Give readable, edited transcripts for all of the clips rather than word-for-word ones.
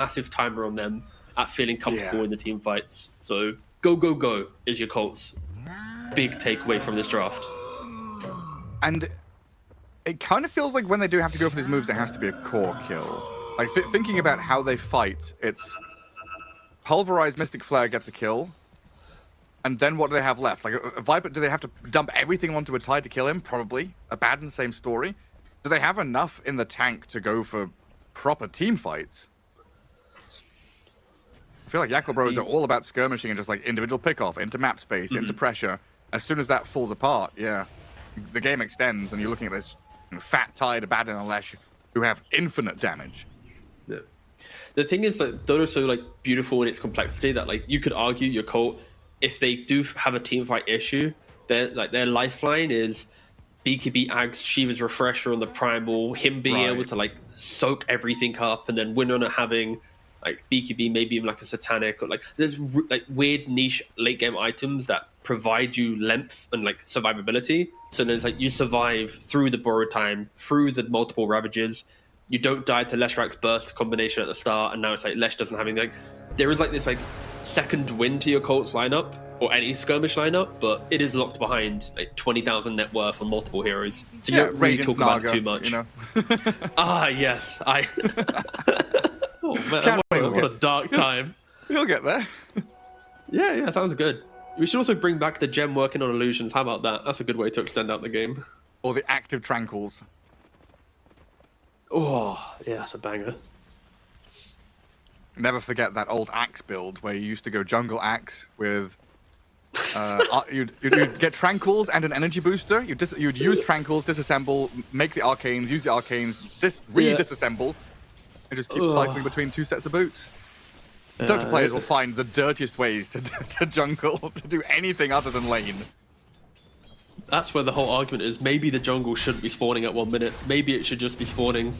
massive timer on them at feeling comfortable in the team fights. So go, go, go is Yakult's big takeaway from this draft. And it kind of feels like when they do have to go for these moves, it has to be a core kill. Like, thinking about how they fight, it's Pulverized Mystic Flare gets a kill, and then what do they have left? Like, a Viper, do they have to dump everything onto a Tide to kill him? Probably. Abaddon, same story. Do they have enough in the tank to go for proper team fights? I feel like Yakult Bros are all about skirmishing and just like individual pick-off, into map space, into pressure. As soon as that falls apart, the game extends, and you're looking at this fat Tide, Abaddon, and Lesh, who have infinite damage. Yeah. The thing is, like, Dota's so like beautiful in its complexity that like you could argue Yakult, if they do have a team fight issue, their lifeline is BKB Ags, Shiva's Refresher on the Primal, him being able to like soak everything up, and then win on it having like BKB, maybe even like a Satanic, or like there's like weird niche late game items that provide you length and like survivability. So then it's like you survive through the borrowed time, through the multiple Ravages. You don't die to Leshrak's burst combination at the start, and now it's like Lesh doesn't have anything. Like, there is like this like second wind to your Colt's lineup, or any skirmish lineup, but it is locked behind like 20,000 net worth on multiple heroes. So you don't really talk about it too much. You know? Yes. Oh man, what a dark time. You'll get there. Yeah, sounds good. We should also bring back the gem working on illusions. How about that? That's a good way to extend out the game. Or the active tranquils. Oh, yeah, that's a banger. Never forget that old axe build where you used to go jungle axe with... you'd get tranquils and an energy booster. You'd use tranquils, disassemble, make the arcanes, use the arcanes, disassemble, and just keep cycling between two sets of boots. Dota players will find the dirtiest ways to jungle, to do anything other than lane. That's where the whole argument is. Maybe the jungle shouldn't be spawning at 1 minute. Maybe it should just be spawning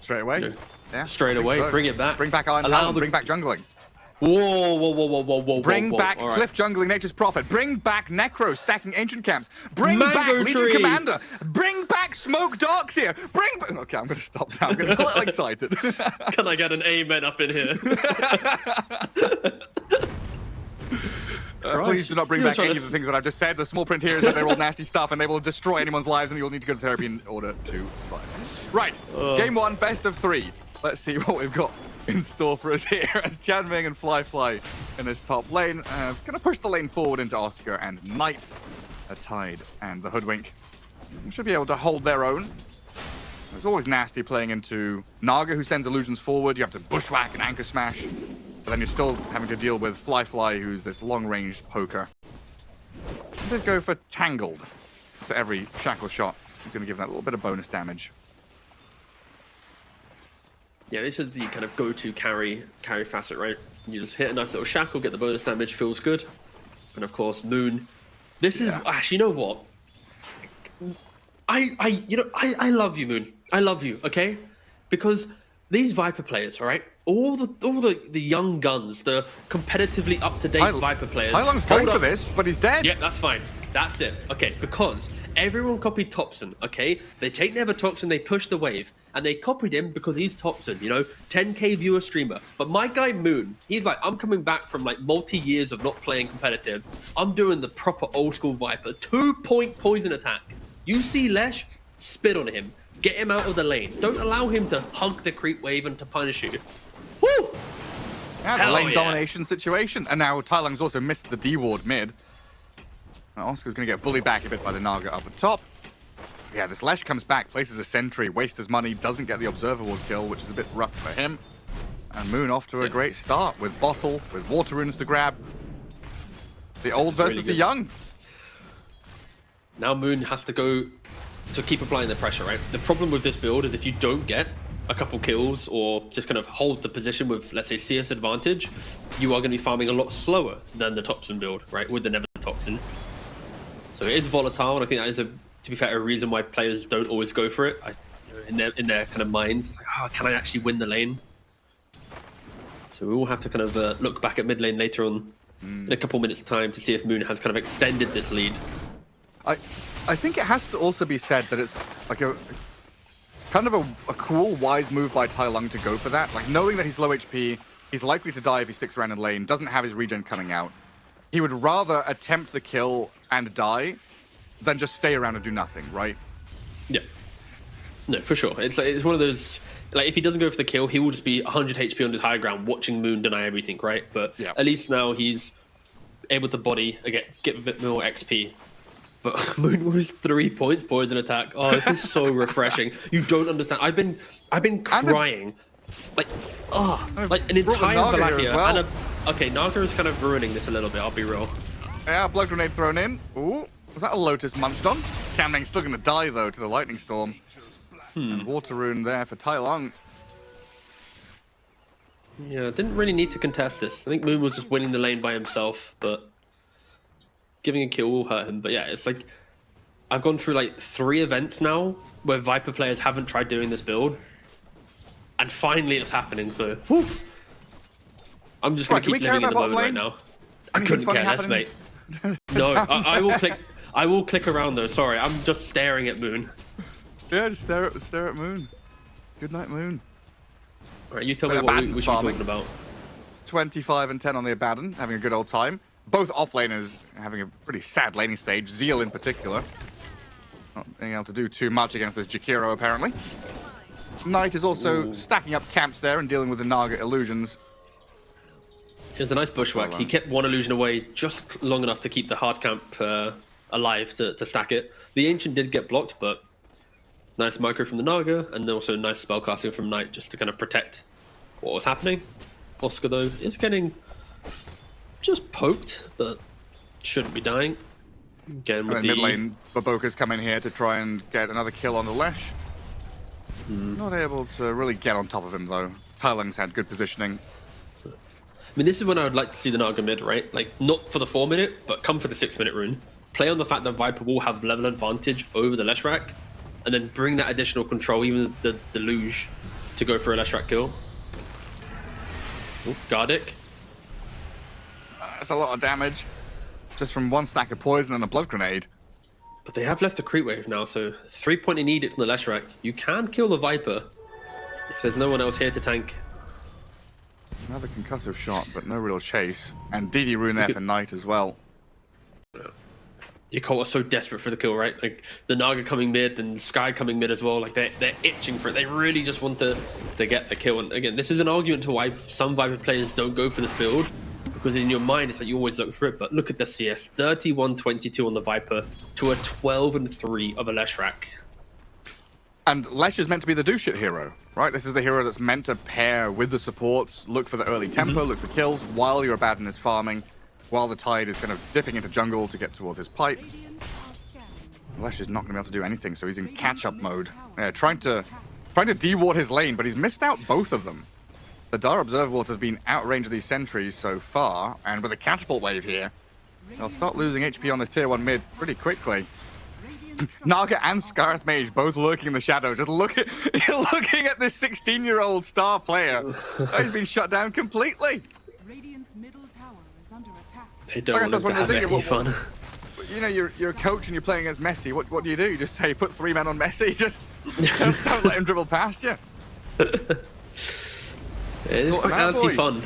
straight away. You know, straight away. So. Bring it back. Bring back Iron Talon. Bring back jungling. Whoa. Bring back Cliff jungling Nature's Prophet. Bring back Necro stacking ancient camps. Bring back Legion Commander. Bring back Smoke Darkseer. Bring back... Okay, I'm going to stop now. I'm getting a little excited. Can I get an amen up in here? Please do not bring back any of the things that I've just said. The small print here is that they're all nasty stuff and they will destroy anyone's lives, and you'll need to go to therapy in order to survive. Right, game one, best of 3. Let's see what we've got in store for us here as Chanming and Fly in this top lane. Gonna push the lane forward into Oscar and Knight, a Tide, and the Hoodwink. Should be able to hold their own. It's always nasty playing into Naga, who sends illusions forward. You have to bushwhack and anchor smash. But then you're still having to deal with Fly, who's this long-ranged poker. I'm going to go for Tangled. So every shackle shot is going to give that little bit of bonus damage. Yeah, this is the kind of go-to carry facet, right? You just hit a nice little shackle, get the bonus damage, feels good. And of course, Moon. This is actually, you know what? I love you, Moon. I love you, okay? Because these Viper players, all right? All the young guns, the competitively up-to-date Viper players. Tylong's going for this, but he's dead. Yeah, that's fine. That's it. Okay, because everyone copied Topson, okay? They take Nevertoxin, they push the wave, and they copied him because he's Topson, you know? 10k viewer streamer. But my guy Moon, he's like, I'm coming back from like multi-years of not playing competitive. I'm doing the proper old-school Viper. 2-point poison attack. You see Lesh, spit on him. Get him out of the lane. Don't allow him to hug the creep wave and to punish you. Woo! Yeah, the lane domination situation. And now Tylong's also missed the D-ward mid. Now Oscar's going to get bullied back a bit by the Naga up at top. Yeah, this Lesh comes back, places a sentry, wastes his money, doesn't get the Observer Ward kill, which is a bit rough for him. And Moon off to a great start with Bottle, with Water Runes to grab. The old versus the young. Now Moon has to go to keep applying the pressure, right? The problem with this build is if you don't get a couple kills or just kind of hold the position with, let's say, CS advantage, you are going to be farming a lot slower than the Topson build, right? With the Nevertoxin. So it is volatile, and I think that is, to be fair, a reason why players don't always go for it. In their kind of minds, it's like, oh, can I actually win the lane? So we will have to kind of look back at mid lane later on in a couple minutes' time to see if Moon has kind of extended this lead. I think it has to also be said that it's like a kind of a cool, wise move by Tai Lung to go for that. Like, knowing that he's low HP, he's likely to die if he sticks around in lane, doesn't have his regen coming out. He would rather attempt the kill and die than just stay around and do nothing, right? Yeah. No, for sure. It's one of those, like, if he doesn't go for the kill, he will just be 100 HP on his high ground, watching Moon deny everything, right? But at least now he's able to body, again, get a bit more XP. But Moon was 3 points, poison attack. Oh, this is so refreshing. You don't understand. I've been crying. Like an entire Valakir. Well. Okay, Naga is kind of ruining this a little bit, I'll be real. Yeah, blood grenade thrown in. Ooh, was that a Lotus munched on? Xiangming's still going to die, though, to the Lightning Storm. And Water Rune there for Tai Lung. Yeah, didn't really need to contest this. I think Moon was just winning the lane by himself, but giving a kill will hurt him. But yeah, it's like, I've gone through like 3 events now where Viper players haven't tried doing this build. And finally it's happening, so whew. I'm just going to keep living in the moment right now. I couldn't care less, mate. No, I will click around though, sorry. I'm just staring at Moon. Yeah, just stare at Moon. Good night, Moon. Alright, you tell me what we should be talking about. 25 and 10 on the Abaddon, having a good old time. Both offlaners having a pretty sad laning stage, Zeal in particular. Not being able to do too much against this Jakiro, apparently. Knight is also stacking up camps there and dealing with the Naga illusions. It was a nice bushwhack. He kept one illusion away just long enough to keep the hard camp alive to stack it. The Ancient did get blocked, but nice micro from the Naga, and also nice spellcasting from Knight just to kind of protect what was happening. Oscar, though, is getting just poked, but shouldn't be dying. Again, with the mid lane, Baboka's come in here to try and get another kill on the Lesh. Not able to really get on top of him, though. Tai Lung's had good positioning. I mean, this is when I would like to see the Naga mid, right? Like, not for the 4-minute, but come for the 6-minute rune. Play on the fact that Viper will have level advantage over the Leshrac, and then bring that additional control, even the Deluge, to go for a Leshrac kill. Ooh, Gardic. That's a lot of damage. Just from one stack of poison and a blood grenade. But they have left a creep wave now, so 3-point immediate to the Leshrac. You can kill the Viper if there's no one else here to tank. Another concussive shot, but no real chase. And DD rune there for Knight as well. Yakult are so desperate for the kill, right? Like, the Naga coming mid and Sky coming mid as well. Like, they're itching for it. They really just want to get the kill. And again, this is an argument to why some Viper players don't go for this build. Because in your mind, it's like you always look for it. But look at the CS. 31-22 on the Viper to a 12-3 of a Leshrac. And Lesh is meant to be the do-shit hero, right? This is the hero that's meant to pair with the supports, look for the early tempo, look for kills while your Abaddon is farming, while the Tide is kind of dipping into jungle to get towards his pipe. Lesh is not going to be able to do anything, so he's in catch-up mode. Yeah, trying to de-ward his lane, but he's missed out both of them. The Dire Observers have been out range of these sentries so far, and with a catapult wave here, they'll start losing HP on the tier 1 mid pretty quickly. Naga and Scarth Mage both lurking in the shadow, just looking at this 16-year-old star player. He's been shut down completely. They don't want him to have any fun. You know, you're a coach and you're playing against Messi. What do? You just say, put 3 men on Messi. Just don't let him dribble past you. It's quite anti-fun.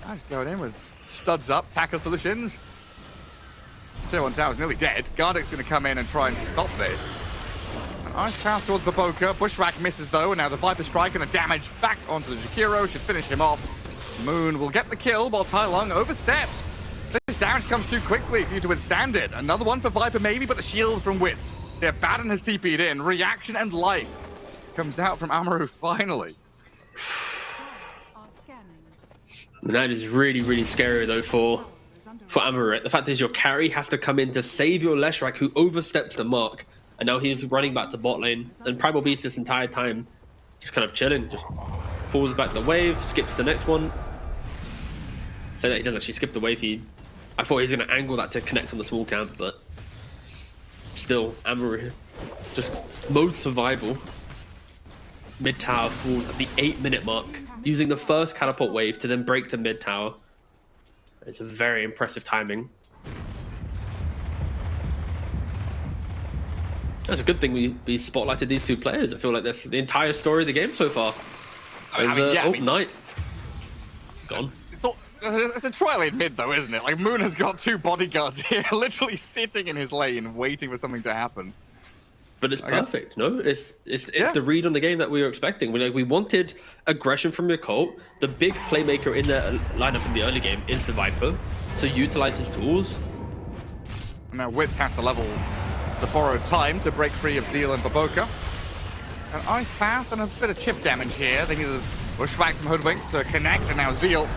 Nice going in with studs up, tackles to the shins. Tier 1 tower's nearly dead. Gardic's going to come in and try and stop this. An ice path towards Baboka. Bushwhack misses though, and now the Viper Strike and a damage back onto the Jakiro should finish him off. Moon will get the kill while Tai Lung oversteps. This damage comes too quickly for you to withstand it. Another one for Viper maybe, but the shield from Wits. The Abaddon has TP'd in. Reaction and life comes out from Amaru finally. That is really, really scary though for Amaru. The fact is your carry has to come in to save your Leshrac, who oversteps the mark. And now he's running back to bot lane. And Primal Beast this entire time just kind of chilling. Just pulls back the wave, skips the next one. So that he doesn't actually skip the wave. I thought he was going to angle that to connect on the small camp, but still, Amaru just mode survival. Mid tower falls at the 8-minute mark, using the first catapult wave to then break the mid tower. It's a very impressive timing. That's a good thing we spotlighted these two players. I feel like that's the entire story of the game so far. Knight. Gone. It's a trial mid though, isn't it? Like Moon has got 2 bodyguards here, literally sitting in his lane, waiting for something to happen. But it's perfect, no? It's the read on the game that we were expecting. We wanted aggression from Yakult. The big playmaker in the lineup in the early game is the Viper, so utilize his tools. And now Wits has to level the borrowed time to break free of Zeal and Baboka. An Ice Path and a bit of chip damage here. They need a pushback from Hoodwink to connect, and now Zeal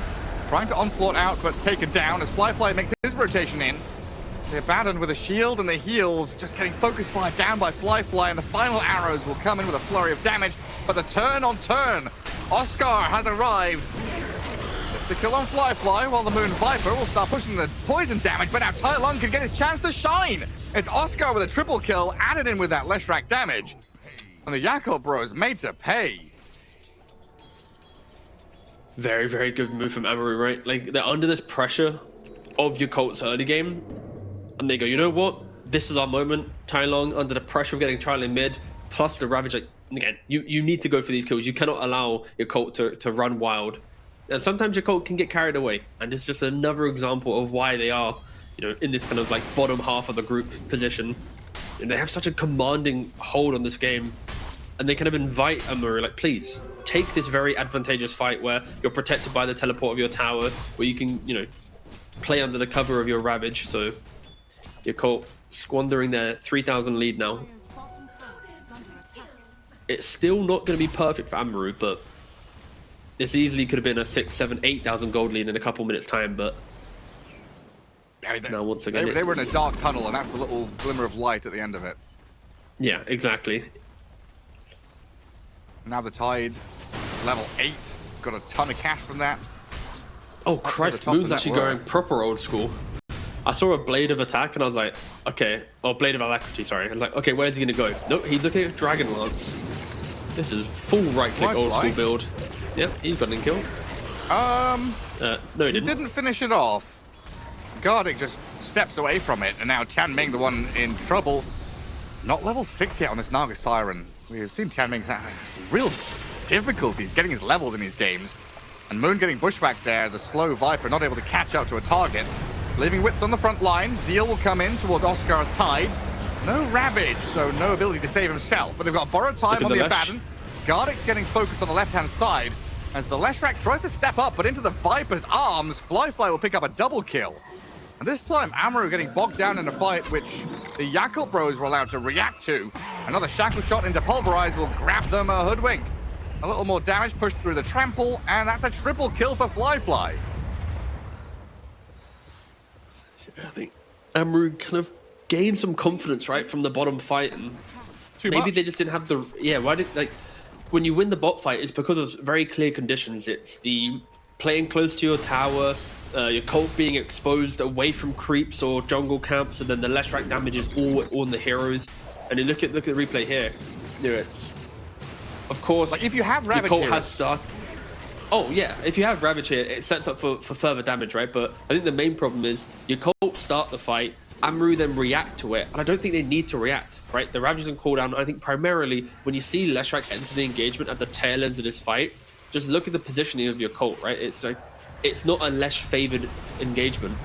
trying to onslaught out, but taken down as Flyfly makes his rotation in. They're abandoned with a shield and the heals, just getting focus fired down by Flyfly, and the final arrows will come in with a flurry of damage. But the turn on turn, Oscar has arrived. It's the kill on Flyfly, while the Moon Viper will start pushing the poison damage, but now Tai Lung can get his chance to shine. It's Oscar with a triple kill, added in with that Leshrac damage. And the Yakult bros made to pay. Very, very good move from Amaru, right? Like, they're under this pressure of Yakult's early game, and they go, you know what? This is our moment. Tai Lung under the pressure of getting trial in mid, plus the Ravage. Like, again, you need to go for these kills. You cannot allow Yakult to run wild. And sometimes Yakult can get carried away, and it's just another example of why they are, in this kind of like bottom half of the group position. And they have such a commanding hold on this game, and they kind of invite Amaru, like, please take this very advantageous fight where you're protected by the teleport of your tower, where you can, play under the cover of your Ravage. So Yakult squandering their 3,000 lead now. It's still not going to be perfect for Amaru, but this easily could have been a 6, 7, 8,000 gold lead in a couple minutes time. But now once again, they were in a dark tunnel, and that's the little glimmer of light at the end of it. Yeah, exactly. Now the Tide, level 8, got a ton of cash from that. Oh Christ, Moon's actually going proper old school. I saw a Blade of Attack and I was like, okay, or Blade of Alacrity, sorry. I was like, okay, where's he gonna go? Nope, he's looking at Dragon Lance. This is full right-click old school build. Yep, he's got an kill. No, he didn't. He didn't finish it off. Gardic just steps away from it, and now Tianming, the one in trouble. Not level 6 yet on this Naga Siren. We've seen Tianming's have some real difficulties getting his levels in these games. And Moon getting bushback there, the slow Viper not able to catch up to a target. Leaving Wits on the front line, Zeal will come in towards Oscar's Tide. No Ravage, so no ability to save himself, but they've got borrowed time on the Abaddon. Gardic's getting focused on the left-hand side, as the Leshrac tries to step up, but into the Viper's arms, Flyfly will pick up a double kill. And this time, Amaru getting bogged down in a fight, which the Yakult bros were allowed to react to. Another shackle shot into Pulverize will grab them a Hoodwink. A little more damage pushed through the trample, and that's a triple kill for Flyfly. I think Amaru kind of gained some confidence, right, from the bottom fight, and maybe they just didn't have the when you win the bot fight, it's because of very clear conditions. It's the playing close to your tower, your cult being exposed away from creeps or jungle camps, and then the Leshrac damage is all on the heroes. And you look at the replay here, it's of course, like if you have Ravage here, has start. Oh yeah, if you have Ravage here, it sets up for further damage, right? But I think the main problem is your cult start the fight, Amaru then react to it, and I don't think they need to react, right? The Ravage and cooldown, I think primarily when you see Leshrac enter the engagement at the tail end of this fight, just look at the positioning of your cult, right? It's like, it's not a Lesh favored engagement.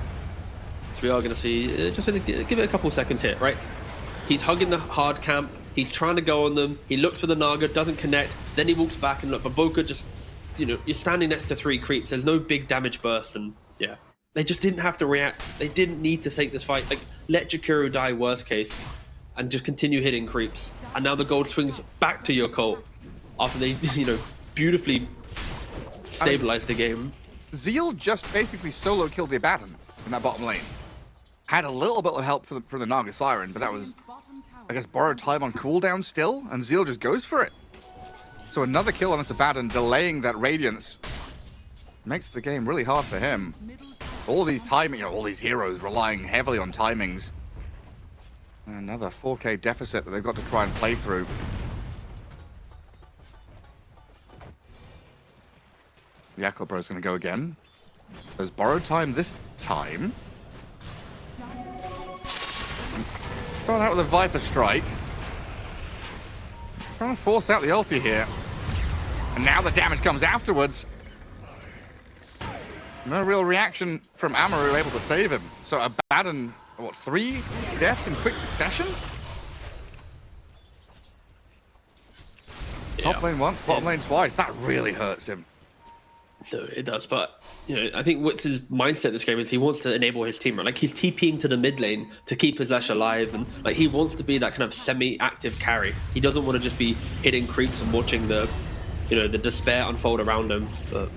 So we are going to see, just give it a couple seconds here, right? He's hugging the hard camp, he's trying to go on them, he looks for the Naga, doesn't connect, then he walks back and look, Baboka just, you're standing next to 3 creeps, there's no big damage burst, and yeah. They just didn't have to react. They didn't need to take this fight. Like, let Jakiro die worst case and just continue hitting creeps. And now the gold swings back to your cult after they, beautifully stabilized the game. Zeal just basically solo killed the Abaddon in that bottom lane. Had a little bit of help from the Naga Siren, but that was, I guess, borrowed time on cooldown still, and Zeal just goes for it. So another kill on this Abaddon, delaying that Radiance. Makes the game really hard for him. All these timing, all these heroes relying heavily on timings. Another 4K deficit that they've got to try and play through. Yakult Bro's going to go again. There's borrowed time this time. Start out with a Viper Strike. Trying to force out the ulti here. And now the damage comes afterwards. No real reaction from Amaru able to save him. So Abaddon, what, 3 deaths in quick succession? Yeah. Top lane once, bottom lane twice. That really hurts him. No, it does, but I think what's his mindset this game is he wants to enable his team, right? Like he's TPing to the mid lane to keep his Ashe alive, and like he wants to be that kind of semi-active carry. He doesn't want to just be hitting creeps and watching the, the despair unfold around him. But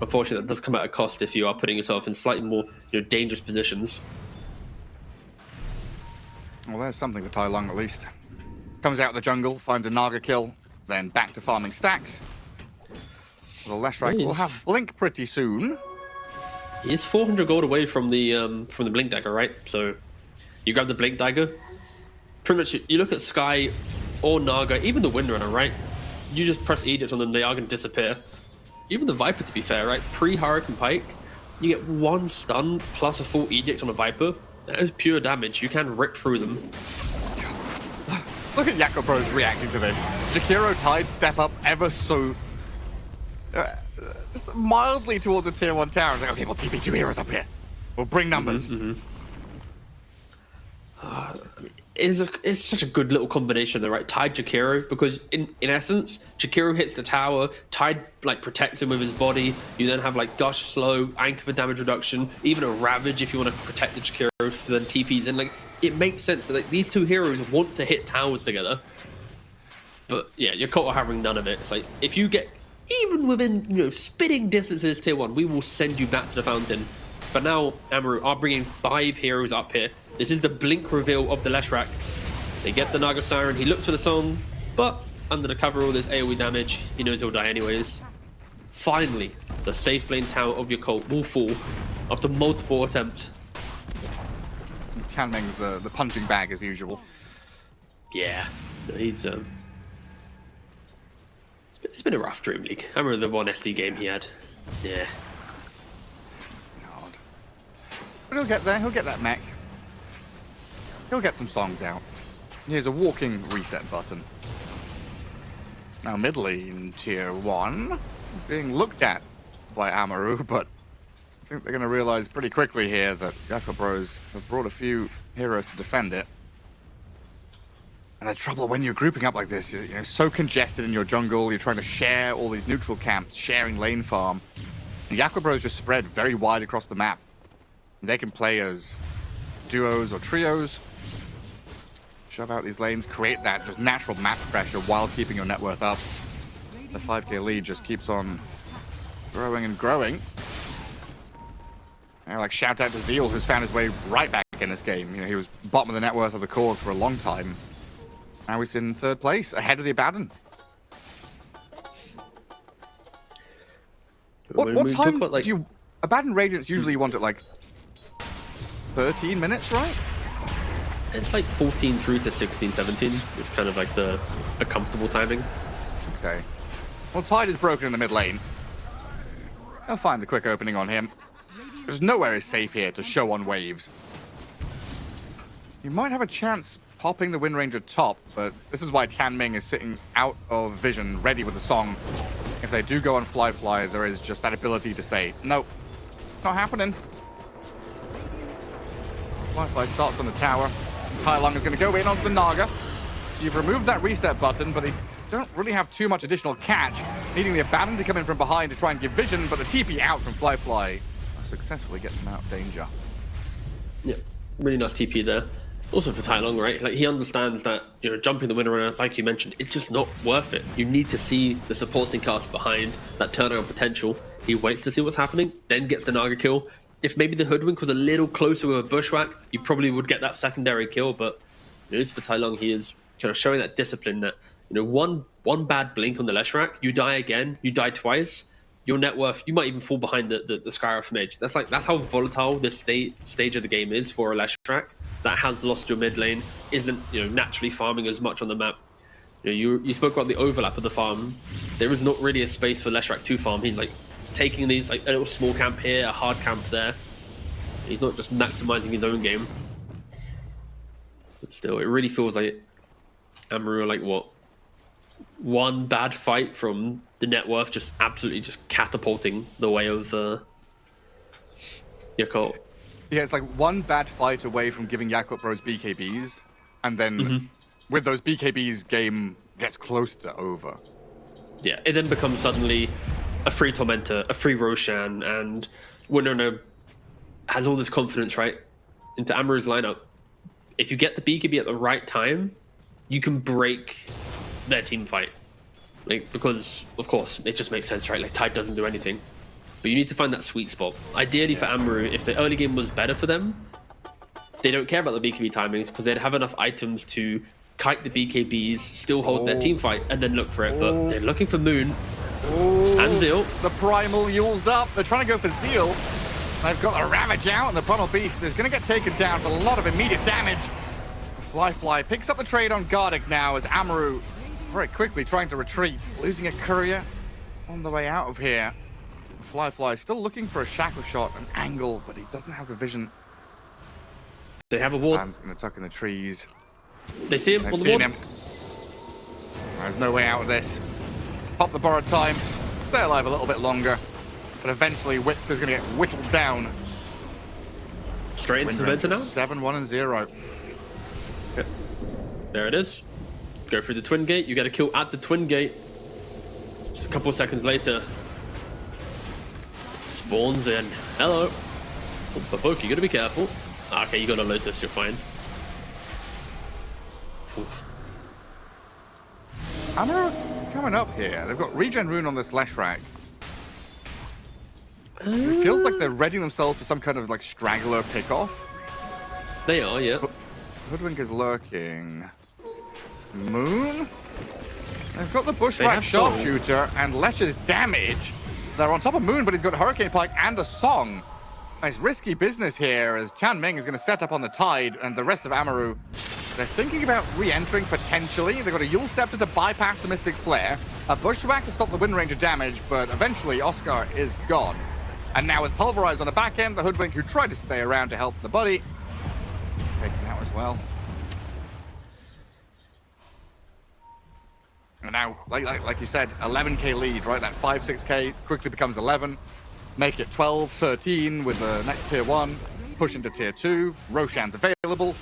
unfortunately, that does come at a cost if you are putting yourself in slightly more dangerous positions. Well, there's something for Tai Lung at least. Comes out of the jungle, finds a Naga kill, then back to farming stacks. The Leshrac will have Blink pretty soon. He's 400 gold away from the Blink Dagger, right? So you grab the Blink Dagger. Pretty much, you look at Sky or Naga, even the Windrunner, right? You just press Edict on them, they are going to disappear. Even the Viper, to be fair, right? Pre-Hurricane Pike, you get 1 stun plus a full Edict on a Viper. That is pure damage. You can rip through them. Look at Yakult Bros reacting to this. Jakiro Tide step up ever so... just mildly towards the tier 1 tower. It's like, okay, we'll TP 2 heroes up here. We'll bring numbers. It's such a good little combination there, right? Tide Jakiro, because in essence, Jakiro hits the tower, Tide like protects him with his body. You then have like Gush slow, Anchor for damage reduction, even a Ravage if you want to protect the Jakiro, then TPs in. Like it makes sense that like, these 2 heroes want to hit towers together. But yeah, Yakult are having none of it. It's like if you get even within spitting distances tier 1, we will send you back to the fountain. But now Amaru are bringing 5 heroes up here. This is the blink reveal of the Leshrac. They get the Naga Siren. He looks for the song, but under the cover of all this AoE damage, he knows he'll die anyways. Finally, the safe lane tower of Yakult will fall after multiple attempts. Tianming's the punching bag as usual. Yeah, he's it's been a rough DreamLeague. I remember the one SD game he had. Yeah. God. But he'll get there. He'll get that mech. He'll get some songs out. Here's a walking reset button. Now mid lane tier 1 being looked at by Amaru, but I think they're going to realize pretty quickly here that Yakult Bros have brought a few heroes to defend it. And the trouble when you're grouping up like this, you're so congested in your jungle, you're trying to share all these neutral camps, sharing lane farm. And Yakult Bros just spread very wide across the map. They can play as duos or trios, shove out these lanes, create that just natural map pressure while keeping your net worth up. The 5k lead just keeps on growing and growing. And like shout out to Zeal, who's found his way right back in this game. He was bottom of the net worth of the cause for a long time. Now he's in 3rd place, ahead of the Abaddon. What time do you... Abaddon Radiance usually you want it like 13 minutes, right? It's like 14 through to 16, 17. It's kind of like a comfortable timing. Okay. Well, Tide is broken in the mid lane. I'll find the quick opening on him. There's nowhere is safe here to show on waves. You might have a chance popping the Wind Ranger top, but this is why Tianming is sitting out of vision, ready with the song. If they do go on Fly, there is just that ability to say, nope, not happening. Fly starts on the tower. Tai Lung is going to go in onto the Naga. So you've removed that reset button, but they don't really have too much additional catch. Needing the Abaddon to come in from behind to try and give vision, but the TP out from Fly successfully gets him out of danger. Yeah, really nice TP there. Also for Tai Lung, right? Like he understands that jumping the Windrunner, like you mentioned, it's just not worth it. You need to see the supporting cast behind that turnaround potential. He waits to see what's happening, then gets the Naga kill. If maybe the Hoodwink was a little closer with a Bushwhack, you probably would get that secondary kill. But for Tai Lung, he is kind of showing that discipline that one bad blink on the Leshrac, you die again, you die twice. Your net worth, you might even fall behind the Skyrim mage. That's how volatile this stage of the game is for a Leshrac that has lost your mid lane, isn't naturally farming as much on the map. You spoke about the overlap of the farm. There is not really a space for Leshrac to farm. He's like taking these like a little small camp here, a hard camp there. He's not just maximizing his own game. But still, it really feels like Amaru are like what one bad fight from the net worth just absolutely just catapulting the way of Yakult. Yeah, it's like one bad fight away from giving Yakult Bros BKBs, and then with those BKBs, game gets close to over. Yeah, it then becomes suddenly a free Tormentor, a free Roshan, and Winona has all this confidence, right, into Amaru's lineup. If you get the BKB at the right time, you can break their team fight. Like, because, of course, it just makes sense, right? Like, Tide doesn't do anything. But you need to find that sweet spot. Ideally for Amaru, if the early game was better for them, they don't care about the BKB timings because they'd have enough items to kite the BKBs, still hold their team fight, and then look for it. But they're looking for Moon and Zeal. The Primal Yule's up. They're trying to go for Zeal. They've got a Ravage out, and the Primal Beast is going to get taken down for a lot of immediate damage. Fly picks up the trade on Gardic now as Amaru very quickly trying to retreat, losing a courier on the way out of here. Fly still looking for a shackle shot, an angle, but he doesn't have the vision. They have a ward. Man's going to tuck in the trees. They see him They've on the seen ward. him. There's no way out of this. Pop the borrowed time, stay alive a little bit longer, but eventually Witz is going to get whittled down. Straight into the Venter now. 7-1-0. Yep. There it is. Go through the Twin Gate. You get a kill at the Twin Gate. Just a couple of seconds later. Spawns in. Hello. Oh, Poke, you gotta be careful. Okay, you got a Lotus, you're fine. Oof. Amaru coming up here. They've got Regen Rune on this Leshrac. It feels like they're readying themselves for some kind of like straggler pickoff. They are, yeah. Hoodwink is lurking. Moon? They've got the They Bushwhack have Soul. Sharpshooter and Lesh's damage. They're on top of Moon, but he's got Hurricane Pike and a Song. Nice risky business here as Chan Ming is going to set up on the Tide, and the rest of Amaru, they're thinking about re-entering potentially. They've got a Yule Scepter to bypass the Mystic Flare, a Bushwhack to stop the Wind Ranger damage, but eventually Oscar is gone. And now with Pulverize on the back end, the Hoodwink who tried to stay around to help the buddy, he's taken out as well. And now, like you said, 11k lead, right? That 5-6k quickly becomes 11. Make it 12, 13 with the next tier 1. Push into tier 2. Roshan's available.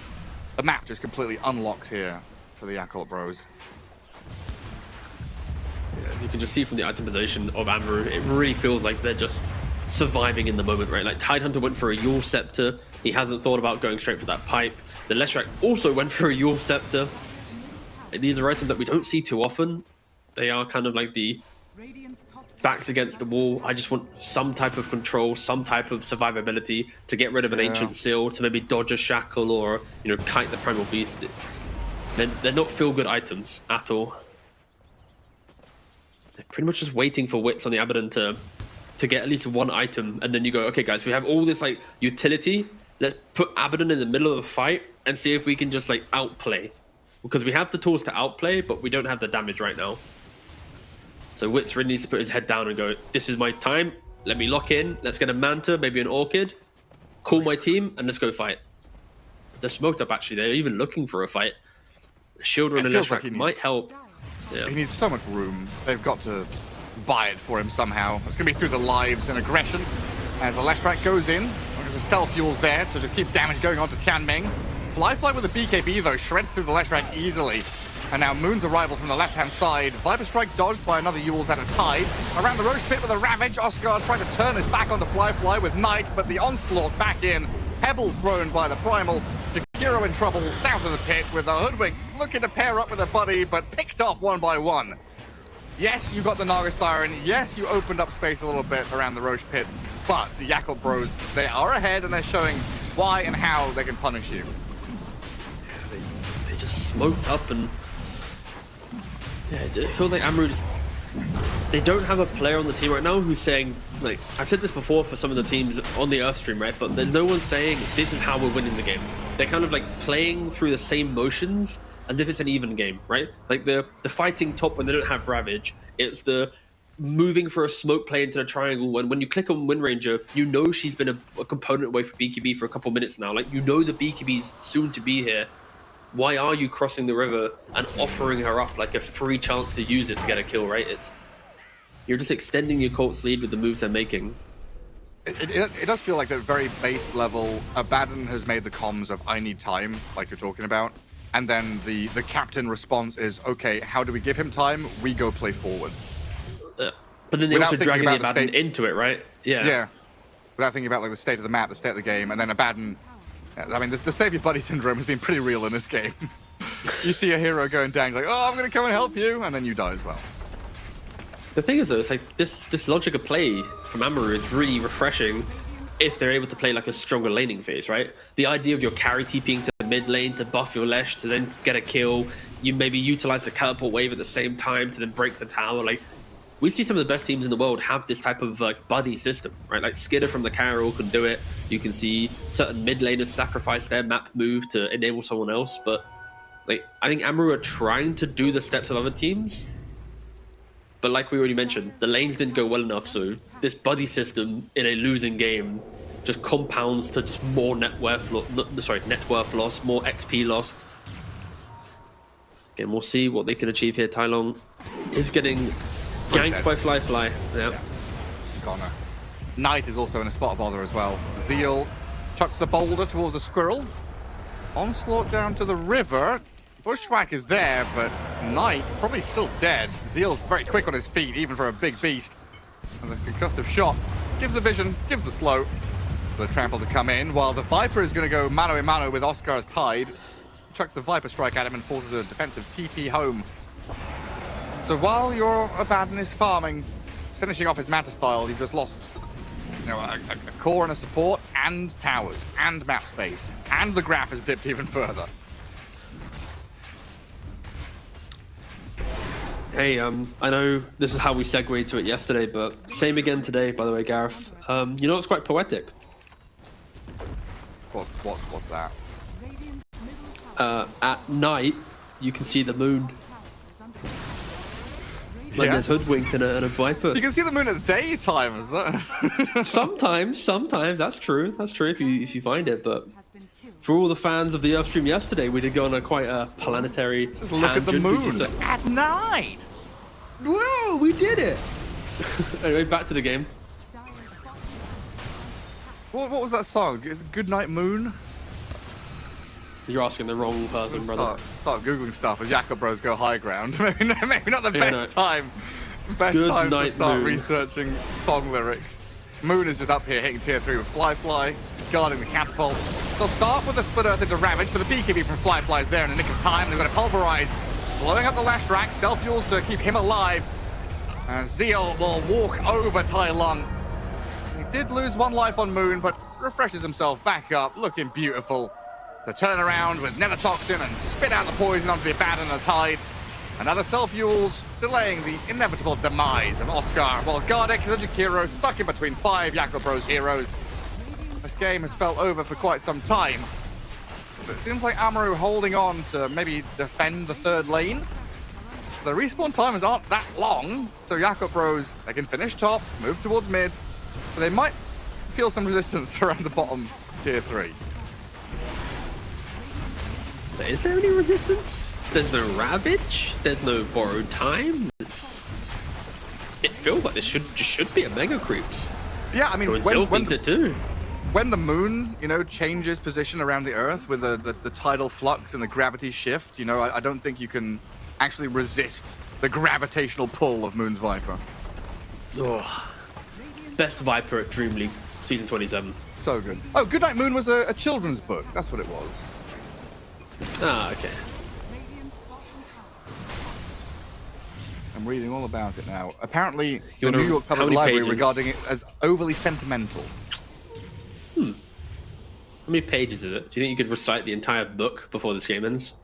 The map just completely unlocks here for the Yakult Bros. Yeah, you can just see from the itemization of Amaru, it really feels like they're just surviving in the moment, right? Like Tidehunter went for a Yule Scepter. He hasn't thought about going straight for that pipe. The Leshrac also went for a Yule Scepter. These are items that we don't see too often. They are kind of like the backs against the wall. I just want some type of control, some type of survivability to get rid of an Ancient Seal, to maybe dodge a Shackle or, you know, kite the Primal Beast. They're not feel-good items at all. They're pretty much just waiting for Wits on the Abaddon to get at least one item, and then you go, okay guys, we have all this like utility. Let's put Abaddon in the middle of a fight and see if we can just like outplay. Because we have the tools to outplay, but we don't have the damage right now. So Wits really needs to put his head down and go, this is my time. Let me lock in. Let's get a Manta, maybe an Orchid. Call my team, and let's go fight. But they're smoked up, actually. They're even looking for a fight. A Shielder and a Leshrac might help. Yeah. He needs so much room. They've got to buy it for him somehow. It's going to be through the lives and aggression. As the Leshrac goes in, there's a self-fuels there to just keep damage going on to Tianming. Fly with a BKB, though, shreds through the Leshrac easily. And now Moon's arrival from the left-hand side. Viper Strike dodged by another Yules at a Tide. Around the Roche Pit with a Ravage. Oscar trying to turn this back onto Fly with Knight, but the onslaught back in. Pebbles thrown by the Primal. Jakiro in trouble south of the pit with a Hoodwink looking to pair up with a buddy, but picked off one by one. Yes, you got the Naga Siren. Yes, you opened up space a little bit around the Roche Pit. But the Yakult Bros, they are ahead and they're showing why and how they can punish you. They just smoked up, and yeah, it feels like Amaru just, they don't have a player on the team right now who's saying, like, I've said this before for some of the teams on the Earth stream, right? But there's no one saying this is how we're winning the game. They're kind of like playing through the same motions as if it's an even game, right? Like the fighting top when they don't have Ravage. It's the moving for a smoke play into the triangle when you click on Wind Ranger, you know she's been a component away for BKB for a couple minutes now. Like, you know the BKB's soon to be here. why are you crossing the river and offering her up like a free chance to use it to get a kill, right? You're just extending your Colt's lead with the moves they're making. It does feel like at very base level, Abaddon has made the comms of I need time, like you're talking about. And then the captain response is, okay, how do we give him time? We go play forward. But then they also drag the Abaddon into it, right? Yeah. Yeah. Without thinking about like the state of the map, the state of the game, and then Abaddon. I mean, the save your buddy syndrome has been pretty real in this game. You see a hero going down, you're like, oh, I'm going to come and help you, and then you die as well. The thing is, though, it's like this logic of play from Amaru is really refreshing if they're able to play like a stronger laning phase, right? The idea of your carry TPing to the mid lane to buff your Lesh to then get a kill, you maybe utilize the teleport wave at the same time to then break the tower. Like, we see some of the best teams in the world have this type of like buddy system, right? Like Skidder from the Carol can do it. You can see certain mid laners sacrifice their map move to enable someone else. But like, I think Amaru are trying to do the steps of other teams. But like we already mentioned, the lanes didn't go well enough. So this buddy system in a losing game just compounds to just more net worth loss, more XP lost. Again, we'll see what they can achieve here. Tai Long is getting ganked by Fly. Yeah. Goner. Knight is also in a spot of bother as well. Zeal chucks the boulder towards the squirrel. Onslaught down to the river. Bushwhack is there, but Knight probably still dead. Zeal's very quick on his feet, even for a big beast. And the concussive shot gives the vision, gives the slow for the trample to come in, while the Viper is going to go mano a mano with Oscar's Tide. Chucks the Viper strike at him and forces a defensive TP home. So while your Abaddon is farming, finishing off his Manta style, you've just lost, you know, a core and a support, and towers, and map space, and the graph has dipped even further. Hey, I know this is how we segued to it yesterday, but same again today, by the way, Gareth. You know, it's quite poetic. What's that? At night, you can see the moon. Like there's Hoodwink and a Viper. You can see the moon at the daytime, is that? Sometimes, that's true. That's true if you find it, but for all the fans of the Earth stream yesterday, we did go on quite a planetary Just look at the moon at night. Whoa, we did it! Anyway, back to the game. What was that song? Is it Good Night Moon? You're asking the wrong person, brother. Start googling stuff as Yakult Bros go high ground. maybe not the best time. Best Good time to start moon. researching song lyrics. Moon is just up here hitting tier 3 with Fly, guarding the catapult. They'll start with the split earth into Ravage, but the BKB from Fly is there in the nick of time. They're going to pulverize, blowing up the Lash rack, self-fuels to keep him alive. And Zeal will walk over Tai Long. He did lose one life on Moon, but refreshes himself back up, looking beautiful. The turnaround with Nether Toxin and spit out the poison onto the Abaddon and the Tide. Another self-fuels, delaying the inevitable demise of Oscar, while Gardeck and Jakiro stuck in between 5 Yakult Bros heroes. This game has felt over for quite some time. But it seems like Amaru holding on to maybe defend the third lane. The respawn times aren't that long, so Yakult Bros, they can finish top, move towards mid, but they might feel some resistance around the bottom tier 3. Is there any resistance? There's no Ravage. There's no borrowed time. It feels like this should be a mega creeps. Yeah, I mean, Zil thinks it too. When the moon, you know, changes position around the Earth with the tidal flux and the gravity shift, you know, I don't think you can actually resist the gravitational pull of Moon's Viper. Oh, best Viper at DreamLeague season 27. So good. Oh, Goodnight Moon was a children's book. That's what it was. Ah, okay. I'm reading all about it now. Apparently, the wanna- New York how Public many Library pages? regarding it as overly sentimental. How many pages is it? Do you think you could recite the entire book before this game ends?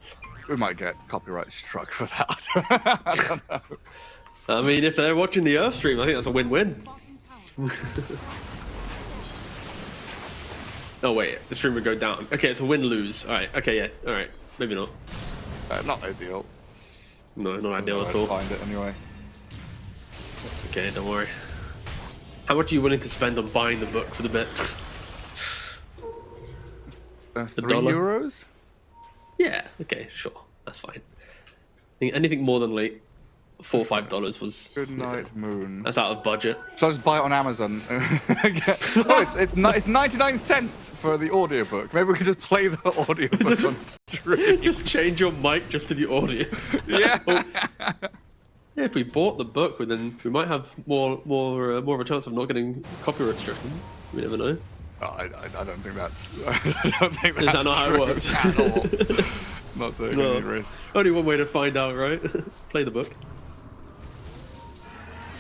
We might get copyright struck for that. I don't know. I mean, if they're watching the Earth stream, I think that's a win-win. Oh wait, the stream would go down. Okay, it's a win-lose. All right. Okay, yeah. All right. Maybe not. Not ideal. No, not ideal I'll at all. find it anyway. That's okay. Don't worry. How much are you willing to spend on buying the book for the bit? $3 dollar? euros? Yeah, okay, sure, that's fine. I think anything more than like $4 or $5 was Good night, Moon. That's out of budget. So I'll just buy it on Amazon. It's 99 cents for the audiobook. Maybe we could just play the audiobook on stream. Just change your mic just to the audio. Yeah. Yeah, if we bought the book, then we might have more of a chance of not getting copyright stricken. We never know. Oh, I don't think that's. I don't think that's Is that not how it works? At all. Not taking any risks. Only one way to find out, right? Play the book.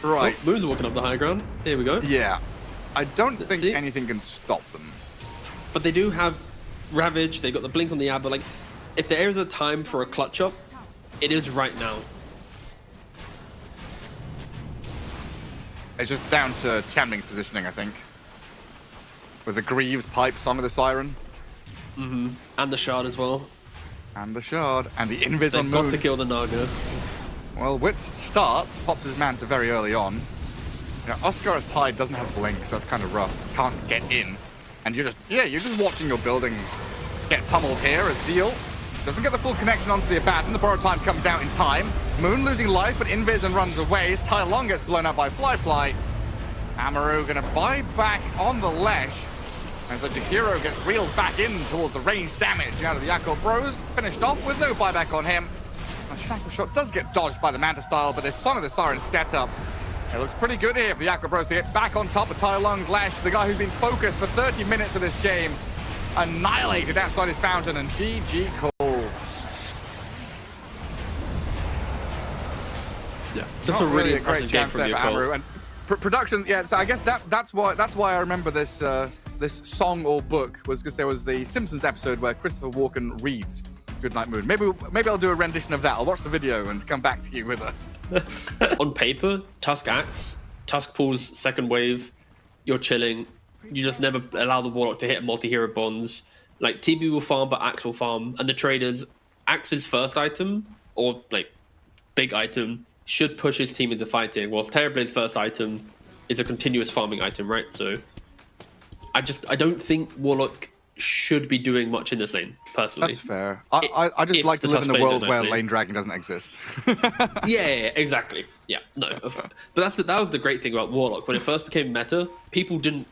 Right. Oh, Moon's walking up the high ground. Here we go. Yeah. I don't think see. anything can stop them. But they do have Ravage. They got the blink on the Abba. Like, if there is a time for a clutch up, it is right now. It's just down to Tianming's positioning, I think. With the Greaves pipe, Song of the Siren. Mm-hmm. And the Shard as well. And the Shard. And the Invis on They've got Moon. to kill the Naga. Well, Wits starts, pops his Manta very early on. Yeah, Oscar's Tide doesn't have Blink, so that's kind of rough. Can't get in. And you're just watching your buildings get pummeled here as Zeal doesn't get the full connection onto the Abaddon. The borrowed time comes out in time. Moon losing life, but Invis and runs away as Tai Long gets blown up by Fly. Amaru gonna buy back on the Lesh as the Jakiro gets reeled back in towards the ranged damage out of the Yakult Bros. Finished off with no buyback on him. The Shackle Shot does get dodged by the Manta style, but this Song of the Siren setup, it looks pretty good here for the Yakult Bros to get back on top of Tai Lung's Lash, the guy who's been focused for 30 minutes of this game, annihilated outside his fountain, and GG Cole. Yeah, that's a really great chance there for Amaru. And production, yeah. So I guess that's why I remember this this song or book was because there was the Simpsons episode where Christopher Walken reads Goodnight Moon. Maybe I'll do a rendition of that. I'll watch the video and come back to you with a. On paper, Tusk Axe, Tusk pulls second wave. You're chilling. You just never allow the Warlock to hit multi-hero bonds. Like TB will farm, but Axe will farm, and the traders, Axe's first item or like big item should push his team into fighting, whilst Terrorblade's first item is a continuous farming item, right? So I don't think Warlock should be doing much in this lane, personally. That's fair. I just like to live in a world where Lane Dragon doesn't exist. Yeah, exactly. Yeah, no. But that was the great thing about Warlock. When it first became meta, people didn't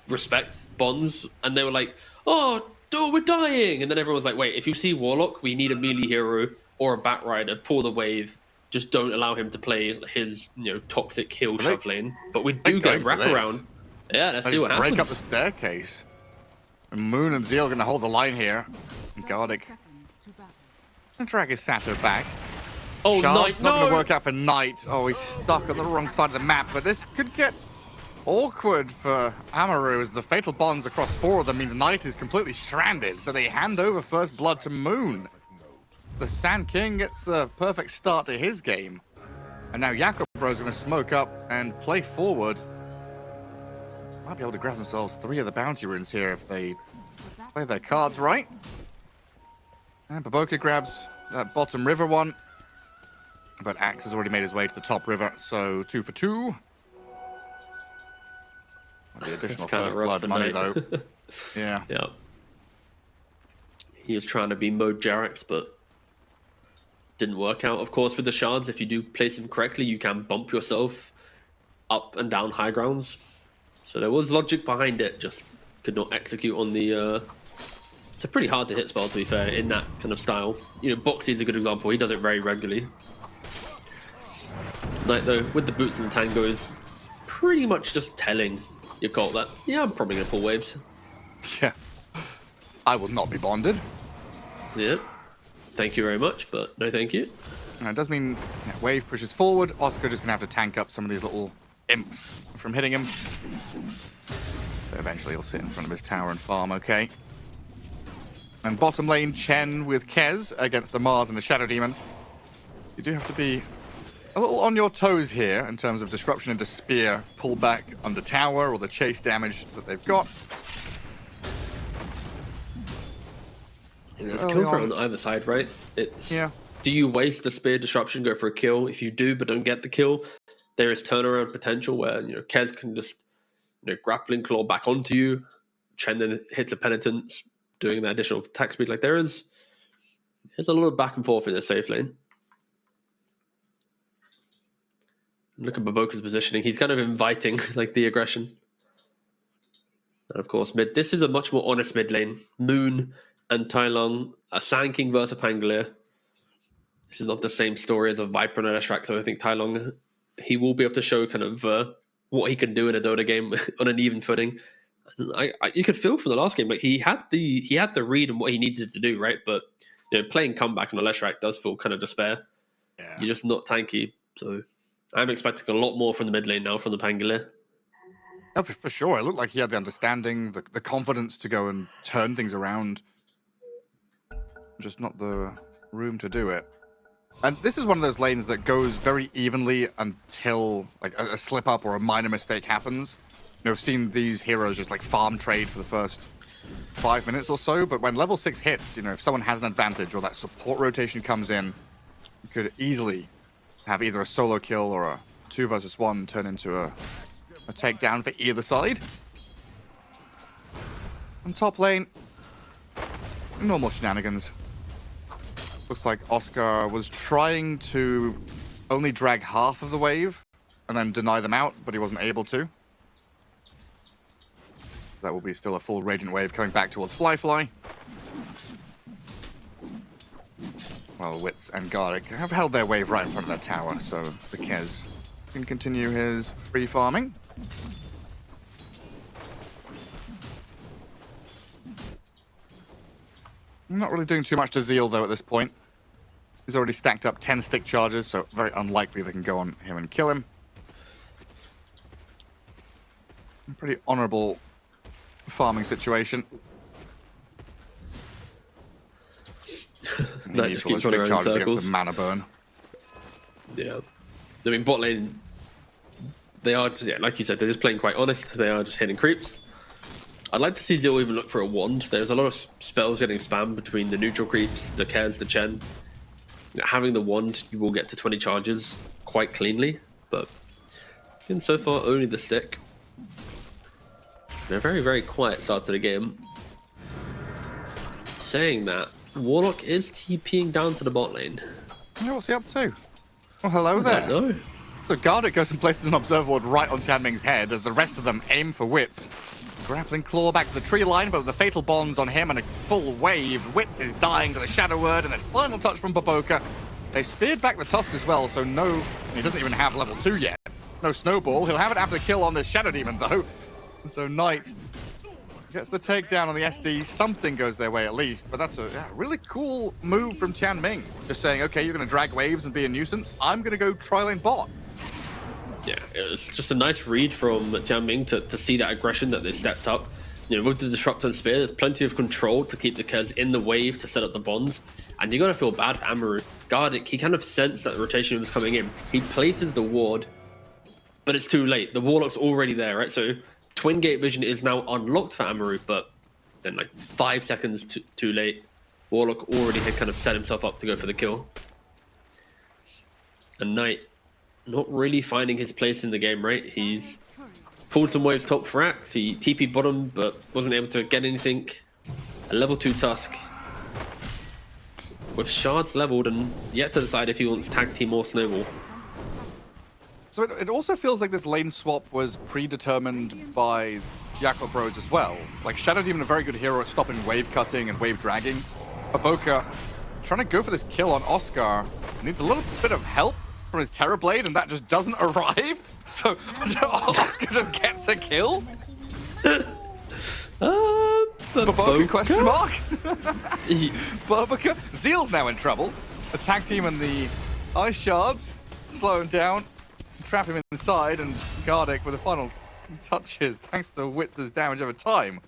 respect bonds, and they were like, oh, we're dying. And then everyone was like, wait, if you see Warlock, we need a melee hero or a Bat Rider, pull the wave. Just don't allow him to play his, toxic kill shove lane. But we do get wraparound. Yeah, let's see what happens. Break up the staircase. And Moon and Zeal are going to hold the line here. And Gardic and drag his Sato back. Oh, Shard's Knight, not going to work out for Knight. Oh, he's stuck on the wrong side of the map. But this could get awkward for Amaru as the fatal bonds across four of them means Knight is completely stranded. So they hand over first blood to Moon. The Sand King gets the perfect start to his game. And now Yakult Bros going to smoke up and play forward. Might be able to grab themselves 3 of the bounty runes here if they play their cards right. And Baboka grabs that bottom river one. But Axe has already made his way to the top river, so 2 for 2. The additional first blood money, though. Yeah. Yeah. He was trying to be Mode Jarex, but didn't work out. Of course, with the shards, if you do place them correctly, you can bump yourself up and down high grounds. So there was logic behind it, just could not execute on the... It's a pretty hard to hit spell, to be fair, in that kind of style. Boxy is a good example. He does it very regularly. Like, though, with the boots and the tangos, pretty much just telling your cult that, yeah, I'm probably going to pull waves. Yeah. I will not be bonded. Yeah. Thank you very much, but no thank you. It does mean wave pushes forward. Oscar just going to have to tank up some of these little imps from hitting him. So eventually he'll sit in front of his tower and farm, okay. And bottom lane, Chen with Kez against the Mars and the Shadow Demon. You do have to be a little on your toes here in terms of disruption into spear, pull back under tower, or the chase damage that they've got. There's kill threat on either side, right? Do you waste a spear disruption, go for a kill? If you do, but don't get the kill, there is turnaround potential where Kez can just grappling claw back onto you. Chen then hits a penitence, doing that additional attack speed. Like there is There's a lot of back and forth in the safe lane. Look at Baboka's positioning. He's kind of inviting like the aggression. And of course, mid. This is a much more honest mid lane. Moon and Tai Long, a Sand King versus a Pangolier. This is not the same story as a Viper and a Leshrac, so I think Tai Long, he will be able to show kind of what he can do in a Dota game on an even footing. You could feel from the last game, like he had the read and what he needed to do, right? But playing comeback on a Leshrac does feel kind of despair. Yeah. You're just not tanky, so I'm expecting a lot more from the mid lane now from the Pangolier. Oh, for sure. It looked like he had the understanding, the confidence to go and turn things around. Just not the room to do it. And this is one of those lanes that goes very evenly until like a slip up or a minor mistake happens. I've seen these heroes just like farm trade for the first 5 minutes or so, but when level 6 hits, if someone has an advantage or that support rotation comes in, you could easily have either a solo kill or a 2 versus 1 turn into a takedown for either side. On top lane, normal shenanigans. Looks like Oscar was trying to only drag half of the wave and then deny them out, but he wasn't able to. So that will be still a full Radiant wave coming back towards Fly. Well, Wits and Garlic have held their wave right in front of their tower, so the Kez can continue his free farming. Not really doing too much to Zeal, though, at this point. He's already stacked up 10 stick charges, so very unlikely they can go on him and kill him. Pretty honorable farming situation. That just keeps running around in circles. The mana burn. Yeah. I mean, bot lane, they are just, like you said, they're just playing quite honest. They are just hitting creeps. I'd like to see Zeal even look for a wand. There's a lot of spells getting spammed between the neutral creeps, the Kez, the Chen. Having the wand, you will get to 20 charges quite cleanly, but again, so far only the stick. And a very, very quiet start to the game. Saying that, Warlock is TPing down to the bot lane. Yeah, what's he up to? Well, hello there. No. So Garlic goes and places an observer ward right on Tianming's head as the rest of them aim for Wits. Grappling claw back to the tree line, but with the fatal bonds on him and a full wave, Wits is dying to the Shadow Word, and then final touch from Baboka. They speared back the Tusk as well, so no, he doesn't even have level 2 yet. No snowball. He'll have it after the kill on this Shadow Demon, though. So Knight gets the takedown on the SD. Something goes their way at least, but that's a really cool move from Tianming. Just saying, okay, you're going to drag waves and be a nuisance. I'm going to go tri-lane bot. Yeah, it was just a nice read from Tianming to see that aggression that they stepped up. With the Disruptor and Spear, there's plenty of control to keep the Kez in the wave to set up the bonds. And you got to feel bad for Amaru. Gardic, he kind of sensed that the rotation was coming in. He places the ward, but it's too late. The Warlock's already there, right? So Twin Gate Vision is now unlocked for Amaru, but then like 5 seconds too late. Warlock already had kind of set himself up to go for the kill. And Knight, not really finding his place in the game, right? He's pulled some waves top for Axe. He TP'd bottom, but wasn't able to get anything. A level 2 Tusk with shards leveled and yet to decide if he wants tag team or snowball. So it also feels like this lane swap was predetermined by Yakult Bros as well. Like Shadow Demon, a very good hero at stopping wave cutting and wave dragging. Baboka trying to go for this kill on Oscar. Needs a little bit of help from his Terrorblade, and that just doesn't arrive. So Oscar just gets a kill. Baboka question mark? Baboka. Zeal's now in trouble. The tag team and the ice shards slow him down, trap him inside, and Gardic with the final touches, thanks to Wits' damage over time,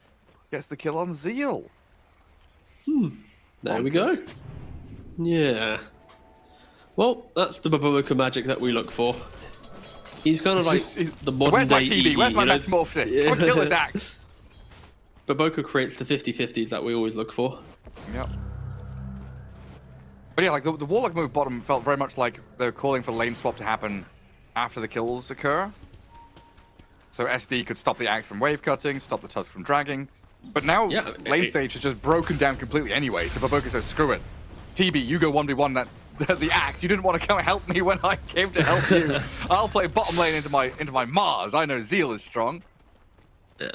gets the kill on Zeal. There we go. Yeah. Well, that's the Baboka magic that we look for. He's kind of like the modern Where's my day TV? EE, Where's my metamorphosis? Come and kill this Axe. Baboka creates the 50-50s that we always look for. Yep. But yeah, like the Warlock move bottom felt very much like they're calling for lane swap to happen after the kills occur. So SD could stop the Axe from wave cutting, stop the Tusk from dragging. But now lane stage is just broken down completely anyway, so Baboka says, screw it. TB, you go 1v1 the axe. You didn't want to come help me when I came to help you. I'll play bottom lane into my Mars. I know Zeal is strong. Yeah.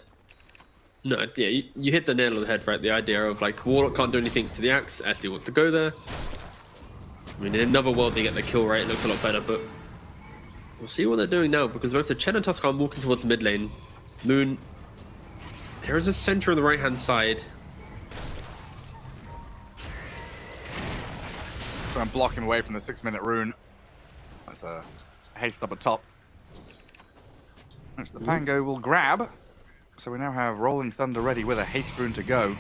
No, yeah, you hit the nail on the head, right? The idea of like Warlock can't do anything to the axe. SD wants to go there. I mean, in another world they get the kill rate. It looks a lot better, but we'll see what they're doing now because both the Chen and Tusk are walking towards the mid lane. Moon, there is a center on the right hand side. Try and block him away from the 6-minute rune. That's a haste up at top, which the Pango will grab. So we now have Rolling Thunder ready with a haste rune to go.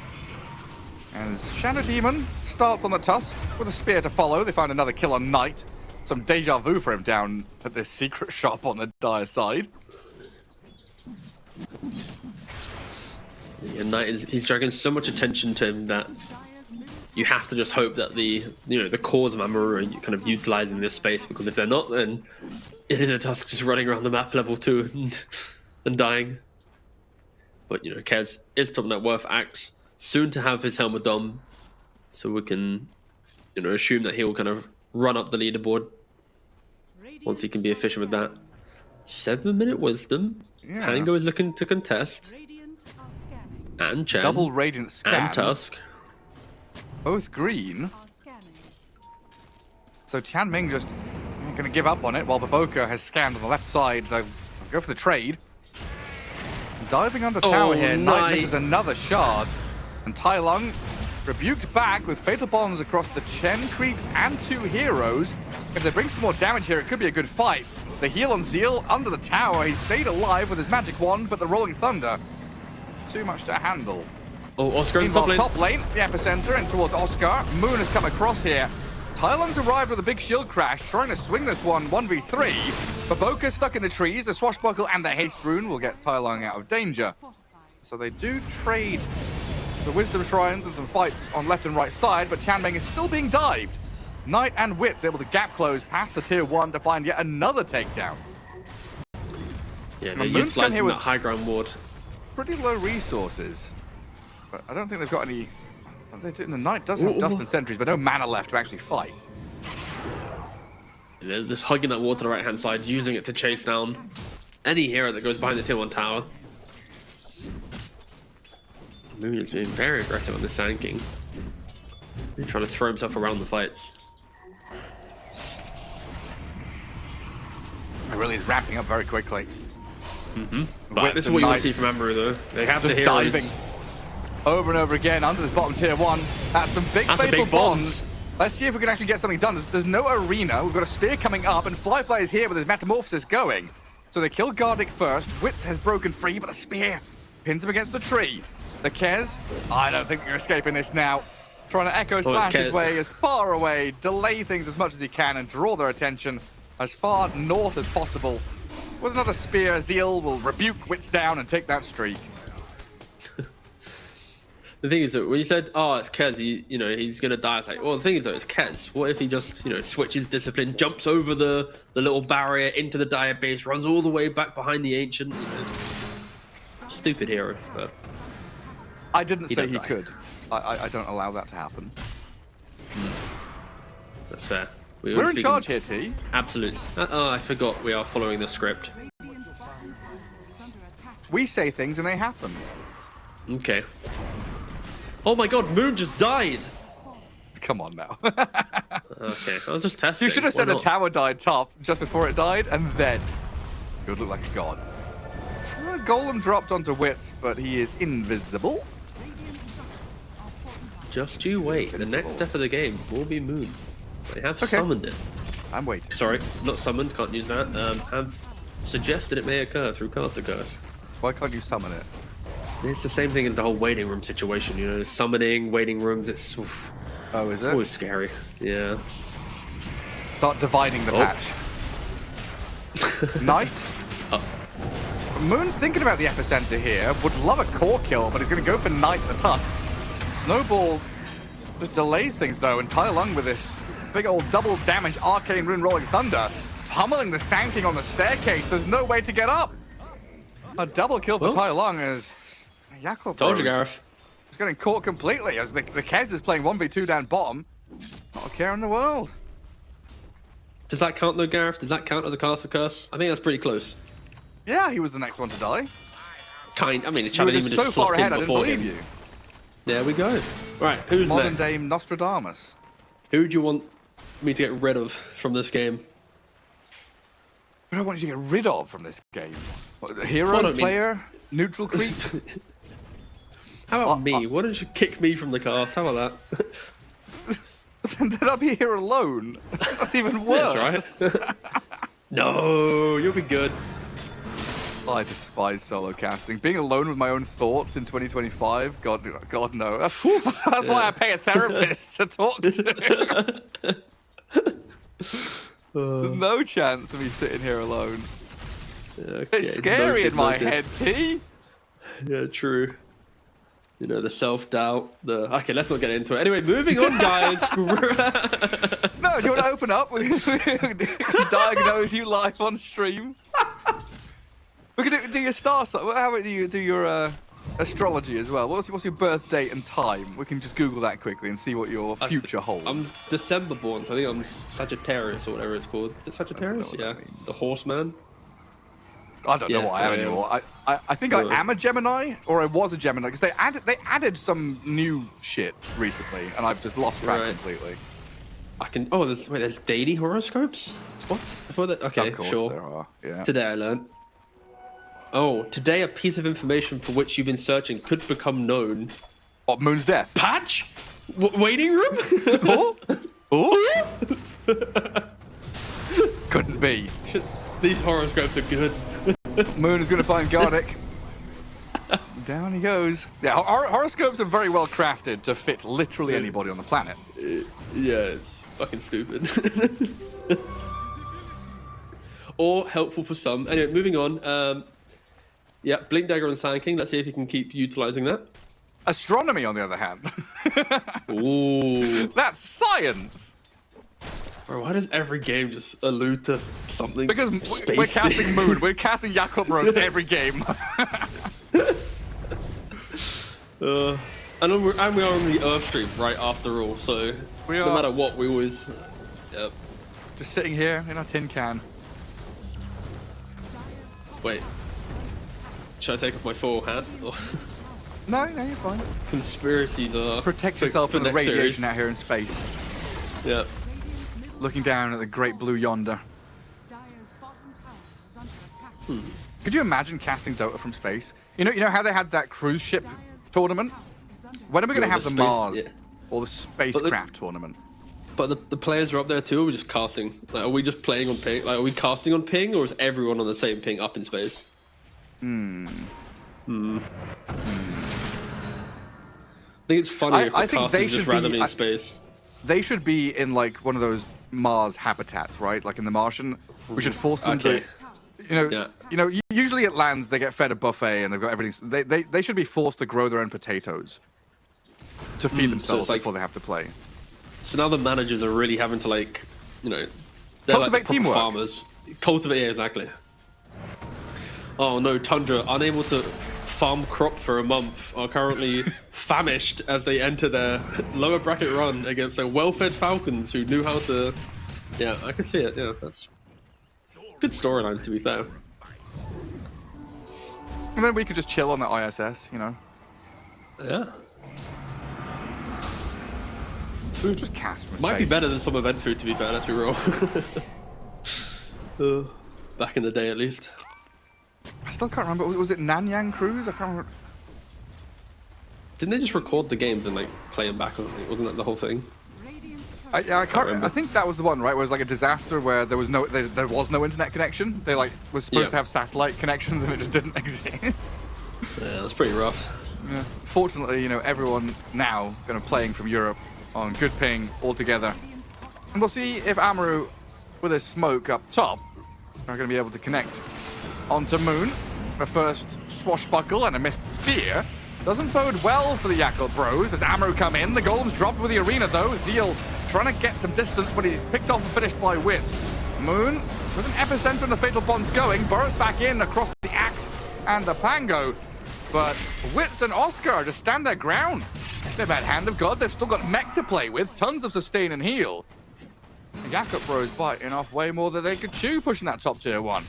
As Shadow Demon starts on the Tusk with a spear to follow. They find another kill on Knight. Some deja vu for him down at this secret shop on the Dire side. Yeah, Knight he's dragging so much attention to him that you have to just hope that the cores of Amaru are kind of utilizing this space, because if they're not, then it is a Tusk just running around the map level 2 and dying. But Kez is top net worth axe, soon to have his Helmet Dom, so we can assume that he'll kind of run up the leaderboard once he can be efficient with that. 7-minute wisdom. Yeah. Pango is looking to contest. And Chen. Double Radiant scan. And Tusk. Both green. So Tianming just going to give up on it while Baboka has scanned on the left side. They'll go for the trade. Diving under tower here, Knight misses another shard. And Tai Lung rebuked back with fatal bombs across the Chen creeps and 2 heroes. If they bring some more damage here, it could be a good fight. The heal on Zeal under the tower. He stayed alive with his magic wand, but the Rolling Thunder, it's too much to handle. Oh, Oscar in top lane. Top lane, the epicenter, and towards Oscar. Moon has come across here. Tai Lung's arrived with a big shield crash, trying to swing this one 1v3. Baboka stuck in the trees. The swashbuckle and the haste rune will get Tai Lung out of danger. So they do trade the wisdom shrines and some fights on left and right side, but Tianming is still being dived. Knight and Wit's able to gap close past the tier 1 to find yet another takedown. Yeah, they're utilizing that high ground ward. Pretty low resources, but I don't think they've got any. The Knight does have dust and sentries, but no mana left to actually fight. They're just hugging that ward to the right hand side, using it to chase down any hero that goes behind the tier 1 tower. Moon is being very aggressive on the Sand King. He's trying to throw himself around the fights. It really is ramping up very quickly. But this is what you want to see from Amaru, though. They have just the heroes diving over and over again under this bottom tier 1. That's some big That's fatal big bombs. Let's see if we can actually get something done. There's no arena. We've got a spear coming up, and Flyfly is here with his metamorphosis going. So they kill Gardic first. Witz has broken free, but the spear pins him against the tree. The Kez, I don't think you're escaping this now. Trying to echo slash his way as far away, delay things as much as he can, and draw their attention as far north as possible. With another spear, Zeal will rebuke Witz down and take that streak. The thing is that when you said, "Oh, it's Kez," he's gonna die. It's like, well, the thing is though, it's Kez. What if he just, switches discipline, jumps over the little barrier into the Dire base, runs all the way back behind the Ancient? Stupid hero, but I didn't say he could. I don't allow that to happen. That's fair. We're in charge here, T. Absolute. Oh, I forgot we are following the script. We say things and they happen. Okay. Oh my god, Moon just died! Come on now. Okay, I was just testing. You should have said the tower died top just before it died, and then it would look like a god. Golem dropped onto Witz, but he is invisible. Just you wait. The next step of the game will be Moon. They have summoned it. I'm waiting. Sorry, not summoned, can't use that. Have suggested it may occur through Caster Curse. Why can't you summon it? It's the same thing as the whole waiting room situation, summoning, waiting rooms, it's... Oof, oh, is it? It's always scary, yeah. Start dividing the patch. Knight? Moon's thinking about the epicenter here, would love a core kill, but he's going to go for Knight the Tusk. Snowball just delays things though, and Tai Lung with this big old double damage Arcane Rune Rolling Thunder, pummeling the Sand King on the staircase. There's no way to get up. A double kill for Tai Lung as Yakult told you, Gareth. He's getting caught completely as the Kez is playing 1v2 down bottom. Not a care in the world. Does that count though, Gareth? Does that count as a caster curse? I think that's pretty close. Yeah, he was the next one to die. I mean, the You were challenge even just so just far slopped ahead, in I didn't before believe him. you. There we go. Right, who's Modern next? day Nostradamus. Who do you want me to get rid of from this game? What do I want you to get rid of from this game? What, hero, Well, I mean- player, neutral creep? How about me? Why don't you kick me from the cast? How about that? Then I'll be here alone. That's even worse. That's right. No, you'll be good. I despise solo casting. Being alone with my own thoughts in 2025, God no. That's why I pay a therapist to talk to. There's no chance of me sitting here alone. Okay, It's scary in my noted. head, T. Yeah, true. You know, the self-doubt, Okay, let's not get into it. Anyway, moving on, guys. No, do you want to open up? We can diagnose you live on stream. We can do your star sign. How about you do your astrology as well? What's your birth date and time? We can just Google that quickly and see what your future holds. I'm December born, so I think I'm Sagittarius or whatever it's called. Is it Sagittarius? what Yeah. that means. The horseman. I don't know Yeah, what I am yeah. anymore. I think I am a Gemini, or I was a Gemini, because they added some new shit recently, and I've just lost track Right. completely. Oh, there's daily horoscopes? What? I thought that. Okay, Of course sure. there are. Yeah. Today I learned. Oh, today a piece of information for which you've been searching could become known. What, Moon's death? Patch? Waiting room? Oh? Oh? Couldn't be. These horoscopes are good. Moon is going to find Gardic. Down he goes. Yeah, horoscopes are very well crafted to fit literally anybody on the planet. Yeah, it's fucking stupid. Or helpful for some. Anyway, moving on. Yeah, Blink Dagger and Sand King. Let's see if you can keep utilizing that. Astronomy, on the other hand. Ooh. That's science. Bro, why does every game just allude to something? Because we're spacey? casting Moon. We're casting Yakult Bros every game. And we're on the Earth stream, right, after all, so We no are. matter what, we always... Yep. Just sitting here in our tin can. Wait. Should I take off my full hat? Or No, you're fine. conspiracies are... Protect for- yourself for from the next radiation series. out here in space. Yeah. Looking down at the great blue yonder. Dire's bottom tower is under attack. Could you imagine casting Dota from space? You know how they had that cruise ship tournament? When are we going to Yeah, have the the space- Mars yeah. or the spacecraft tournament? But the players are up there too, or are we just casting? Like, are we just playing on ping? Like, are we casting on ping, or is everyone on the same ping up in space? I think it's funny if I the think casting they is just should be- randomly I- in space. They should be in like one of those Mars habitats, right? Like in The Martian. We should force them Okay. to, usually it lands, they get fed a buffet and they've got everything. They should be forced to grow their own potatoes to feed themselves it's like- before they have to play. So now the managers are really having to they're like the Cultivate proper teamwork. farmers. Cultivate, yeah, exactly. Oh no, Tundra, unable to farm crop for a month, are currently famished as they enter their lower bracket run against their well-fed Falcons who knew how to... Yeah, I can see it, yeah, that's... Good storylines, to be fair. And then we could just chill on the ISS, you know. Yeah. Food just cast from Might be space. better than some event food, to be fair, let's be real. Back in the day, at least. I still can't remember. Was it Nanyang Cruise? I can't remember. Didn't they just record the games and play them back or something? Wasn't that the whole thing? Radiant's I turret can't. remember. I think that was the one, right? Where it was like a disaster where there was no internet connection. They was supposed Yeah. to have satellite connections and it just didn't exist. Yeah, that's pretty rough. Yeah. Fortunately, everyone now playing from Europe on good ping all together. And we'll see if Amaru, with his smoke up top, are going to be able to connect onto Moon. The first swashbuckle and a missed spear. Doesn't bode well for the Yakult Bros as Amaru come in. The golem's dropped with the arena though. Zeal trying to get some distance, but he's picked off and finished by Wits. Moon with an epicenter and the Fatal Bonds going. Burrows back in across the Axe and the Pango. But Wits and Oscar just stand their ground. They've had Hand of God. They've still got mech to play with. Tons of sustain and heal. Yakult Bros biting off way more than they could chew, pushing that top tier 1.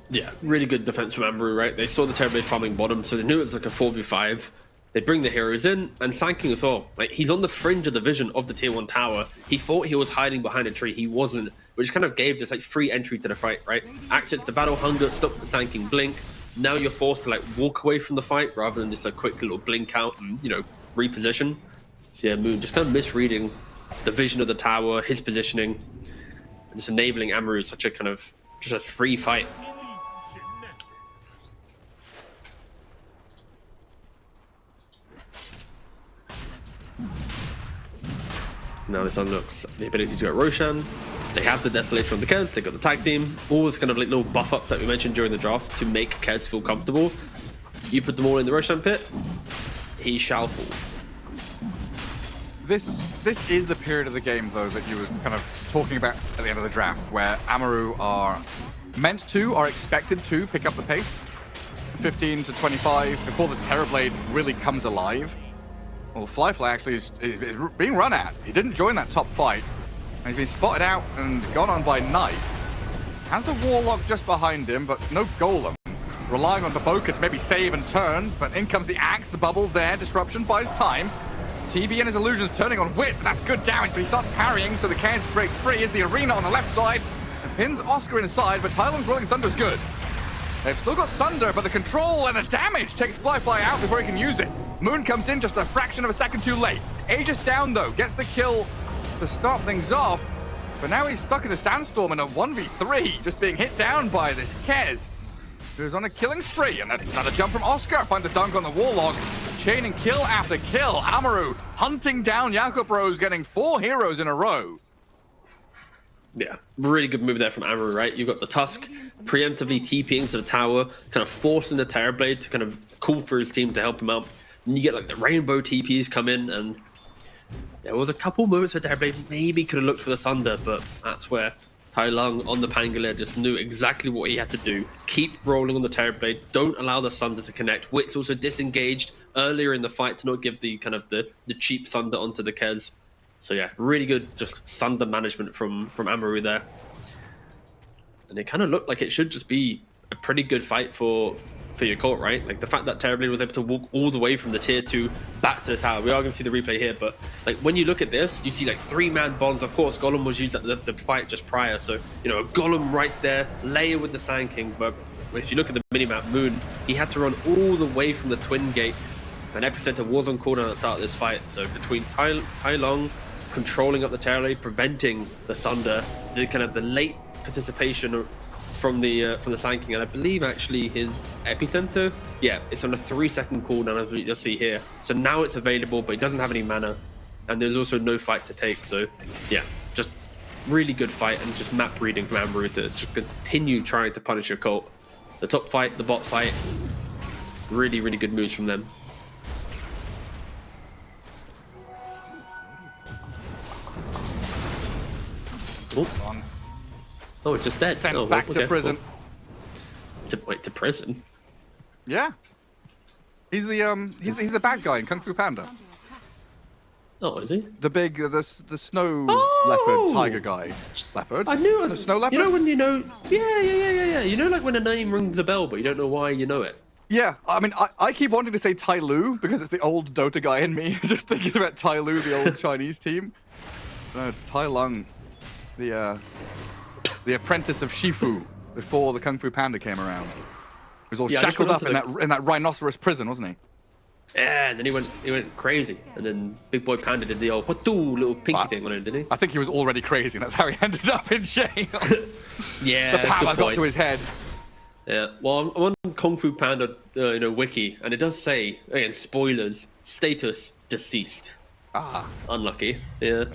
Yeah, really good defense from Amaru, right? They saw the Terrorblade farming bottom, so they knew it was like a 4v5. They bring the heroes in, and Sanking as well. Like, he's on the fringe of the vision of the tier 1 tower. He thought he was hiding behind a tree. He wasn't, which kind of gave this like free entry to the fight, right? Access to battle hunger, stops the Sanking blink. Now you're forced to like walk away from the fight rather than just a quick little blink out and, you know, reposition. So yeah, Moon just kind of misreading the vision of the tower, his positioning, and just enabling Amaru such a kind of just a free fight. Now this unlocks the ability to get Roshan. They have the Desolator on the Kez, they got the tag team, all this kind of like little buff ups that we mentioned during the draft to make Kez feel comfortable. You put them all in the Roshan pit, he shall fall. This is the period of the game, though, that you were kind of talking about at the end of the draft, where Amaru are expected to pick up the pace. 15 to 25 before the Terrorblade really comes alive. Well, Flyfly actually is being run at. He didn't join that top fight. And he's been spotted out and gone on by Knight. Has a Warlock just behind him, but no Golem. Relying on Baboka to maybe save and turn, but in comes the Axe, the Bubble's there, Disruption buys time. TB and his illusions turning on Wit, that's good damage, but he starts parrying, so the Kez breaks free as the Arena on the left side and pins Oscar inside, but Tai Lung's Rolling Thunder's good. They've still got Sunder, but the control and the damage takes Flyfly out before he can use it. Moon comes in just a fraction of a second too late. Aegis down though, gets the kill to start things off, but now he's stuck in a Sandstorm in a 1v3, just being hit down by this Kez, who's on a killing spree, and another jump from Oscar, finds a dunk on the Warlock, chaining kill after kill. Amaru hunting down Yakult Bros, getting 4 heroes in a row. Yeah, really good move there from Amaru, right? You've got the Tusk preemptively TPing to the tower, kind of forcing the Terrorblade to kind of call for his team to help him out. And you get like the rainbow TPs come in, and there was a couple moments where Terrorblade maybe could have looked for the Sunder, but that's where Tai Lung on the Pangolier just knew exactly what he had to do. Keep rolling on the Terrorblade, don't allow the Sunder to connect. Wit's also disengaged earlier in the fight to not give the kind of the cheap Sunder onto the Kez. So yeah, really good just Sunder management from Amaru there. And it kind of looked like it should just be a pretty good fight for Yakult, right? Like the fact that Terrorblade was able to walk all the way from the tier 2 back to the tower. We are going to see the replay here, but like when you look at this, you see like 3-man bonds. Of course, Golem was used at the fight just prior. So, you know, a Golem right there, layer with the Sand King. But if you look at the minimap, Moon, he had to run all the way from the Twin Gate. And Epicenter was on cooldown at the start of this fight. So between Tai Lung controlling up the Terrorblade, preventing the Sunder, the kind of the late participation from the Sand King, and I believe actually his Epicenter, yeah, it's on a 3-second cooldown as we just see here. So now it's available, but he doesn't have any mana, and there's also no fight to take. So yeah, just really good fight and just map reading from Amaru to just continue trying to punish Yakult. The top fight, the bot fight, really, really good moves from them. Oh, it's just dead. Sent back to prison. Wait, to prison? Yeah. He's the bad guy in Kung Fu Panda. Oh, is he? The big, the snow leopard tiger guy. Leopard? I knew. The snow leopard? You know when you know... Yeah. You know like when a name rings a bell, but you don't know why you know it. Yeah, I mean, I keep wanting to say Tai Lu because it's the old Dota guy in me. Just thinking about Tai Lu, the old Chinese team. No, Tai Lung, the apprentice of Shifu before the Kung Fu Panda came around. He was all shackled up in that rhinoceros prison, wasn't he? Yeah, and then he went crazy, and then Big Boy Panda did the old little pinky thing on him, didn't he? I think he was already crazy, and that's how he ended up in jail. Yeah, the power got to his head. Yeah, well, I'm on Kung Fu Panda, wiki, and it does say again spoilers: status deceased. Ah, unlucky. Yeah.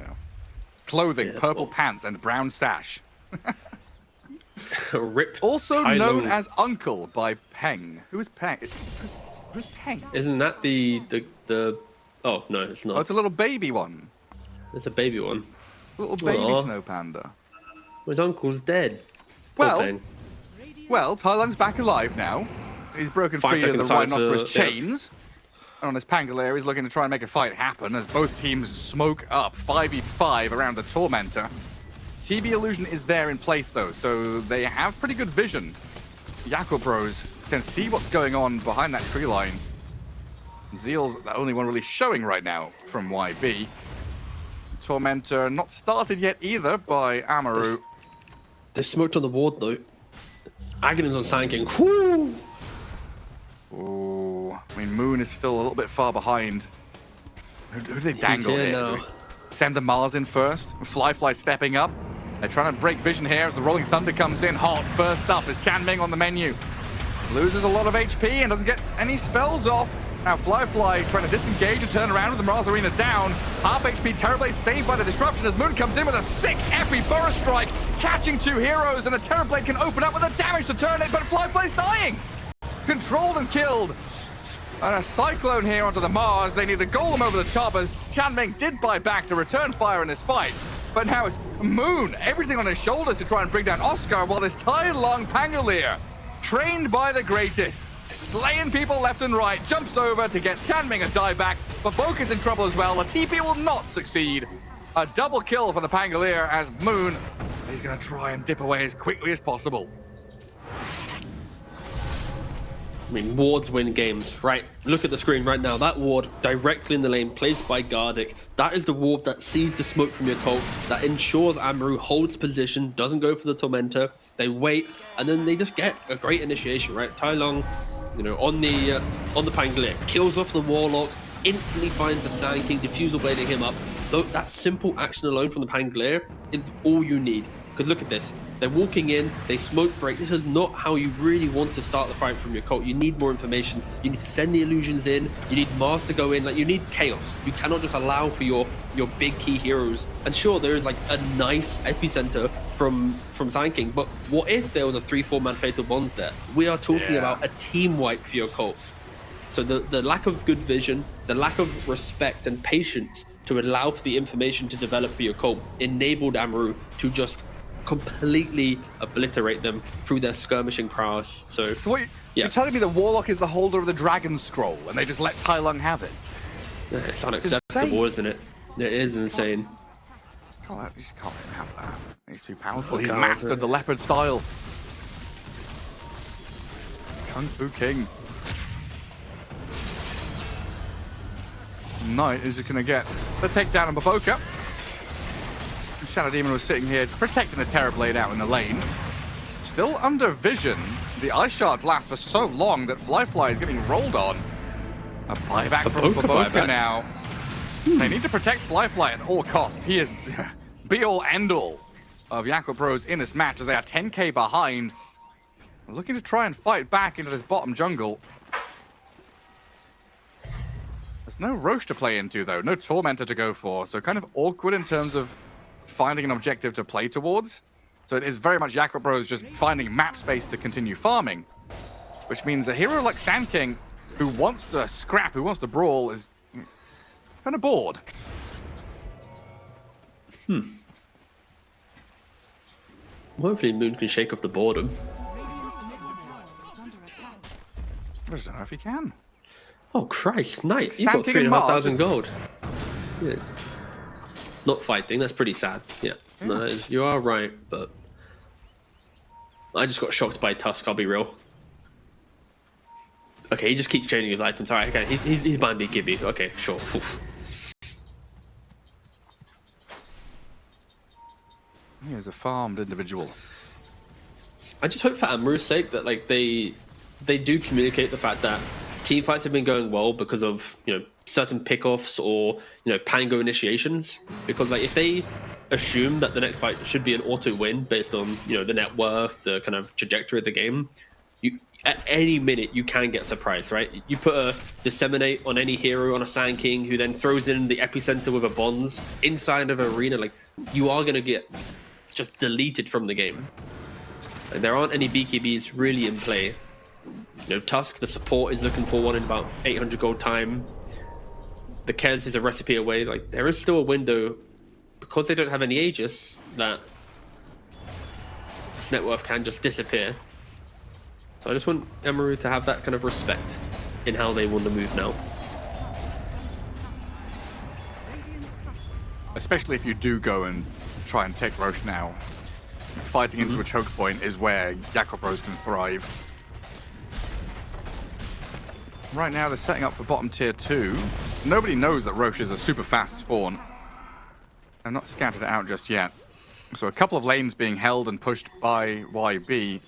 Clothing: purple pants and brown sash. Rip. Also known as Uncle by Peng. Who is Peng? Who's Peng? Isn't that the? Oh no, it's not. Oh, it's a little baby one. It's a baby one. Little baby snow panda. His uncle's dead. Well, Tai Lung's back alive now. He's broken free of the rhinoceros chains. on his Pangolier. He's looking to try and make a fight happen as both teams smoke up 5v5 around the Tormentor. TB illusion is there in place though, so they have pretty good vision. Yakult Bros can see what's going on behind that tree line. Zeal's the only one really showing right now from YB. Tormentor not started yet either by Amaru. They smoked on the ward though. Aghanim's on Sand King. Whoo! Ooh, I mean, Moon is still a little bit far behind. Who do they dangle here? Now. Do we send the Mars in first? Fly stepping up. They're trying to break vision here as the Rolling Thunder comes in hot. First up is Chanming on the menu. Loses a lot of HP and doesn't get any spells off. Now Fly trying to disengage and turn around with the Mars Arena down. Half HP Terrorblade saved by the disruption as Moon comes in with a sick epi Burst Strike, catching 2 heroes, and the Terrorblade can open up with the damage to turn it, but Fly's dying! Controlled and killed. And a Cyclone here onto the Mars. They need the Golem over the top as Chanming did buy back to return fire in this fight. But now it's Moon, everything on his shoulders to try and bring down Oscar, while this Tai Lung Pangolier, trained by the greatest, slaying people left and right, jumps over to get Chanming a dieback, but Boke is in trouble as well. The TP will not succeed. A double kill for the Pangolier as Moon is going to try and dip away as quickly as possible. I mean, wards win games, right? Look at the screen right now. That ward directly in the lane, placed by Gardic. That is the ward that sees the smoke from Yakult, that ensures Amaru holds position, doesn't go for the Tormentor. They wait, and then they just get a great initiation, right? Tai Lung, you know, on the Pangolier, kills off the Warlock, instantly finds the Sand King, Diffusal blading him up. Though that simple action alone from the Pangolier is all you need. Because look at this. They're walking in, they smoke break. This is not how you really want to start the fight from Yakult. You need more information. You need to send the illusions in. You need Mars to go in. Like, you need chaos. You cannot just allow for your big key heroes. And sure, there is like a nice epicenter from Sand King, but what if there was a 3-4 man Fatal Bonds there? We are talking about a team wipe for Yakult. So the lack of good vision, the lack of respect and patience to allow for the information to develop for Yakult enabled Amaru to just completely obliterate them through their skirmishing prowess. So what you're telling me the Warlock is the holder of the Dragon Scroll and they just let Tai Lung have it? Yeah, it's unacceptable, isn't it? It is insane. You just can't let him have that. He's too powerful. He's mastered the Leopard style. Kung Fu King. Knight is going to get the takedown on Baboka. Shadow Demon was sitting here protecting the Terrorblade out in the lane. Still under vision. The Ice Shards last for so long that Fly is getting rolled on. A buyback from Baboka now. They need to protect Fly at all costs. He is be-all, end-all of Yakult Bros in this match as they are 10k behind. Looking to try and fight back into this bottom jungle. There's no Roche to play into, though. No Tormentor to go for. So kind of awkward in terms of finding an objective to play towards. So it is very much Yakult Bros just finding map space to continue farming. Which means a hero like Sand King, who wants to scrap, who wants to brawl, is kind of bored. Hopefully Moon can shake off the boredom. I just don't know if he can. Oh Christ, Knight, you've Sand got King and 3,500 gold. Yes. Not fighting, that's pretty sad. Yeah, no, you are right, but I just got shocked by Tusk, I'll be real. Okay, he just keeps changing his items. Alright, okay, he's buying me Gibby. Okay, sure. Oof. He is a farmed individual. I just hope for Amaru's sake that like they do communicate the fact that team fights have been going well because of, you know, certain pickoffs or, you know, Pango initiations. Because like if they assume that the next fight should be an auto win based on, you know, the net worth, the kind of trajectory of the game, you at any minute you can get surprised, right? You put a disseminate on any hero on a Sand King who then throws in the epicenter with a bonds inside of an arena, like you are gonna get just deleted from the game. Like, there aren't any BKBs really in play. You know, Tusk, the support, is looking for one in about 800 gold time. The Kez is a recipe away. Like, there is still a window, because they don't have any Aegis, that this net worth can just disappear. So I just want Amaru to have that kind of respect in how they want to move now. especially if you do go and try and take Roche now. Fighting into a choke point is where Yakult Bros can thrive. Right now, they're setting up for bottom tier 2. Nobody knows that Roche is a super fast spawn. They've not scouted it out just yet. So a couple of lanes being held and pushed by YB.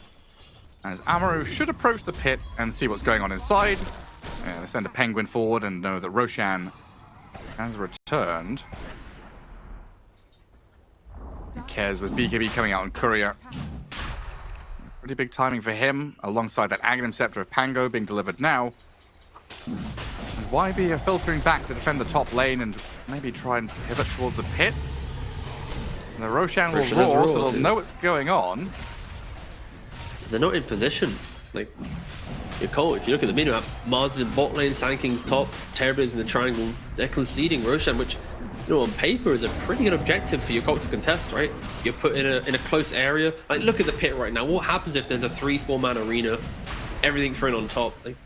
As Amaru should approach the pit and see what's going on inside. Yeah, they send a penguin forward and know that Roshan has returned. Kez with BKB coming out on Courier. Pretty big timing for him, alongside that Aghanim Scepter of Pango being delivered now. And YB are filtering back to defend the top lane and maybe try and pivot towards the pit. And the Roshan will roar, so they'll know what's going on. They're not in position. Like, Yakult, if you look at the minimap, Mars is in bot lane, Sand King's top, Terrorblade in the triangle. They're conceding Roshan, which, you know, on paper is a pretty good objective for Yakult to contest, right? You're put in a close area. Like, look at the pit right now. What happens if there's a 3-4 man arena? Everything's thrown on top. Like,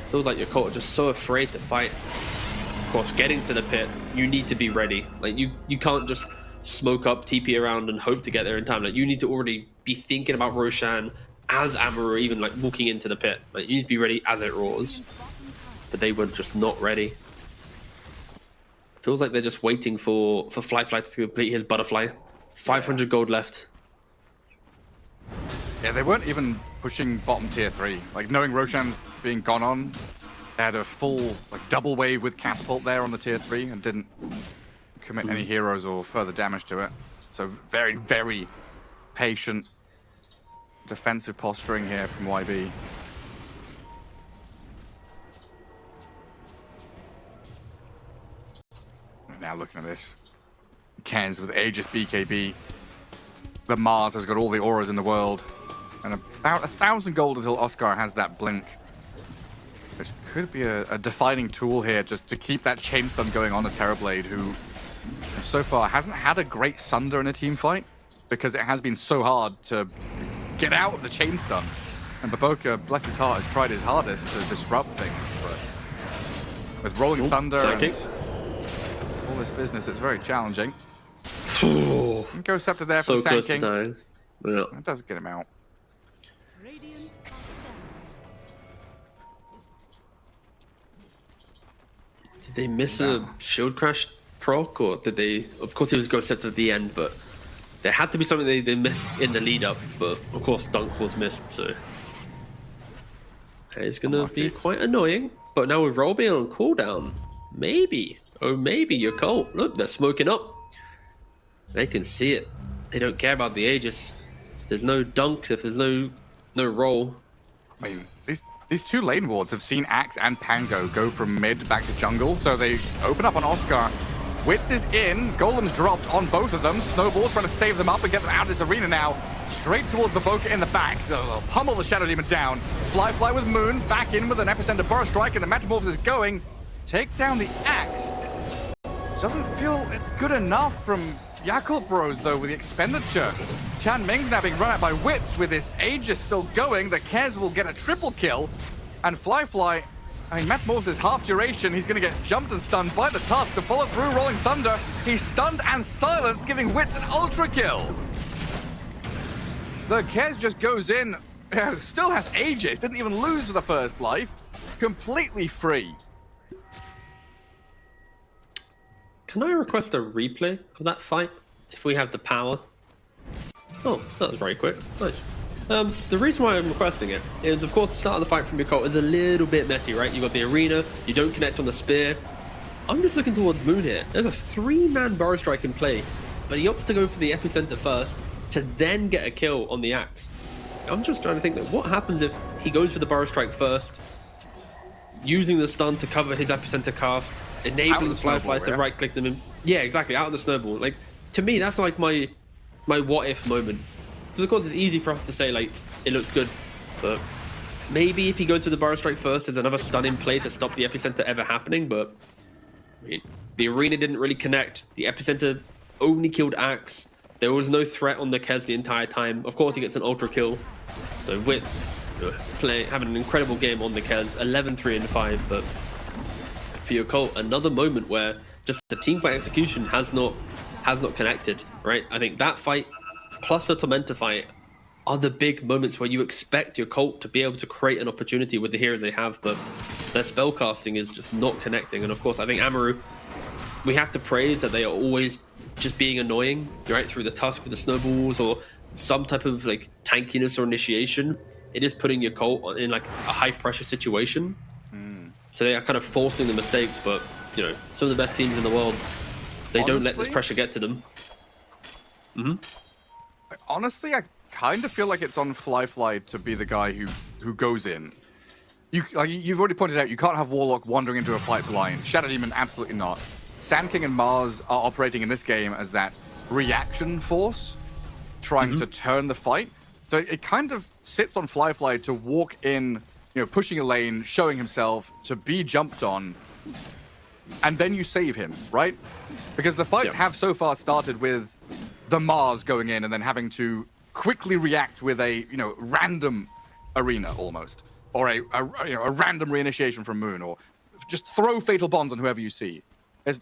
feels like Yakult are just so afraid to fight. Of course, getting to the pit, you need to be ready. Like, you can't just smoke up, TP around, and hope to get there in time. Like, you need to already be thinking about Roshan as Amaru, even like walking into the pit. Like, you need to be ready as it roars. But they were just not ready. Feels like they're just waiting for Fly to complete his butterfly. 500 gold left. Yeah, they weren't even pushing bottom tier 3. Like, knowing Roshan's being gone on, they had a full like double wave with catapult there on the tier 3 and didn't commit any heroes or further damage to it. So very, very patient defensive posturing here from YB. Now looking at this, Kens with Aegis BKB. The Mars has got all the auras in the world. And about 1,000 gold until Oscar has that blink. Which could be a defining tool here just to keep that chain stun going on a Terrorblade, who so far hasn't had a great Sunder in a team fight because it has been so hard to get out of the chain stun. And Baboka, bless his heart, has tried his hardest to disrupt things, but with Rolling Thunder and all this business, it's very challenging. Go Scepter there for Sand King. Yeah. That does get him out. Did they miss a shield crash proc, or did they? Of course, he was Ghost Scepter at the end, but there had to be something they missed in the lead up. But of course, Dunk was missed, so it's gonna be quite annoying. But now with Roll being on cooldown, maybe, oh maybe Yakult. Look, they're smoking up. They can see it. They don't care about the Aegis. If there's no Dunk, if there's no Roll. I mean, these two lane wards have seen Axe and Pango go from mid back to jungle, so they open up on Oscar. Wits is in, Golem's dropped on both of them. Snowball trying to save them up and get them out of this arena now. Straight towards Baboka in the back, so they'll pummel the Shadow Demon down. Fly with Moon, back in with an Epicenter Burst Strike, and the Metamorphosis is going. Take down the Axe. Doesn't feel it's good enough from Yakult Bros, though, with the expenditure. Tian Ming's now being run out by Wits with this Aegis still going. The Kez will get a triple kill. And Fly, I mean, Metamorphosis is half duration. He's going to get jumped and stunned by the Tusk to follow through Rolling Thunder. He's stunned and silenced, giving Wits an ultra kill. The Kez just goes in, still has Aegis, didn't even lose the first life. Completely free. Can I request a replay of that fight if we have the power? Oh, that was very quick. Nice. The reason why I'm requesting it is, of course, the start of the fight from Yakult is a little bit messy, right? You got the arena, you don't connect on the spear. I'm just looking towards Moon here. There's a 3-man Burrow Strike in play, but he opts to go for the Epicenter first to then get a kill on the Axe. I'm just trying to think that what happens if he goes for the Burrow Strike first, using the stun to cover his Epicenter cast, enabling Fly to right-click them in. Yeah, exactly, out of the snowball. Like, to me, that's like my what-if moment. Because, of course, it's easy for us to say, like, it looks good, but maybe if he goes for the Burrow Strike first, there's another stun in play to stop the Epicenter ever happening, but I mean, the arena didn't really connect. The Epicenter only killed Axe. There was no threat on the Kez the entire time. Of course, he gets an ultra kill. So Wits having an incredible game on the Kez, 11-3-5, but for Yakult, another moment where just the team fight execution has not connected, right? I think that fight plus the Tormentor fight are the big moments where you expect your cult to be able to create an opportunity with the heroes they have, but their spellcasting is just not connecting. And of course, I think Amaru, we have to praise that they are always just being annoying, right? Through the Tusk with the snowballs or some type of like tankiness or initiation. It is putting your cult in like a high pressure situation. So they are kind of forcing the mistakes, but you know, some of the best teams in the world, they don't let this pressure get to them. Honestly, I kind of feel like it's on Fly to be the guy who goes in. You've already pointed out, you can't have Warlock wandering into a fight blind. Shadow Demon, absolutely not. Sand King and Mars are operating in this game as that reaction force, trying to turn the fight. So it kind of sits on Fly to walk in, you know, pushing a lane, showing himself, to be jumped on, and then you save him, right? Because the fights have so far started with the Mars going in and then having to quickly react with a, you know, random arena almost, or a random reinitiation from Moon, or just throw fatal bonds on whoever you see. It's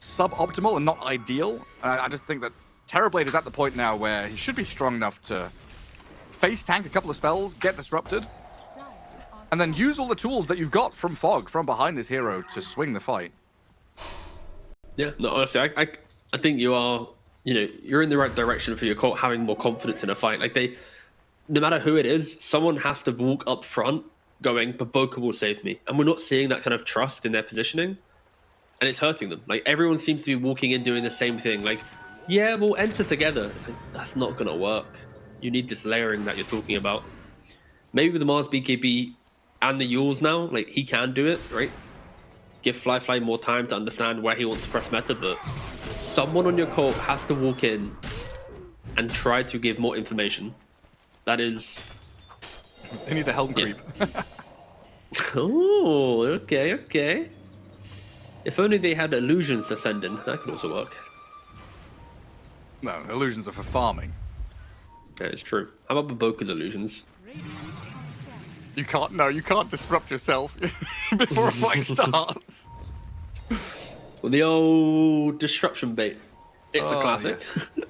suboptimal and not ideal. And I just think that Terrorblade is at the point now where he should be strong enough to face tank a couple of spells, get disrupted, and then use all the tools that you've got from Fog, from behind this hero, to swing the fight. Yeah, no, honestly, I think you are, you know, you're in the right direction for your cult, having more confidence in a fight. Like no matter who it is, someone has to walk up front going, Baboka will save me. And we're not seeing that kind of trust in their positioning. And it's hurting them. Like, everyone seems to be walking in doing the same thing. Like, yeah, we'll enter together. It's like, that's not going to work. You need this layering that you're talking about. Maybe with the Mars BKB and the Yules now, like, he can do it, right? Give Fly more time to understand where he wants to press meta, but someone on your cult has to walk in and try to give more information. That is... They need a helm creep. Oh, okay. If only they had illusions to send in. That could also work. No, illusions are for farming. That is true. How about Baboka's illusions? You can't disrupt yourself before a fight starts. Well, the old disruption bait. It's a classic. Yeah.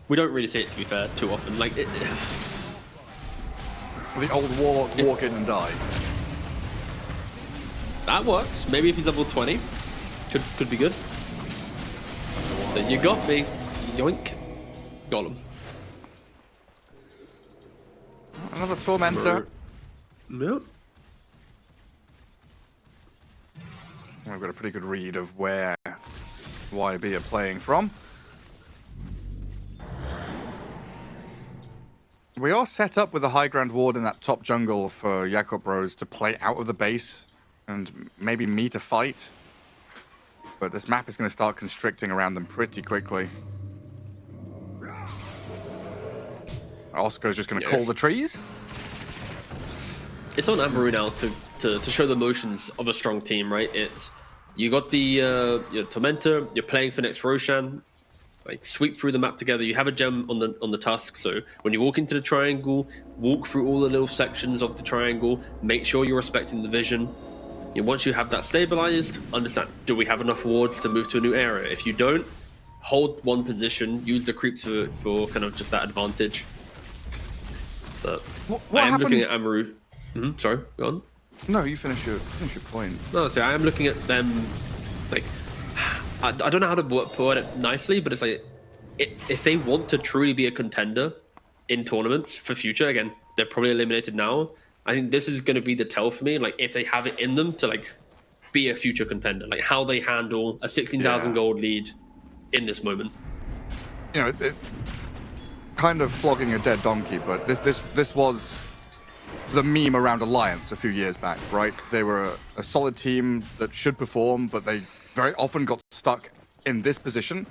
We don't really see it, to be fair, too often. Like it. The old Warlock walk in and die. That works. Maybe if he's level 20, could be good. Then you got me. Yoink. Got him. Another Tormentor. Yep. I've got a pretty good read of where YB are playing from. We are set up with a high ground ward in that top jungle for Yakult Bros to play out of the base and maybe meet a fight. But this map is going to start constricting around them pretty quickly. Oscar's just going to call the trees. It's on Amaru now to show the motions of a strong team, right? It's you got the your Tormentor, you're playing for next Roshan, like sweep through the map together. You have a gem on the Tusk, so when you walk into the triangle, walk through all the little sections of the triangle, make sure you're respecting the vision. Once you have that stabilized, understand, do we have enough wards to move to a new area? If you don't, hold one position, use the creeps for kind of just that advantage. But I am looking at Amaru. Sorry, go on. No, you finish your point. No, so I am looking at them. Like, I don't know how to put it nicely, but it's like if they want to truly be a contender in tournaments for future, again, they're probably eliminated now. I think this is going to be the tell for me. Like, if they have it in them to like be a future contender, like how they handle a 16,000 gold lead in this moment. You know, it's kind of flogging a dead donkey, but this was the meme around Alliance a few years back, right? They were a solid team that should perform, but they very often got stuck in this position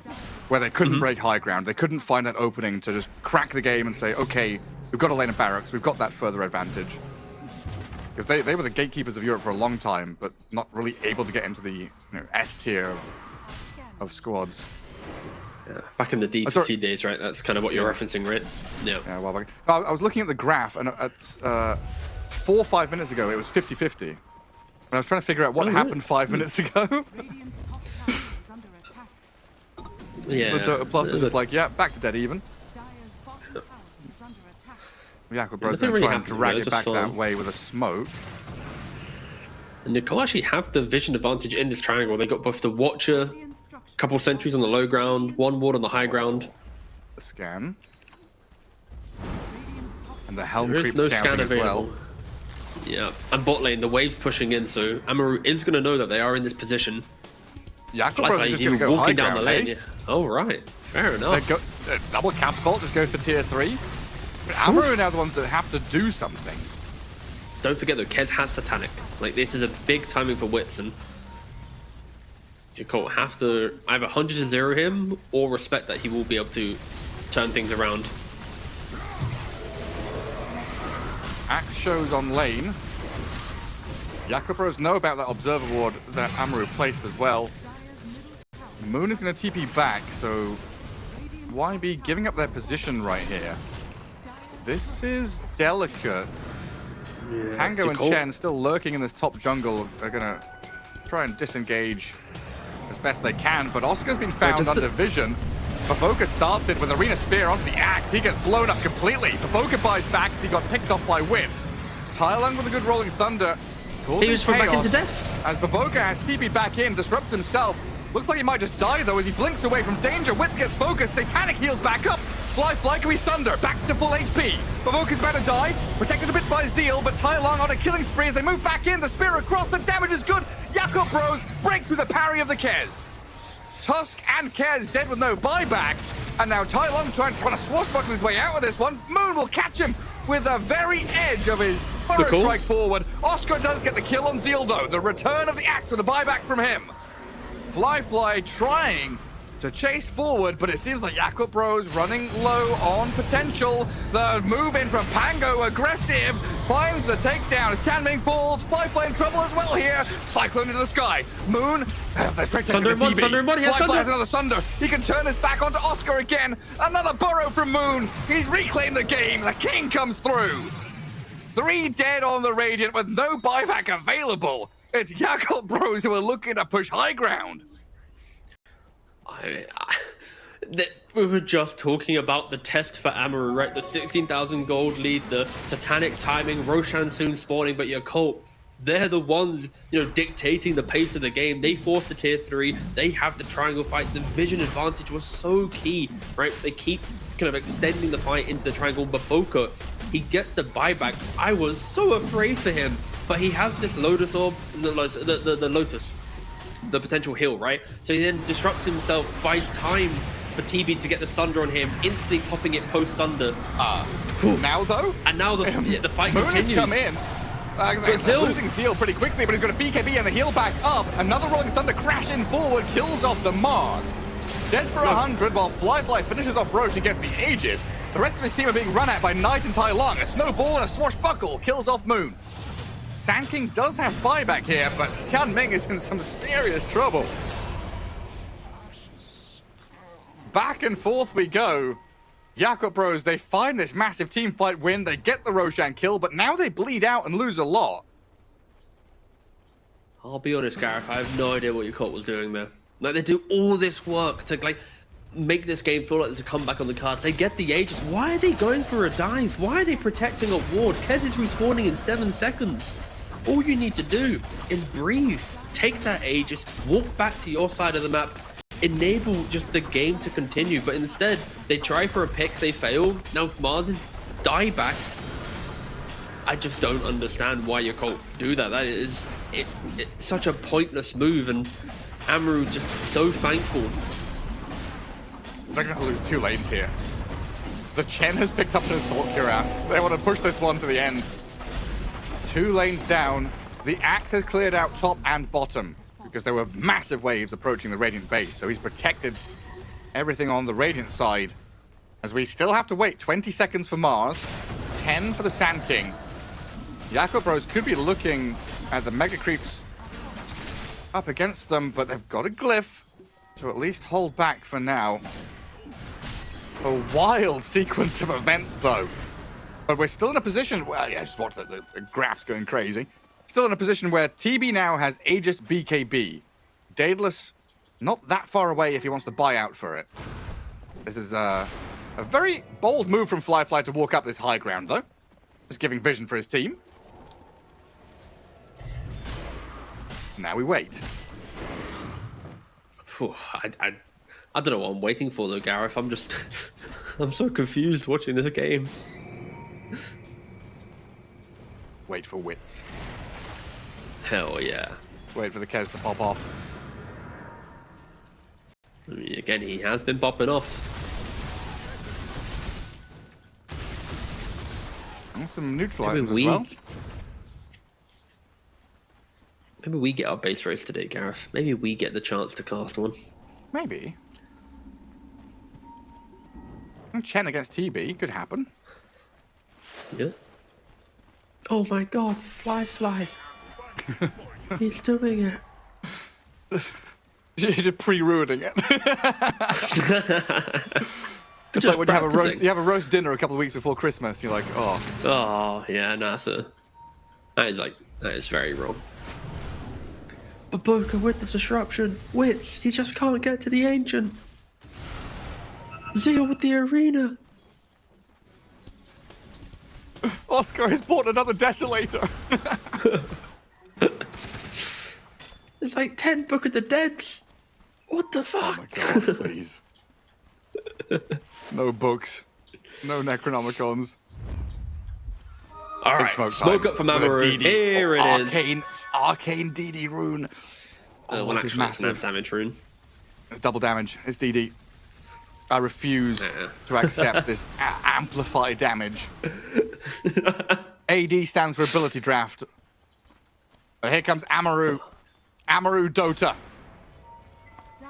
where they couldn't break high ground. They couldn't find that opening to just crack the game and say, okay, we've got a lane of barracks, we've got that further advantage. Because they were the gatekeepers of Europe for a long time, but not really able to get into the S tier of squads. Yeah, back in the DPC days, right? That's kind of what you're referencing, right? Yeah. Yeah, well, I was looking at the graph, and at 4 or 5 minutes ago, it was 50-50. I was trying to figure out what happened 5 minutes ago. Radiant's top tower is under attack. Yeah. But Dota Plus was just like, yeah, back to dead even. Dyer's bottom tower is under attack. Yakult Bro's Nothing going to really try and happened, drag though, it just back that fun. way with a smoke. And Nicole actually have the vision advantage in this triangle. They got both the Watcher, Radiant structure. couple sentries on the low ground, one ward on the high ground. The scan. Radiant's top And the Helm There creep is no scouting scan as available. well. Yeah, and bot lane, the wave's pushing in, so Amaru is going to know that they are in this position. Yakult Like, Bro's he's just going even to go high walking down ground, the lane. hey? Yeah. Oh, right. Fair They enough. go, double catapult just goes for tier 3. But Amaru are now the ones that have to do something. Don't forget though, Kez has Satanic. Like, this is a big timing for Wits, and you can't have to either 100 to 0 him or respect that he will be able to turn things around. Axe shows on lane. Yakult Bros know about that observer ward that Amaru placed as well. Dyer's middle tower. Moon is going to TP back, so Radiant's why top be tower giving up their position right here? Dyer's This is delicate. Pango and Nicole- Chen still lurking in this top jungle are going to try and disengage as best they can, but Oscar's been found does under vision. Bavoka starts it with Arena Spear onto the axe. He gets blown up completely. Bavoka buys back as he got picked off by Wits. Tylung with a good Rolling Thunder. He was thrown back chaos into death. as Bavoka has TP'd back in, disrupts himself. Looks like he might just die though as he blinks away from danger. Wits gets focused. Satanic heals back up. Fly can be Sunder, back to full HP. Bavoka's about to die, protected a bit by Zeal, but Tylung on a killing spree as they move back in. The spear across, the damage is good. Yakult Bros break through the parry of the Kez. Tusk and Kez dead with no buyback. And now Tylung trying to swashbuckle his way out of this one. Moon will catch him with the very edge of his burrow Nicole? strike forward. Oscar does get the kill on Zeal though. The return of the axe with a buyback from him. Fly trying to chase forward, but it seems like Yakult Bros running low on potential. The move in from Pango, aggressive, finds the takedown as Tanming falls. Fly in trouble as well here. Cyclone into the sky. Moon, they protect Sunder the in one, TB. Sunder in one, he has Fly Sunder. has another Sunder. He can turn this back onto Oscar again. Another burrow from Moon. He's reclaimed the game. The king comes through. 3 dead on the Radiant with no buyback available. It's Yakult Bros who are looking to push high ground. We were just talking about the test for Amaru, right? The 16,000 gold lead, the Satanic timing, Roshan soon spawning, but Yakult, they're the ones, dictating the pace of the game. They forced the tier 3. They have the triangle fight. The vision advantage was so key, right? They keep kind of extending the fight into the triangle. Bavoka, he gets the buyback. I was so afraid for him, but he has this Lotus Orb, the Lotus, the potential heal, right? So he then disrupts himself, buys time for TB to get the Sunder on him, instantly popping it post Sunder. Now though? And now the fight Moon has continues. come in. They're Zeal- losing Zeal pretty quickly, but he's got a BKB and the heal back up. Another Rolling Thunder crash in forward, kills off the Mars. Dead for 100, while Fly finishes off Roche and gets the Aegis. The rest of his team are being run at by Knight and Tylung. A snowball and a swashbuckle kills off Moon. Sand King does have buyback here, but Tianming is in some serious trouble. Back and forth we go. Yakult Bros, they find this massive team fight win. They get the Roshan kill, but now they bleed out and lose a lot. I'll be honest, Gareth, I have no idea what Yakult was doing there. Like, they do all this work to, make this game feel like there's a comeback on the cards. They get the Aegis. Why are they going for a dive? Why are they protecting a ward? Kez is respawning in 7 seconds. All you need to do is breathe. Take that Aegis, walk back to your side of the map, enable just the game to continue. But instead, they try for a pick, they fail. Now Mars is dieback. I just don't understand why Yakult do that. That is it's such a pointless move, and Amaru just so thankful. They're going to lose 2 lanes here. The Chen has picked up an Assault Cuirass. They want to push this one to the end. 2 lanes down. The Axe has cleared out top and bottom because there were massive waves approaching the Radiant base, so he's protected everything on the Radiant side. As we still have to wait 20 seconds for Mars, 10 for the Sand King. Yakult Bros could be looking at the Mega Creeps up against them, but they've got a glyph to at least hold back for now. A wild sequence of events, though. But we're still in a position... Well, yeah, just watch the graph's going crazy. Still in a position where TB now has Aegis BKB. Daedalus, not that far away if he wants to buy out for it. This is a very bold move from Fly to walk up this high ground, though. Just giving vision for his team. Now we wait. Phew, I don't know what I'm waiting for though, Gareth. I'm just I'm so confused watching this game. Wait for wits. Hell yeah. Wait for the Kez to pop off. I mean, again, he has been popping off. And some neutral items as well. Maybe we get our base race today, Gareth. Maybe we get the chance to cast one. Maybe. And Chen against TB could happen. Yeah. Oh my god, Fly. He's doing it. You're just pre-ruining it. It's like when you have a roast dinner a couple of weeks before Christmas. You're like, oh. Oh yeah, NASA. That is very wrong. Babuka with the disruption. Wits, he just can't get to the ancient. Zeal with the arena. Oscar has bought another Desolator. It's like 10 Book of the Deads. What the fuck? Oh my god, please. No books. No Necronomicons. Alright, smoke up from Amaru. Here it is. Arcane DD rune. Oh, well, this is actually, massive. damage rune. It's double damage. It's DD. I refuse to accept this amplified damage. AD stands for ability draft. But here comes Amaru. Amaru Dota.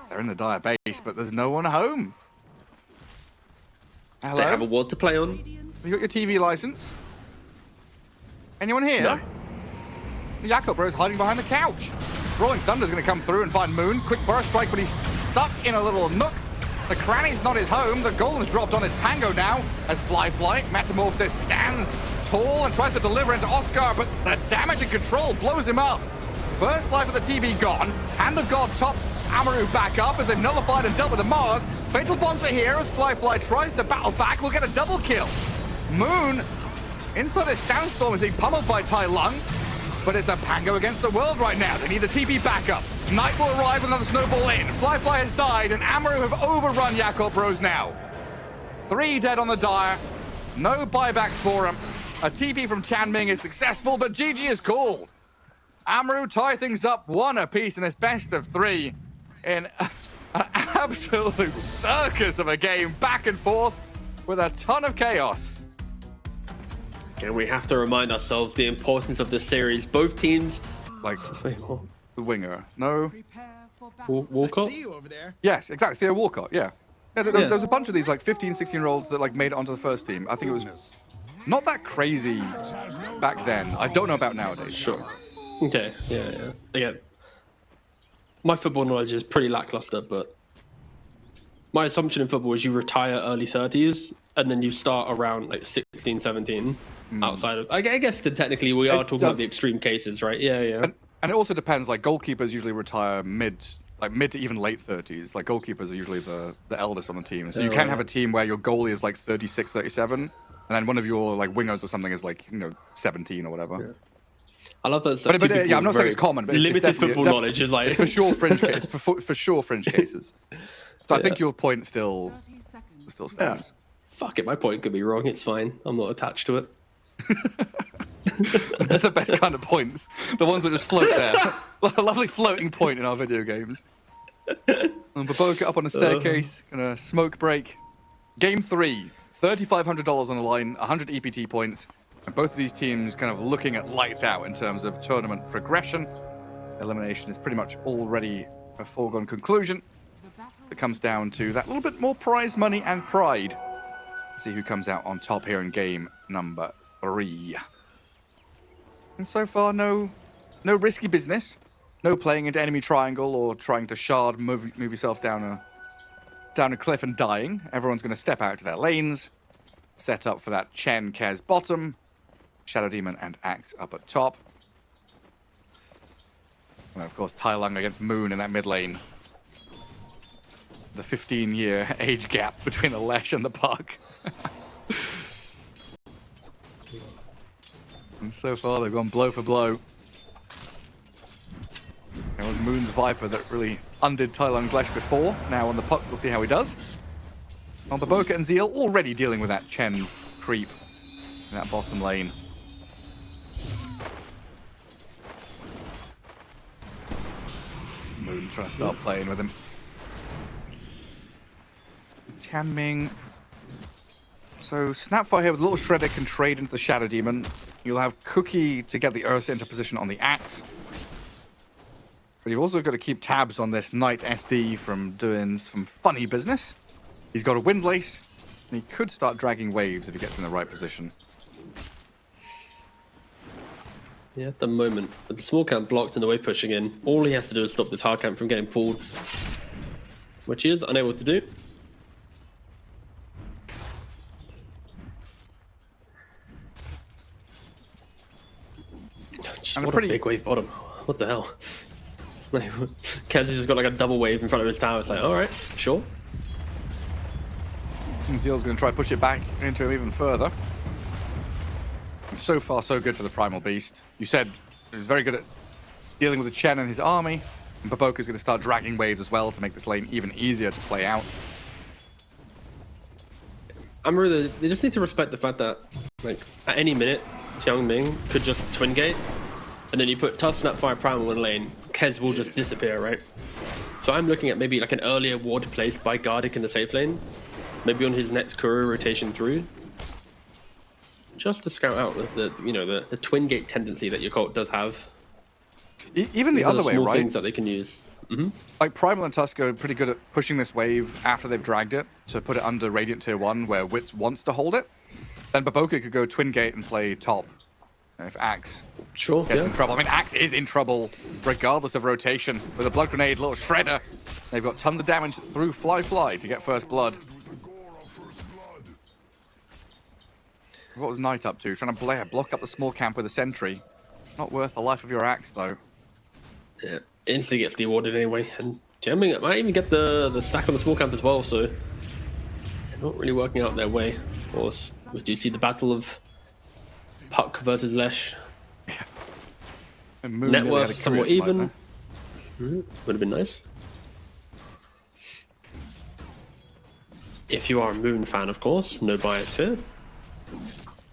They're in the dire base, but there's no one home. Hello? They have a ward to play on. You got your TV license? Anyone here? No. Yakult bro's hiding behind the couch. Rolling Thunder's gonna come through and find Moon. Quick burst strike, but he's stuck in a little nook. The cranny's not his home. The golem's dropped on his Pango now as Fly Metamorphosis stands tall and tries to deliver into Oscar, but the damage and control blows him up. First life of the TB gone. Hand of God tops Amaru back up as they've nullified and dealt with the Mars. Fatal Bonds are here as Fly tries to battle back. We'll get a double kill. Moon, inside this Sandstorm, is being pummeled by Tai Lung. But it's a Pango against the world right now. They need the TB backup. Night will arrive with another snowball in. Fly has died, and Amaru have overrun Yakult Bros now. 3 dead on the dire. No buybacks for him. A TP from Tianming is successful, but GG is called. Amaru tie things up 1 apiece in this best of 3 in an absolute circus of a game, back and forth with a ton of chaos. And we have to remind ourselves the importance of this series. Both teams, Like wait, what? the winger, no? Prepare for battle. Walcott. See you over there. Yes, exactly. Theo Walcott, yeah. Yeah, there was a bunch of these like 15, 16-year-olds that like made it onto the first team. I think it was not that crazy back then. I don't know about nowadays. Sure. Okay. Yeah. Again, my football knowledge is pretty lackluster, but my assumption in football is you retire early 30s and then you start around like 16, 17. Outside of, I guess that technically we are talking about the extreme cases, right? Yeah. And it also depends. Like goalkeepers usually retire mid to even late 30s. Like goalkeepers are usually the eldest on the team. So you can have a team where your goalie is like 36, 37, and then one of your like wingers or something is like 17 or whatever. Yeah. I love that. But yeah, I'm not saying it's common, but limited it's football knowledge is like it's for sure fringe case, for sure fringe cases. So I think your point still 30 seconds. stands. Fuck it, my point could be wrong. It's fine. I'm not attached to it. They're the best kind of points. The ones that just float there. A lovely floating point in our video games. And Baboka up on the staircase, gonna smoke break. Game 3, $3,500 on the line, 100 EPT points. And both of these teams kind of looking at lights out in terms of tournament progression. Elimination is pretty much already a foregone conclusion. The battle It comes down to that little bit more prize money and pride. See who comes out on top here in game number 3. And so far, no risky business. No playing into enemy triangle or trying to shard, move yourself down a cliff and dying. Everyone's going to step out to their lanes, set up for that Chen Kez bottom, Shadow Demon and Axe up at top. And of course, Tai Lung against Moon in that mid lane. The 15-year age gap between the Lesh and the Puck. And so far, they've gone blow for blow. It was Moon's Viper that really undid Tai Lung's Lesh before. Now on the Puck, we'll see how he does. On Baboka and Zeal already dealing with that Chen's creep in that bottom lane. Moon trying to start playing with him. Tianming. So Snapfire here with a little Shredder can trade into the Shadow Demon. You'll have Cookie to get the Ursa into position on the Axe. But you've also got to keep tabs on this Knight SD from doing some funny business. He's got a Windlace, and he could start dragging waves if he gets in the right position. Yeah, at the moment, with the small camp blocked and the wave pushing in, all he has to do is stop the tar camp from getting pulled, which he is unable to do. And What a big wave bottom. What the hell? Like, Kez has just got like a double wave in front of his tower. It's like, alright, sure. And Zeal's going to try to push it back into him even further. And so far, so good for the Primal Beast. You said he was very good at dealing with the Chen and his army. And Baboka's going to start dragging waves as well to make this lane even easier to play out. Amaru, they just need to respect the fact that, like, at any minute, Tianming could just twin gate, and then you put Tusk, Snapfire, Primal in lane, Kez will just disappear, right? So I'm looking at maybe like an earlier ward placed by Gardic in the safe lane, maybe on his next Kuru rotation through, just to scout out the twin gate tendency that Yakult does have. Even the other way, small right? Things that they can use. Like Primal and Tusk are pretty good at pushing this wave after they've dragged it to put it under Radiant Tier 1 where Wits wants to hold it. Then Baboka could go twin gate and play top if Axe gets in trouble. I mean, Axe is in trouble regardless of rotation. With a Blood Grenade, little Shredder, they've got tons of damage through Fly to get first blood. What was Knight up to? Trying to block up the small camp with a sentry. Not worth the life of your Axe, though. Yeah, instantly gets dewarded anyway, and Tianming might even get the stack on the small camp as well, so they're not really working out their way. Of course, we do see the battle of Puck versus Lesh. Net worth somewhat even. Would have been nice. If you are a Moon fan, of course, no bias here.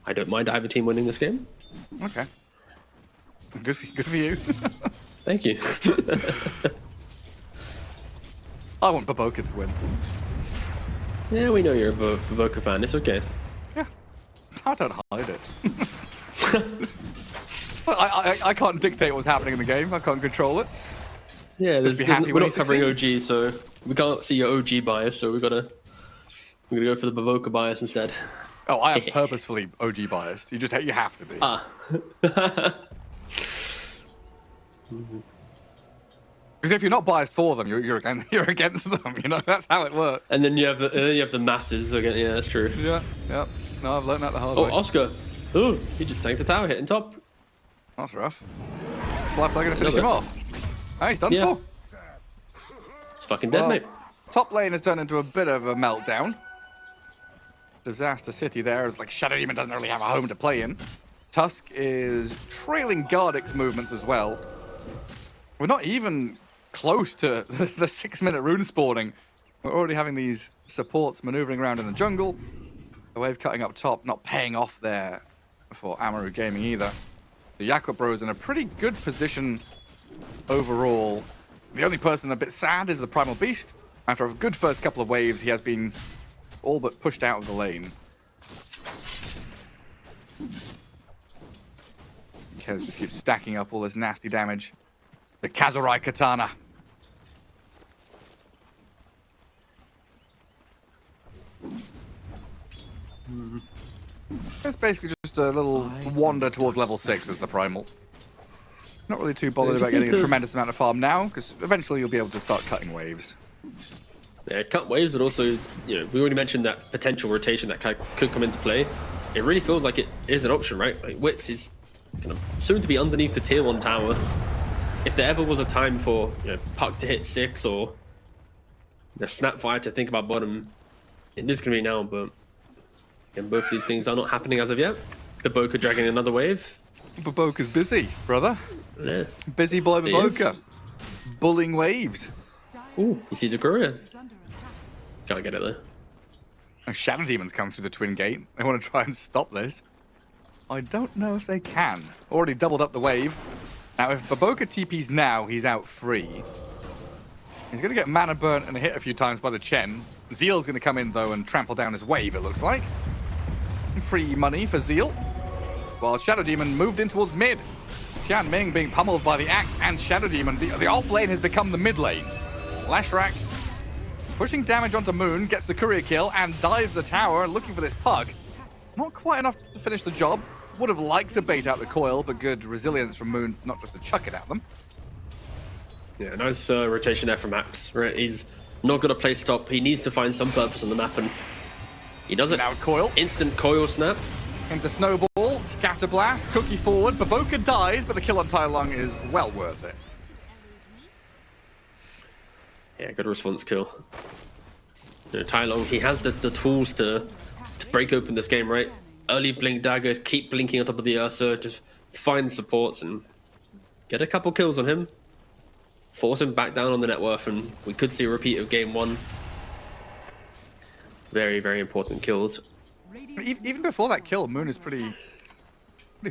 I don't mind either team winning this game. Okay. Good for you. Thank you. I want Baboka to win. Yeah, we know you're a Baboka fan. It's okay. Yeah. I don't hide it. I can't dictate what's happening in the game. I can't control it. Yeah, we're not covering succeeds. OG, so we can't see your OG bias. So we're gonna go for the Baboka bias instead. Oh, I am purposefully OG biased. You have to be. Because if you're not biased for them, you're against them. You know, that's how it works. And then you have the masses again. Yeah, that's true. Yeah. No, I've learned that the hard way. Oh, Oscar. Oh, he just tanked the tower, hitting top. That's rough. Fly going to finish him off. Oh, he's done for. It's fucking dead, mate. Top lane has turned into a bit of a meltdown. Disaster City there. It's like Shadow Demon doesn't really have a home to play in. Tusk is trailing Gardic's movements as well. We're not even close to the 6-minute rune spawning. We're already having these supports maneuvering around in the jungle. The wave cutting up top, not paying off there for Amaru Gaming either. The Yakult Bro is in a pretty good position overall. The only person a bit sad is the Primal Beast. After a good first couple of waves, he has been all but pushed out of the lane. Kez just keeps stacking up all this nasty damage. The Kazurai Katana. It's basically just a little wander towards level 6 as the Primal. Not really too bothered about getting a tremendous amount of farm now, because eventually you'll be able to start cutting waves. Yeah, cut waves, and also, we already mentioned that potential rotation that could come into play. It really feels like it is an option, right? Like Wits is kind of soon to be underneath the tier 1 tower. if there ever was a time for Puck to hit 6 or the Snapfire to think about bottom, it is going to be now. But again, both these things are not happening as of yet. Baboka dragging another wave. Baboka's busy, brother. Yeah. Busy boy He Baboka. is. Bulling waves. Ooh, he sees a courier. Is under attack. Can't get it though. And Shadow Demons come through the twin gate. They want to try and stop this. I don't know if they can. Already doubled up the wave. Now, if Baboka TP's now, he's out free. He's going to get mana burnt and hit a few times by the Chen. Zeal's going to come in, though, and trample down his wave, it looks like. Free money for Zeal. While Shadow Demon moved in towards mid. Tian Ming being pummeled by the axe and Shadow Demon. The off lane has become the mid lane. Lashrak pushing damage onto Moon, gets the courier kill, and dives the tower, looking for this Pug. Not quite enough to finish the job. Would have liked to bait out the coil, but good resilience from Moon, not just to chuck it at them. Yeah, nice rotation there from Max. Right, he's not got a play stop. He needs to find some purpose on the map, and he does it. Now coil. Instant coil snap. Into Snowball, Scatter Blast, Cookie forward. Baboka dies, but the kill on Tai Lung is well worth it. Yeah, good response kill. Tai Lung, he has the tools to break open this game, right? Early blink dagger, keep blinking on top of the Ursa, just find supports and get a couple kills on him. Force him back down on the net worth, and we could see a repeat of game 1. Very, very important kills. Even before that kill, Moon is pretty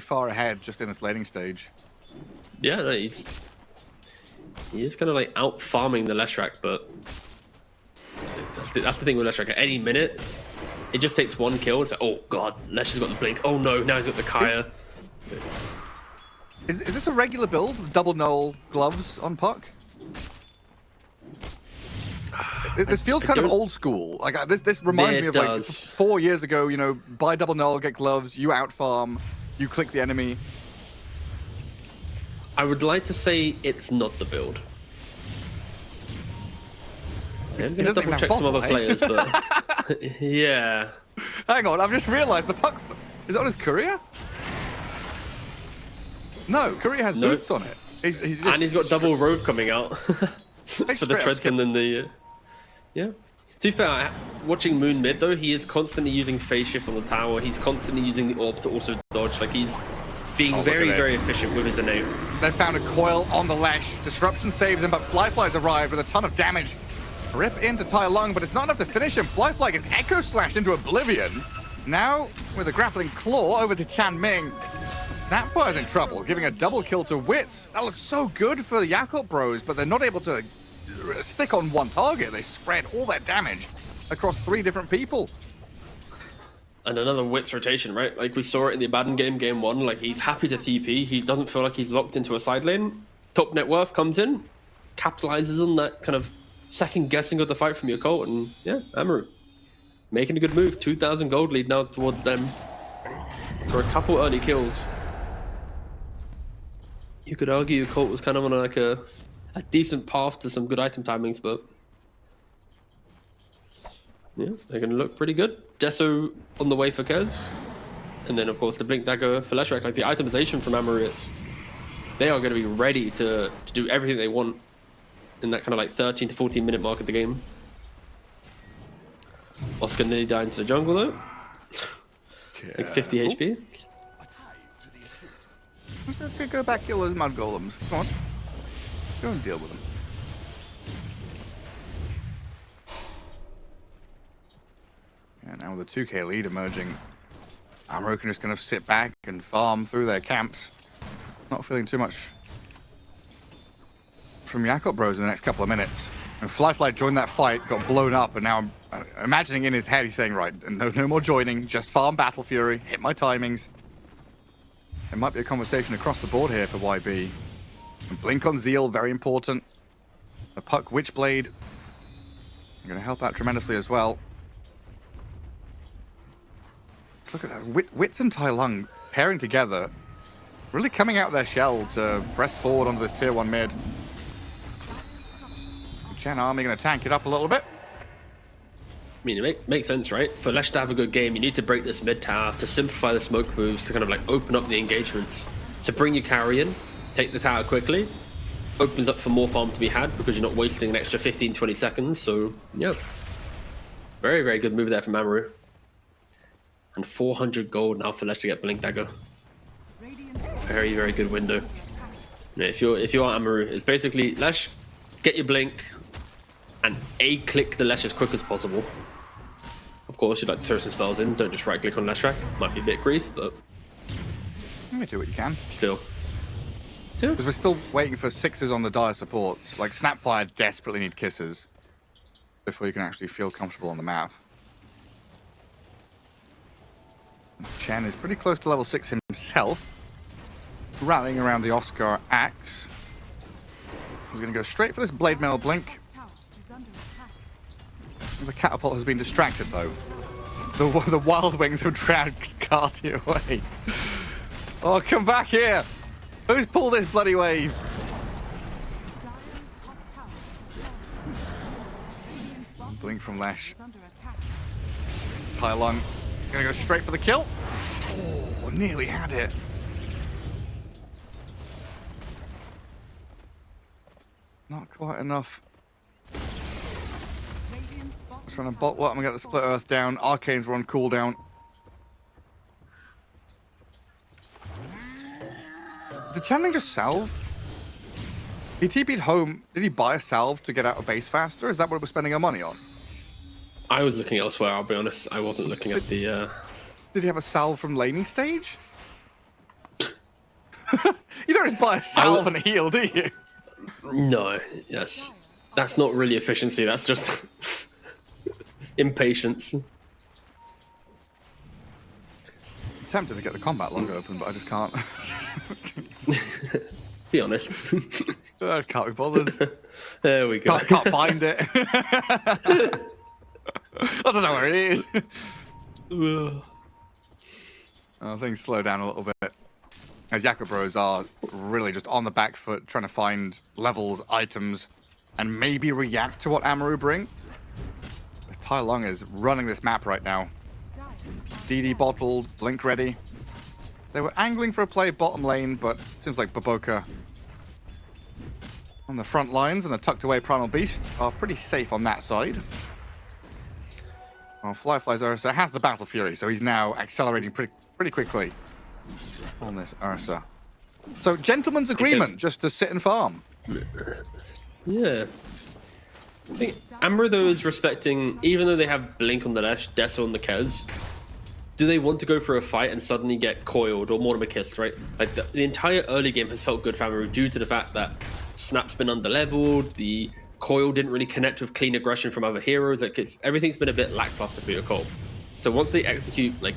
far ahead just in this laning stage. Yeah, no, he's kind of like out farming the Leshrac, but that's the thing with Leshrac. At any minute, it just takes one kill. It's like, oh god, Lesh has got the blink. Oh no, now he's got the Kaya. Is this a regular build? Double null gloves on Puck? This feels kind of old school. Like this reminds me of like 4 years ago. Buy double null, get gloves. You out farm, you click the enemy. I would like to say it's not the build. I'm going to double check some other players, but yeah. Hang on, I've just realised the Puck's... Is it on his courier? No, courier has boots on it. He's just and he's got double robe coming out for the Treadkin and the... Yeah. To be fair, watching Moon mid though, he is constantly using phase shifts on the tower. He's constantly using the orb to also dodge. Like he's being very, very efficient with his innate. They found a coil on the Lesh. Disruption saves him, but Flyfly's arrived with a ton of damage. Rip into Tai Lung, but it's not enough to finish him. Flyfly gets Echo Slashed into oblivion. Now, with a grappling claw over to Tian Ming. Snapfire's in trouble, giving a double kill to Wits. That looks so good for the Yakult bros, but they're not able to stick on one target. They spread all that damage across 3 different people. And another Wits rotation, right? Like we saw it in the Abaddon game 1. Like he's happy to TP. He doesn't feel like he's locked into a side lane. Top net worth comes in, capitalizes on that kind of second guessing of the fight from Yakult, and yeah, Amaru making a good move. 2,000 gold lead now towards them. So a couple early kills. You could argue Yakult was kind of on like a decent path to some good item timings, but yeah, they're going to look pretty good. Deso on the way for Kez. And then, of course, the Blink Dagger for Leshrac. Like the itemization from Amaru, they are going to be ready to do everything they want in that kind of like 13 to 14 minute mark of the game. Oscar nearly died into the jungle though. Like 50 HP. Let's go back, kill those mud golems. Come on. Go and deal with them. And now with a 2k lead emerging, Amaru can just kind of sit back and farm through their camps. Not feeling too much from Yakult bros in the next couple of minutes. And Flyfly joined that fight, got blown up, and now I'm imagining in his head he's saying, right, no more joining, just farm Battle Fury, hit my timings. There might be a conversation across the board here for YB. And Blink on Zeal, very important. The Puck Witchblade, going to help out tremendously as well. Look at that, Wits and Tai Lung pairing together, really coming out of their shell to press forward onto this tier 1 mid. Chen Army going to tank it up a little bit. I mean, it makes sense, right? For Lesh to have a good game, you need to break this mid tower to simplify the smoke moves, to kind of like open up the engagements. So bring your carry in, take the tower quickly, opens up for more farm to be had because you're not wasting an extra 15-20 seconds. So yeah, very, very good move there from Amaru. And 400 gold now for Lesh to get Blink Dagger. Very, very good window. Yeah, if you're Amaru, it's basically Lesh, get your Blink, and A-click the Lesh as quick as possible. Of course, you'd like to throw some spells in. Don't just right-click on Lesh track. Might be a bit grief, but You do what you can. still. Because we're still waiting for 6s on the dire supports. Like, Snapfire desperately need kisses before you can actually feel comfortable on the map. Chen is pretty close to level 6 himself. Rallying around the Oscar axe. He's going to go straight for this Blade Mail Blink. Tower is under attack. The catapult has been distracted, though. The Wild Wings have dragged Carty away. Oh, come back here! Who's pulled this bloody wave? Dire's top tower is falling. Radiant's bottom Blink from Lesh. is under attack. Tai Lung gonna go straight for the kill. Oh, nearly had it. Not quite enough. Radiant's bottom Trying to tower bottle up and get the Split Earth down. Arcanes were on cooldown. Did Chanling just salve? He TP'd home. Did he buy a salve to get out of base faster? Is that what we're spending our money on? I was looking elsewhere, I'll be honest. I wasn't looking at the... Did he have a salve from laning stage? You don't just buy a salve and a heal, do you? No, yes. That's not really efficiency, that's just impatience. I'm tempted to get the combat log open, but I just can't. Be honest. I can't be bothered. There we go. Can't find it. I don't know where it is. Oh, things slow down a little bit. As Yakult Bros are really just on the back foot, trying to find levels, items, and maybe react to what Amaru bring. Tai Lung is running this map right now. DD bottled, Blink ready. They were angling for a play bottom lane, but it seems like Baboka on the front lines and the tucked away Primal Beast are pretty safe on that side. Well, Flyfly's Ursa has the Battle Fury, so he's now accelerating pretty quickly on this Ursa. So, gentleman's agreement, just to sit and farm. Yeah. I think Amaru, though, is respecting, even though they have Blink on the Lesh, Deso on the Kez, do they want to go for a fight and suddenly get coiled or Mortimer kissed, right? Like, the entire early game has felt good for Amaru due to the fact that Snap's been under-leveled, the coil didn't really connect with clean aggression from other heroes. Like, everything's been a bit lackluster for Yakult. So once they execute, like,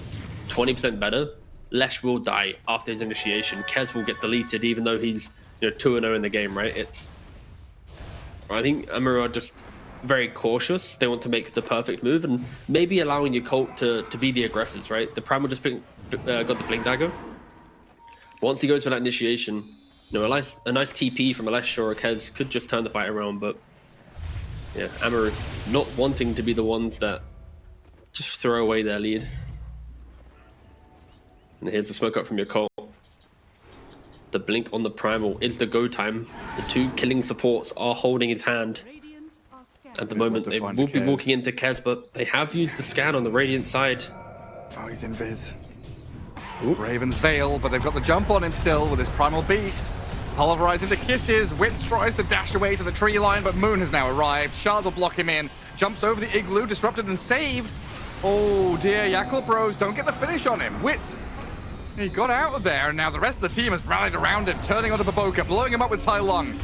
20% better, Lesh will die after his initiation. Kez will get deleted, even though he's 2-0 in the game, right? I think Amaru are just very cautious. They want to make the perfect move and maybe allowing Yakult to be the aggressors, right? The Primal just got the Blink Dagger. Once he goes for that initiation, a nice TP from a Lesh or a Kez could just turn the fight around, but yeah, Amaru not wanting to be the ones that just throw away their lead. And here's the smoke up from Yakult. The Blink on the Primal is the go time. The two killing supports are holding his hand. Radiant are scared. At the moment, they will be walking into Kez, but they have used the scan on the Radiant side. Oh, he's in Viz. Raven's Veil, but they've got the jump on him still with his Primal Beast. Pulverizing the kisses. Witz tries to dash away to the tree line, but Moon has now arrived. Shards will block him in. Jumps over the Igloo, disrupted and saved. Oh dear, Yakult Bros don't get the finish on him. Witz, he got out of there, and now the rest of the team has rallied around him, turning onto Baboka, blowing him up with Tai Lung.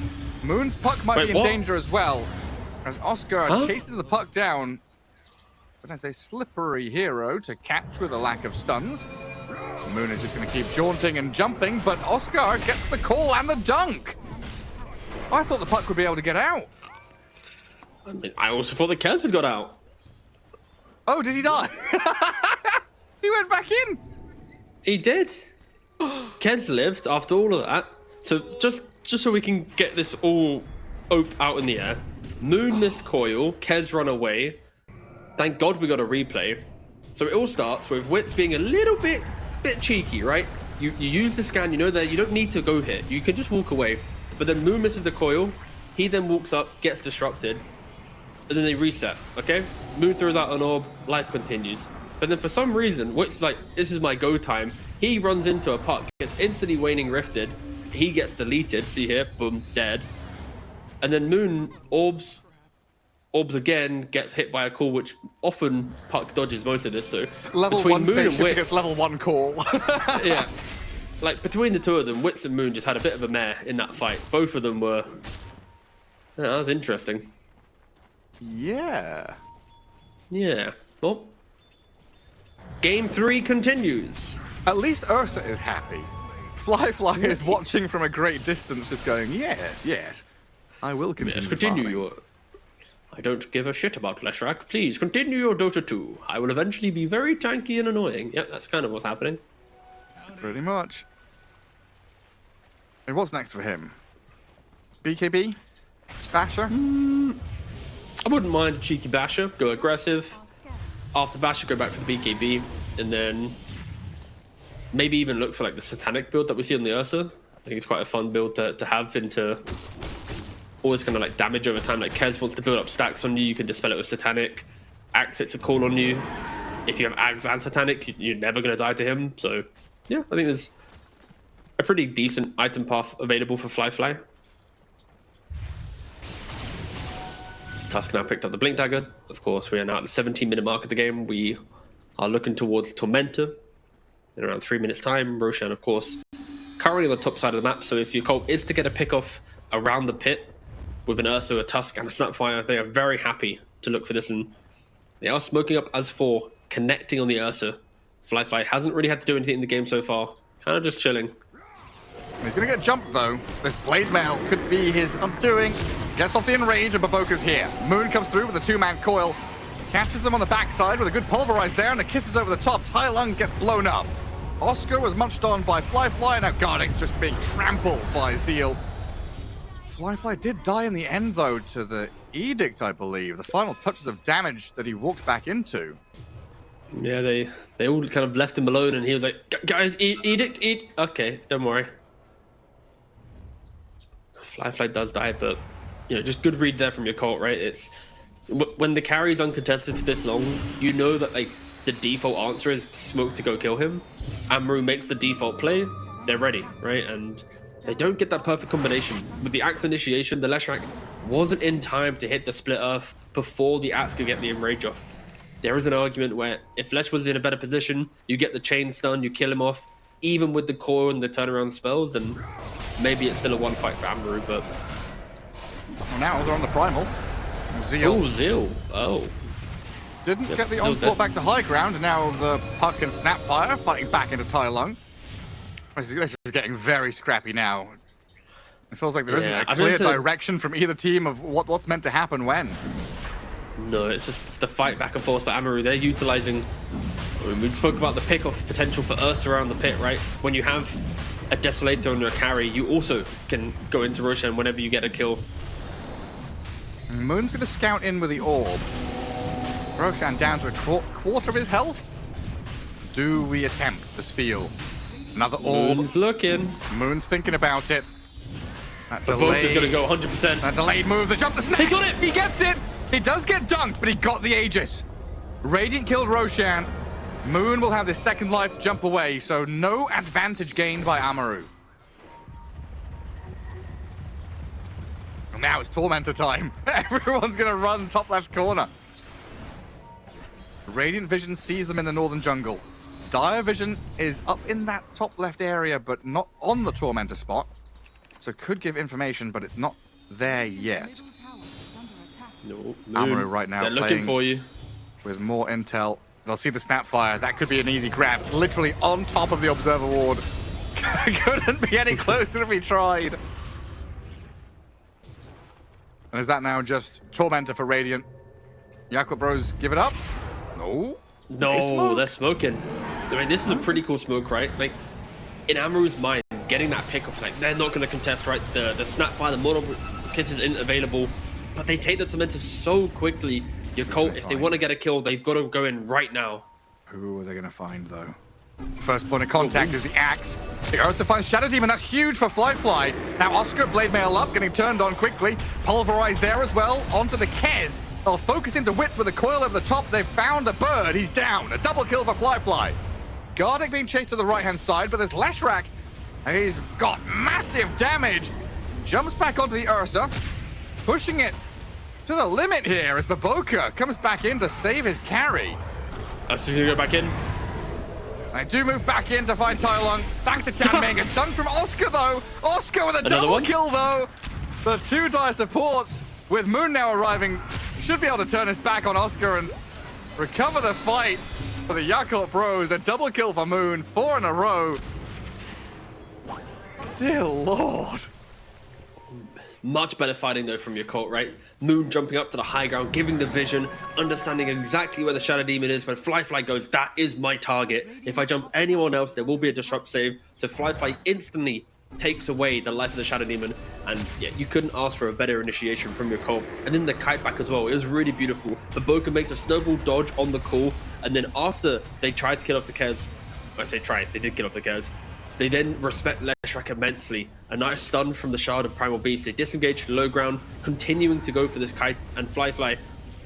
Moon's puck might be in danger as well, as Oscar chases the puck down, but as a slippery hero to catch with a lack of stuns. Moon is just going to keep jaunting and jumping, but Oscar gets the call and the dunk. I thought the puck would be able to get out. I mean, I also thought the Kez had got out. Oh, did he die? He went back in. He did. Kez lived after all of that. So just so we can get this all out in the air. Moon missed coil. Kez run away. Thank God we got a replay. So it all starts with Witz being a little bit cheeky, right? You use the scan. You know that you don't need to go here. You can just walk away. But then Moon misses the coil. He then walks up, gets disrupted, and then they reset. Okay, Moon throws out an orb. Life continues. But then for some reason, Witz is like, this is my go time. He runs into a puck, gets instantly waning rifted. He gets deleted. See here, boom, dead. And then Moon orbs again, gets hit by a call, which often puck dodges most of this. So Level between 1 Moon and fish Witz, gets level 1 call. yeah, like between the two of them, Witz and Moon just had a bit of a mare in that fight. Both of them were. Yeah, that was interesting. Yeah. Yeah. Well, game 3 continues. At least Ursa is happy. Fly is watching from a great distance, just going, yes, yes. I will continue. Yes, continue farming." your. I don't give a shit about Leshrac. Please continue your Dota 2. I will eventually be very tanky and annoying. Yeah, that's kind of what's happening. Pretty much. And what's next for him? BKB? Basher? I wouldn't mind a cheeky Basher. Go aggressive. Are scared. After Basher, go back for the BKB. And then maybe even look for like the Satanic build that we see on the Ursa. I think it's quite a fun build to have into always kind of like damage over time. Like Kez wants to build up stacks on you. You can dispel it with Satanic. Axe hits a call on you. If you have Axe and Satanic, you're never going to die to him. So yeah, I think there's a pretty decent item path available for Fly. Tusk now picked up the Blink Dagger. Of course, we are now at the 17-minute mark of the game. We are looking towards Tormentor in around 3 minutes' time. Roshan, of course, currently on the top side of the map. So if your cult is to get a pick off around the pit with an Ursa, a Tusk, and a Snapfire, they are very happy to look for this. And they are smoking up as for connecting on the Ursa. Fly hasn't really had to do anything in the game so far. Kind of just chilling. He's going to get jumped, though. This Blade Mail could be his undoing. Gets off the enrage, and Baboka's here. Moon comes through with a 2-man coil. Catches them on the backside with a good pulverize there, and the kisses over the top. Tai Lung gets blown up. Oscar was munched on by Fly. Now Gardex just being trampled by Zeal. Fly did die in the end, though, to the Edict, I believe. The final touches of damage that he walked back into. Yeah, they all kind of left him alone, and he was like, guys, Edict, eat. Okay, don't worry. Fly does die, but just good read there from your cult, right? It's when the carry is uncontested for this long, you know that like the default answer is smoke to go kill him. Amaru makes the default play, they're ready, right? And they don't get that perfect combination. With the Axe initiation, the Leshrac wasn't in time to hit the split earth before the Axe could get the enrage off. There is an argument where if Lesh was in a better position, you get the chain stun, you kill him off, even with the core and the turnaround spells, then maybe it's still a one fight for Amaru, but... Well, now they're on the primal. Zeal. Oh, Zeal. Oh. Didn't get the onslaught back to high ground, and now the Puck and Snapfire fighting back into Tai Lung. This is getting very scrappy now. It feels like there isn't a clear direction from either team of what's meant to happen when. No, it's just the fight back and forth. But Amaru, they're utilizing... we spoke about the pick-off potential for Ursa around the pit, right? When you have a Desolator on your carry, you also can go into Roshan whenever you get a kill. Moon's going to scout in with the orb. Roshan down to a quarter of his health. Do we attempt the steal? Another orb. Moon's looking. Moon's thinking about it. That delay is going to go 100%. That delayed move, the jump, the snap. He got it! He gets it! He does get dunked, but he got the Aegis. Radiant killed Roshan. Moon will have this second life to jump away, so no advantage gained by Amaru. And now it's Tormentor time. Everyone's going to run top left corner. Radiant Vision sees them in the northern jungle. Dire Vision is up in that top left area, but not on the Tormentor spot. So could give information, but it's not there yet. Middle tower is under attack. No, Amaru right now they're looking for you. With more intel. They'll see the Snapfire. That could be an easy grab. Literally on top of the Observer Ward. Couldn't be any closer if he tried. And is that now just Tormentor for Radiant? Yakult Bros give it up? No. No, they're smoking. I mean, this is a pretty cool smoke, right? Like, in Amaru's mind, getting that pick-off, like, they're not going to contest, right? The Snapfire, the Mono Kisses isn't available. But they take the Tormentor so quickly. Your cult, if they want to get a kill, they've got to go in right now. Who are they going to find, though? First point of contact is the axe. The Ursa finds Shadow Demon. That's huge for Fly. Now Oscar, Blade Mail up, getting turned on quickly. Pulverized there as well. Onto the Kez. They'll focus into Wits with a coil over the top. They've found the bird. He's down. A double kill for Fly. Gardic being chased to the right-hand side, but there's Leshrac. He's got massive damage. Jumps back onto the Ursa. Pushing it to the limit here as Baboka comes back in to save his carry. That's just gonna go back in. They do move back in to find Tai Lung. Thanks to Chan Ming. And done from Oscar, though. Oscar with a double kill, though. The two dire supports, with Moon now arriving, should be able to turn his back on Oscar and recover the fight for the Yakult Bros. A double kill for Moon. 4 in a row. Dear Lord. Much better fighting though from Yakult, right? Moon jumping up to the high ground, giving the vision, understanding exactly where the Shadow Demon is. When Fly goes, that is my target. If I jump anyone else, there will be a disrupt save. So Fly instantly takes away the life of the Shadow Demon. And yeah, you couldn't ask for a better initiation from Yakult. And then the kite back as well. It was really beautiful. Baboka makes a snowball dodge on the call. And then after they tried to kill off the Kez, I say tried, they did kill off the Kez. They then respect Leshrac immensely. A nice stun from the Shard of Primal Beast. They disengage low ground, continuing to go for this kite and Fly.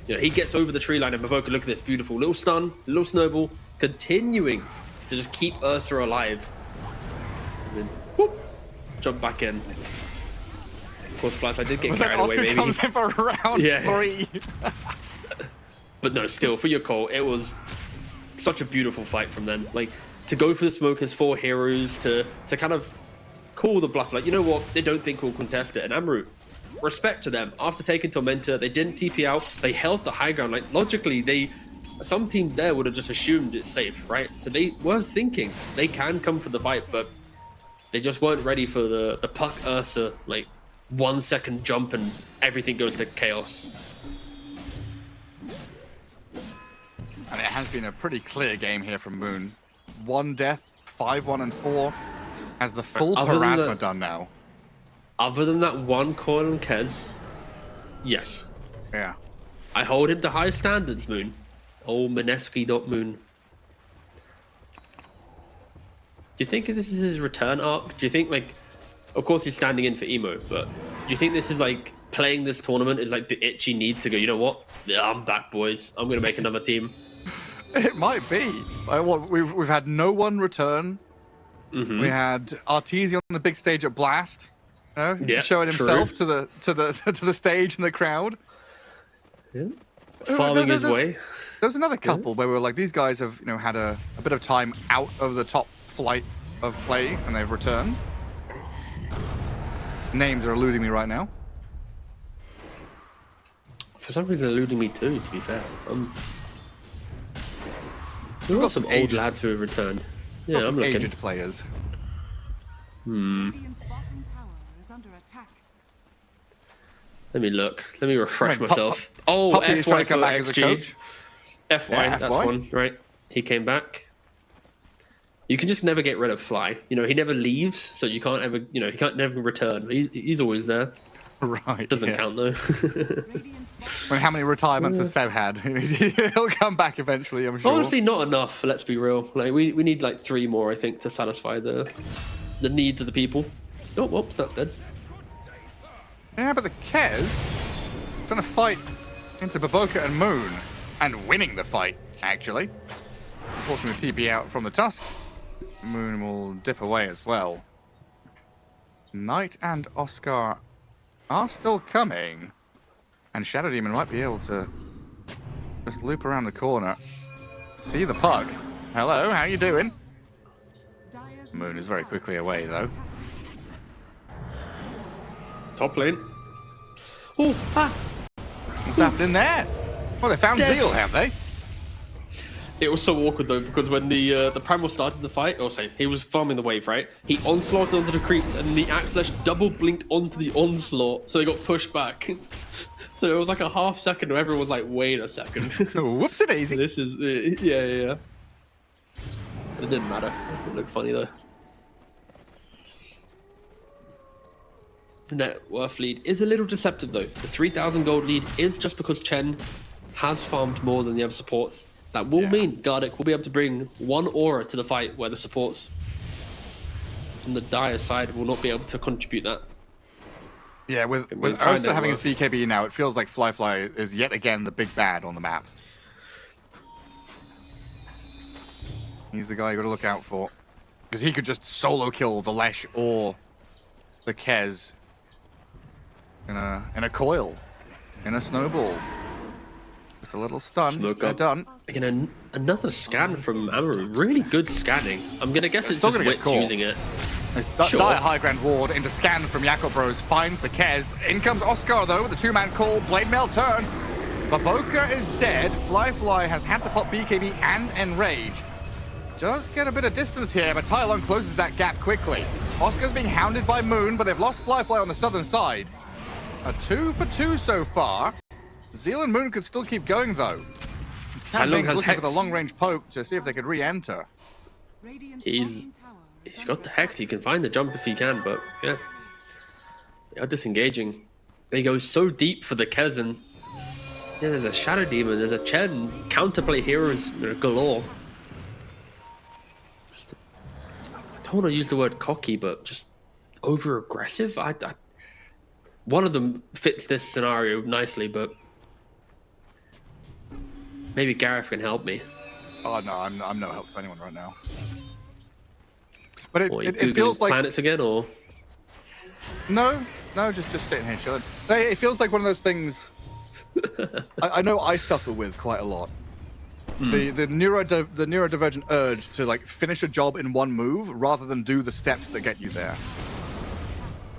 You know, he gets over the tree line and Baboka, look at this, beautiful little stun, little snowball, continuing to just keep Ursa alive. And then, whoop, jump back in. Of course, Fly did get carried away, maybe. Comes in for round 3. But no, still, for Yakult, it was such a beautiful fight from them. Like, to go for the smoke as 4 heroes, to kind of call the bluff, like, you know what, they don't think we'll contest it. And Amaru, respect to them. After taking Tormentor, they didn't TP out, they held the high ground. Like, logically, some teams there would have just assumed it's safe, right? So they were thinking they can come for the fight, but they just weren't ready for the Puck Ursa, like, 1 second jump and everything goes to chaos. And it has been a pretty clear game here from Moon. 1 death, 5-1 and 4. Has the full Parasma done now? Other than that one coil on Kez, yes. Yeah. I hold him to high standards, Moon. Oh, Mineski.Moon. Do you think this is his return arc? Do you think, like, of course he's standing in for Emo, but do you think this is like playing this tournament is like the itch he needs to go, you know what? Yeah, I'm back, boys. I'm going to make another team. It might be. We've had no one return. We had Arteezy on the big stage at Blast, you know, showing himself to the stage and the crowd. Yeah. Farming his way. There was another couple where we were like, these guys have, you know, had a bit of time out of the top flight of play, and they've returned. Names are eluding me right now. For some reason, eluding me too, to be fair. We've got some old lads who have returned. Yeah, I'm looking. Aged players. Radiant's bottom tower is under attack. Let me look. Let me refresh Right, myself. Puppy is trying FY to come for back as a XG. coach. FY, Yeah, that's FY. one, right? He came back. You can just never get rid of Fly. You know, he never leaves, so you can't ever, you know, he can't never return. He's always there. Right. Doesn't count though. I mean, how many retirements has Seb had? He'll come back eventually, I'm sure. Honestly, not enough. Let's be real. Like we need like 3 more, I think, to satisfy the needs of the people. Oh, whoops, that's dead. Yeah, but the Kez trying to fight into Baboka and Moon and winning the fight, actually. Forcing the TP out from the Tusk. Moon will dip away as well. Knight and Oscar are still coming. And Shadow Demon might be able to just loop around the corner. See the puck. Hello, how you doing? Dire's Moon is very quickly away, though. Top lane. Oh, What's happening there? Well, they found Death. Zeal, have they? It was so awkward though, because when the Primal started the fight, he was farming the wave, right? He onslaughted onto the creeps, and the Axe double blinked onto the onslaught, so they got pushed back. So it was like a half second where everyone was like, wait a second. Whoopsie-daisy. This is, yeah. It didn't matter. It looked funny though. The net worth lead is a little deceptive though. The 3,000 gold lead is just because Chen has farmed more than the other supports. That will mean Gardic will be able to bring one aura to the fight where the supports from the Dire side will not be able to contribute that. Yeah, with Ursa having his BKB now, it feels like Flyfly is yet again the big bad on the map. He's the guy you got to look out for. Because he could just solo kill the Lesh or the Kez in a coil, in a snowball. Just a little stun. They're done. Again, another scan from Amaru. Really good scanning. I'm going to guess it's just Wits using it. Dire high ground ward into scan from Yakult Bros. Finds the Kez. In comes Oscar though with the two-man call. Blade Mail turn. Baboka is dead. Flyfly has had to pop BKB and Enrage. Does get a bit of distance here, but Tai Lung closes that gap quickly. Oscar's being hounded by Moon, but they've lost Flyfly on the southern side. A 2 for 2 so far. Zeal and Moon could still keep going though. Tai Lung has looking Hex. for the long-range poke to see if they could re-enter. He's got the Hex. He can find the jump if he can, but yeah. They are disengaging. They go so deep for the Kez, and yeah, there's a Shadow Demon, there's a Chen. Counterplay heroes galore. I don't want to use the word cocky, but just over-aggressive. One of them fits this scenario nicely, but maybe Gareth can help me. Oh no, I'm no help to anyone right now. But it Googling feels like planets again, or no, just sitting here chilling. It feels like one of those things. I know I suffer with quite a lot. The neurodivergent urge to like finish a job in one move rather than do the steps that get you there.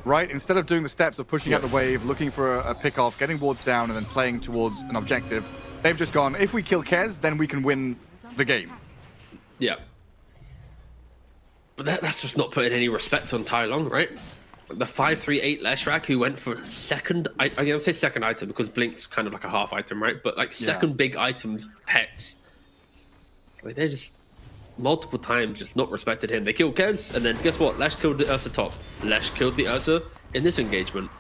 Right? Instead of doing the steps of pushing out the wave, looking for a pick off, getting wards down, and then playing towards an objective, they've just gone, if we kill Kez, then we can win the game. yeah. But that's just not putting any respect on Tai Lung, right? The 538 Leshrac who went for second, I would say second item because Blink's kind of like a half item, right? But like second big items, Hex. Like they just multiple times just not respected him. They killed Kez, and then guess what? Lesh killed the Ursa top. Lesh killed the Ursa in this engagement.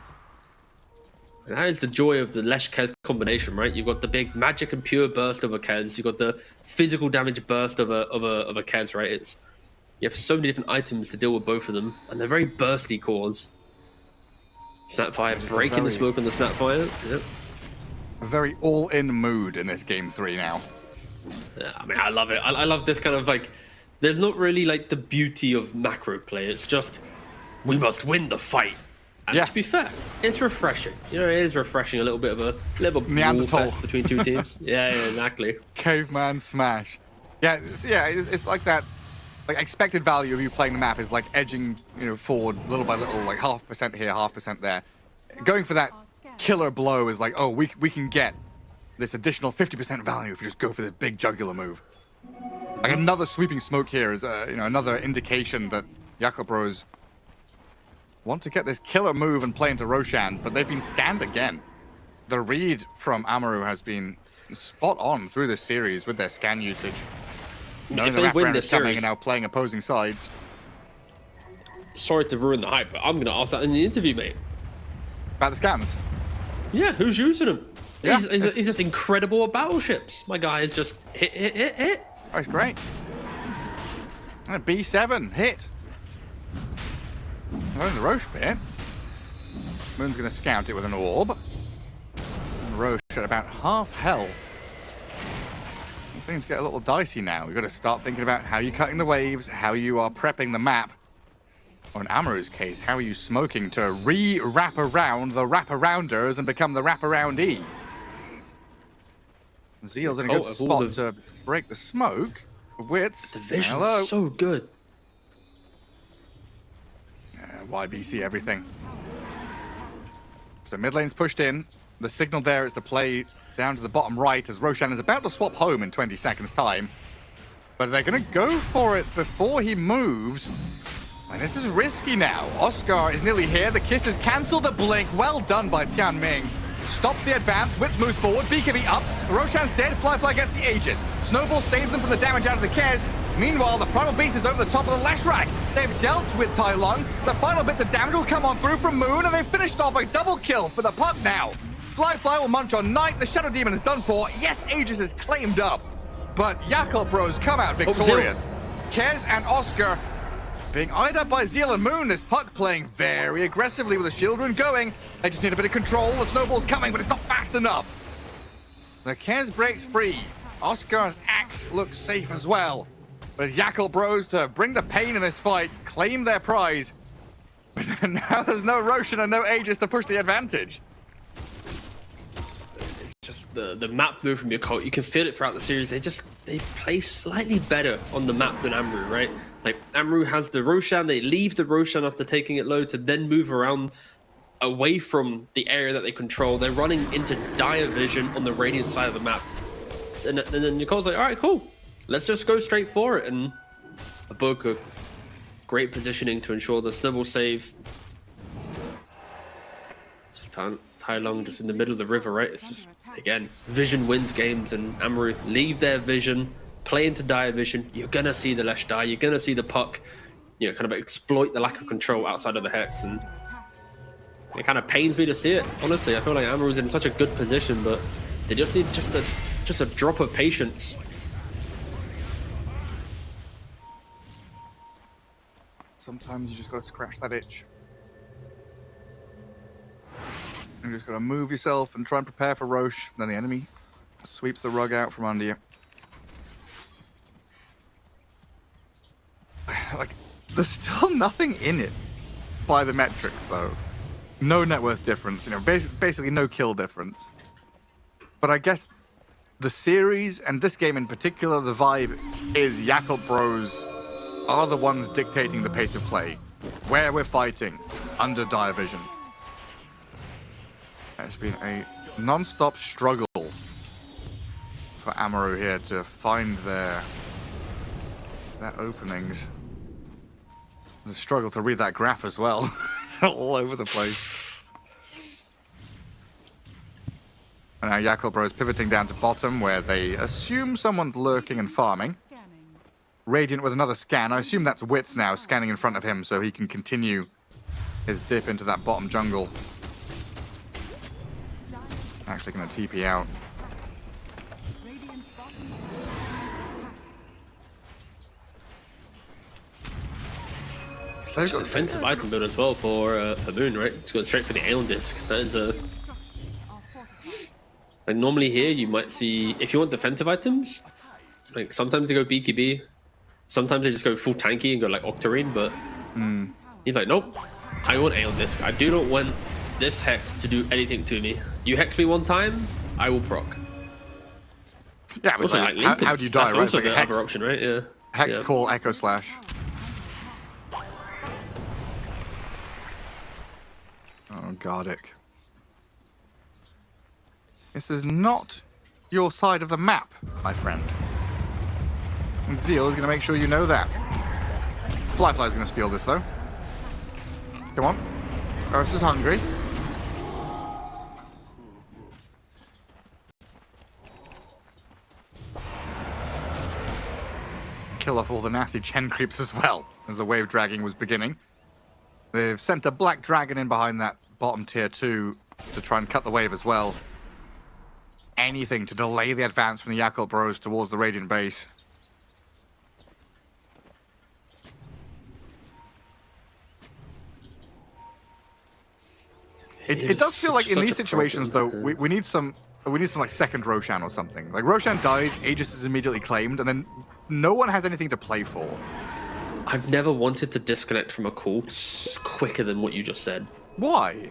And that is the joy of the Lesh-Kez combination, right? You've got the big magic and pure burst of a Kez. You've got the physical damage burst of a Kez, right? You have so many different items to deal with both of them, and they're very bursty cores. Snapfire breaking the smoke on the Snapfire. Yep. A very all-in mood in this game 3 now. Yeah, I mean, I love it. I love this kind of like, there's not really like the beauty of macro play. It's just, we must win the fight. And to be fair, it's refreshing. You know, it is refreshing. A little bit of a brawl fest between two teams. yeah, exactly. Caveman smash. It's like that. Like expected value of you playing the map is like edging, forward little by little, like 0.5% here, 0.5% there. Going for that killer blow is like, oh, we can get this additional 50% value if you just go for this big jugular move. Like another sweeping smoke here is, another indication that Yakult Bros want to get this killer move and play into Roshan, but they've been scanned again. The read from Amaru has been spot on through this series with their scan usage. If they win this series, and now playing opposing sides. Sorry to ruin the hype, but I'm going to ask that in the interview, mate. About the scans? Yeah, who's using them? Yeah, he's just incredible at battleships. My guy is just hit. Oh, he's great. And a B7 hit. We're in the Roche bit. Moon's going to scout it with an orb. And Roche at about half health. Things get a little dicey now. You've got to start thinking about how you're cutting the waves, how you are prepping the map. Or in Amaru's case, how are you smoking to re-wrap around the wrap-arounders and become the wrap-around-y? Zeal's in a good spot to break the smoke. Wits, the vision's so good. YBC everything. So mid lane's pushed in. The signal there is to play down to the bottom right as Roshan is about to swap home in 20 seconds time. But they're going to go for it before he moves. And this is risky now. Oscar is nearly here. The kiss is cancelled. A blink. Well done by Tianming. Stops the advance. Wits moves forward. BKB up. Roshan's dead. Flyfly gets the Aegis. Snowball saves them from the damage out of the Kez. Meanwhile, the Primal Beast is over the top of the Leshrac. They've dealt with Tai Lung. The final bits of damage will come on through from Moon, and they've finished off a double kill for the puck now. Flyfly will munch on Knight. The Shadow Demon is done for. Yes, Aegis is claimed up. but Yakult Bros come out victorious. Kez and Oscar being eyed up by Zeal and Moon. This Puck playing very aggressively with the shield rune going. They just need a bit of control. The snowball's coming, but it's not fast enough. The Kez breaks free. Oscar's axe looks safe as well. But it's Yakult Bros to bring the pain in this fight, claim their prize. But now there's no Roshan and no Aegis to push the advantage. It's just the map move from Yakult. You can feel it throughout the series. They play slightly better on the map than Amaru, right? Like Amaru has the Roshan. They leave the Roshan after taking it low to then move around away from the area that they control. They're running into dire vision on the Radiant side of the map. And then Yakult's like, all right, cool. Let's just go straight for it. And Aboka, great positioning to ensure the snowball save. Just Tai Long just in the middle of the river, right? It's just, again, vision wins games, and Amaru leave their vision, play into dire vision. You're going to see the Lesh die. You're going to see the Puck, you know, kind of exploit the lack of control outside of the Hex. And it kind of pains me to see it, honestly. I feel like Amaru's in such a good position, but they just need just a drop of patience. Sometimes you just gotta scratch that itch. You just gotta move yourself and try and prepare for Roche. Then the enemy sweeps the rug out from under you. Like, there's still nothing in it by the metrics, though. No net worth difference, you know, basically no kill difference. But I guess the series, and this game in particular, the vibe is Yakult Bros are the ones dictating the pace of play, where we're fighting, under dire vision. It's been a non-stop struggle for Amaru here to find their openings. The struggle to read that graph as well. It's all over the place. And now Yakult Bros pivoting down to bottom, where they assume someone's lurking and farming. Radiant with another scan. I assume that's Wits now scanning in front of him so he can continue his dip into that bottom jungle. Actually going to TP out. Such an offensive item build as well for Moon, right? It's going straight for the Aeon Disc. That is a... Like normally here you might see, if you want defensive items, like sometimes they go BKB, sometimes they just go full tanky and go like Octarine, but he's like, nope, I want Aeon Disc. I do not want this Hex to do anything to me. You Hex me one time, I will proc. Yeah, but also, like, how do you die, that's right? also Like the Hex, other option, right? Yeah. Hex yeah. call, Echo Slash. Oh, Gardic. This is not your side of the map, my friend. And Zeal is going to make sure you know that. Flyfly is going to steal this, though. Come on. Ursa's hungry. Kill off all the nasty Chen creeps as well, as the wave dragging was beginning. They've sent a black dragon in behind that bottom tier 2 to try and cut the wave as well. Anything to delay the advance from the Yakult Bros towards the Radiant base. It does feel like in these situations, though, we need some like second Roshan or something. Like Roshan dies, Aegis is immediately claimed, and then no one has anything to play for. I've never wanted to disconnect from a call quicker than what you just said. Why?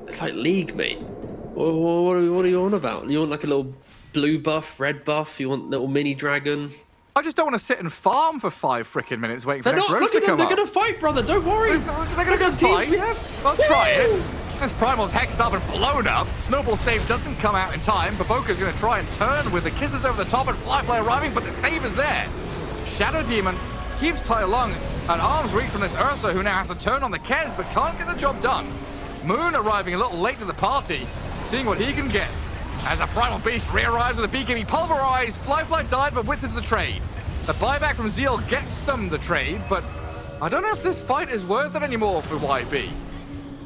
It's like League, mate. What are you on about? You want like a little blue buff, red buff? You want little mini dragon? I just don't want to sit and farm for 5 freaking minutes waiting for next Rose Look to at them. come They're up. gonna fight, brother. Don't worry. They're gonna go fight. I'll try it. As Primal's hexed up and blown up, Snowball save doesn't come out in time. Baboka's gonna try and turn with the kisses over the top and Flyfly arriving, but the save is there. Shadow Demon keeps Tai Lung at arm's reach from this Ursa, who now has to turn on the Kez, but can't get the job done. Moon arriving a little late to the party, seeing what he can get. As a Primal Beast re-arrives with a BKB pulverized, Flyfly died, but wins the trade. The buyback from Zeal gets them the trade, but I don't know if this fight is worth it anymore for YB.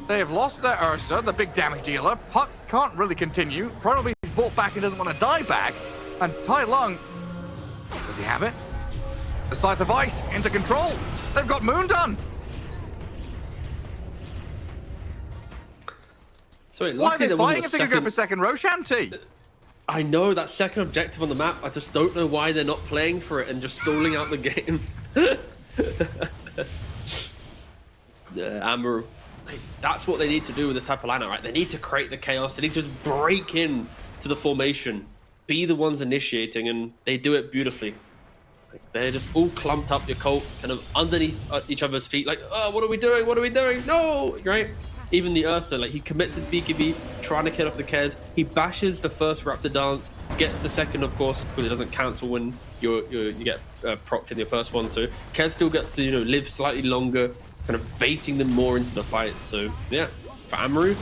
They have lost their Ursa, the big damage dealer. Puck can't really continue. Primal Beast bought back and doesn't want to die back. And Tai Lung, does he have it? The Scythe of Ice into control. They've got Moon done. So wait, Why are luckily they there wasn't fighting a if they could go second. for second Roshan T? I know that second objective on the map. I just don't know why they're not playing for it and just stalling out the game. Amaru, like, that's what they need to do with this type of lineup, right? They need to create the chaos. They need to just break in to the formation, be the ones initiating, and they do it beautifully. Like, they're just all clumped up, Yakult, kind of underneath each other's feet, like, oh, what are we doing? What are we doing? No, right? Even the Ursa, like, he commits his BKB, trying to kill off the Kez. He bashes the first Raptor dance, gets the second, of course, because it doesn't cancel when you get procced in your first one. So Kez still gets to, you know, live slightly longer, kind of baiting them more into the fight. So yeah, for Amaru,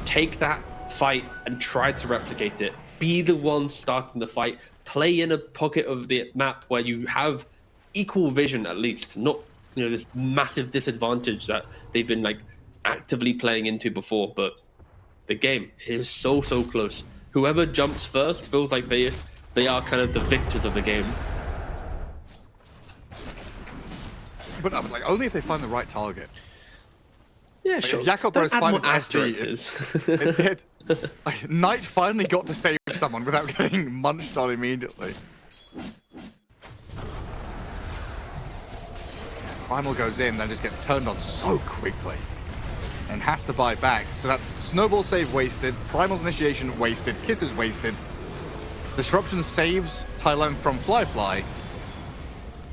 take that fight and try to replicate it. Be the one starting the fight. Play in a pocket of the map where you have equal vision, at least, not, you know, this massive disadvantage that they've been like actively playing into before. But the game is so close. Whoever jumps first feels like they are kind of the victors of the game. But like only if they find the right target. Yeah, Like, sure. if Yakult Don't Bros add find more his SD, asterisks. like, Knight finally got to save someone without getting munched on immediately. Primal goes in, then just gets turned on so quickly. And has to buy back. So that's Snowball save wasted, Primal's initiation wasted, Kisses wasted. Disruption saves Tai Lung from Fly.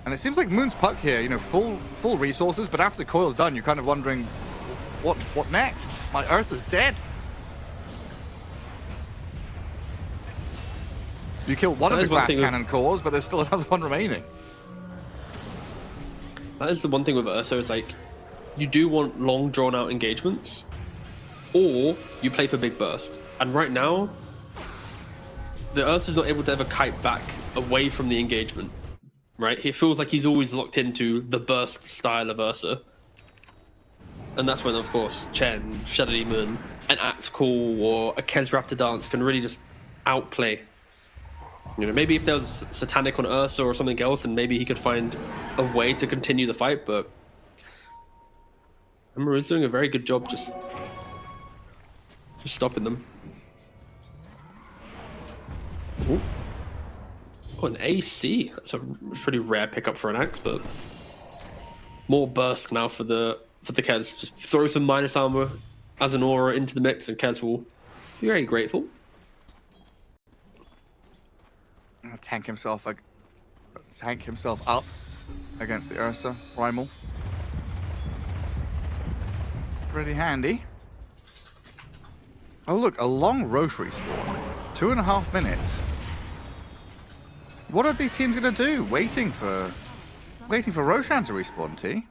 And it seems like Moon's Puck here, you know, full resources, but after the coil's done, you're kind of wondering, what next? My Ursa's dead. You kill one of the glass cannon cores, but there's still another one remaining. That is the one thing with Ursa, is like, you do want long drawn out engagements, or you play for big burst. And right now, the Ursa's not able to ever kite back away from the engagement, right? He feels like he's always locked into the burst style of Ursa. And that's when, of course, Chen, Shadow Demon, an Axe Call, or a Kez Raptor Dance can really just outplay. You know, maybe if there was Satanic on Ursa or something else, then maybe he could find a way to continue the fight, but Amaru's doing a very good job just stopping them. Ooh. Oh, an AC. That's a pretty rare pickup for an Axe, but more burst now for the Kez. Just throw some minus armor as an aura into the mix, and Kez will be very grateful. Tank himself up against the Ursa Primal. Pretty handy. Oh look, a long Roche respawn. 2.5 minutes. What are these teams gonna do? Waiting for Roshan to respawn, T?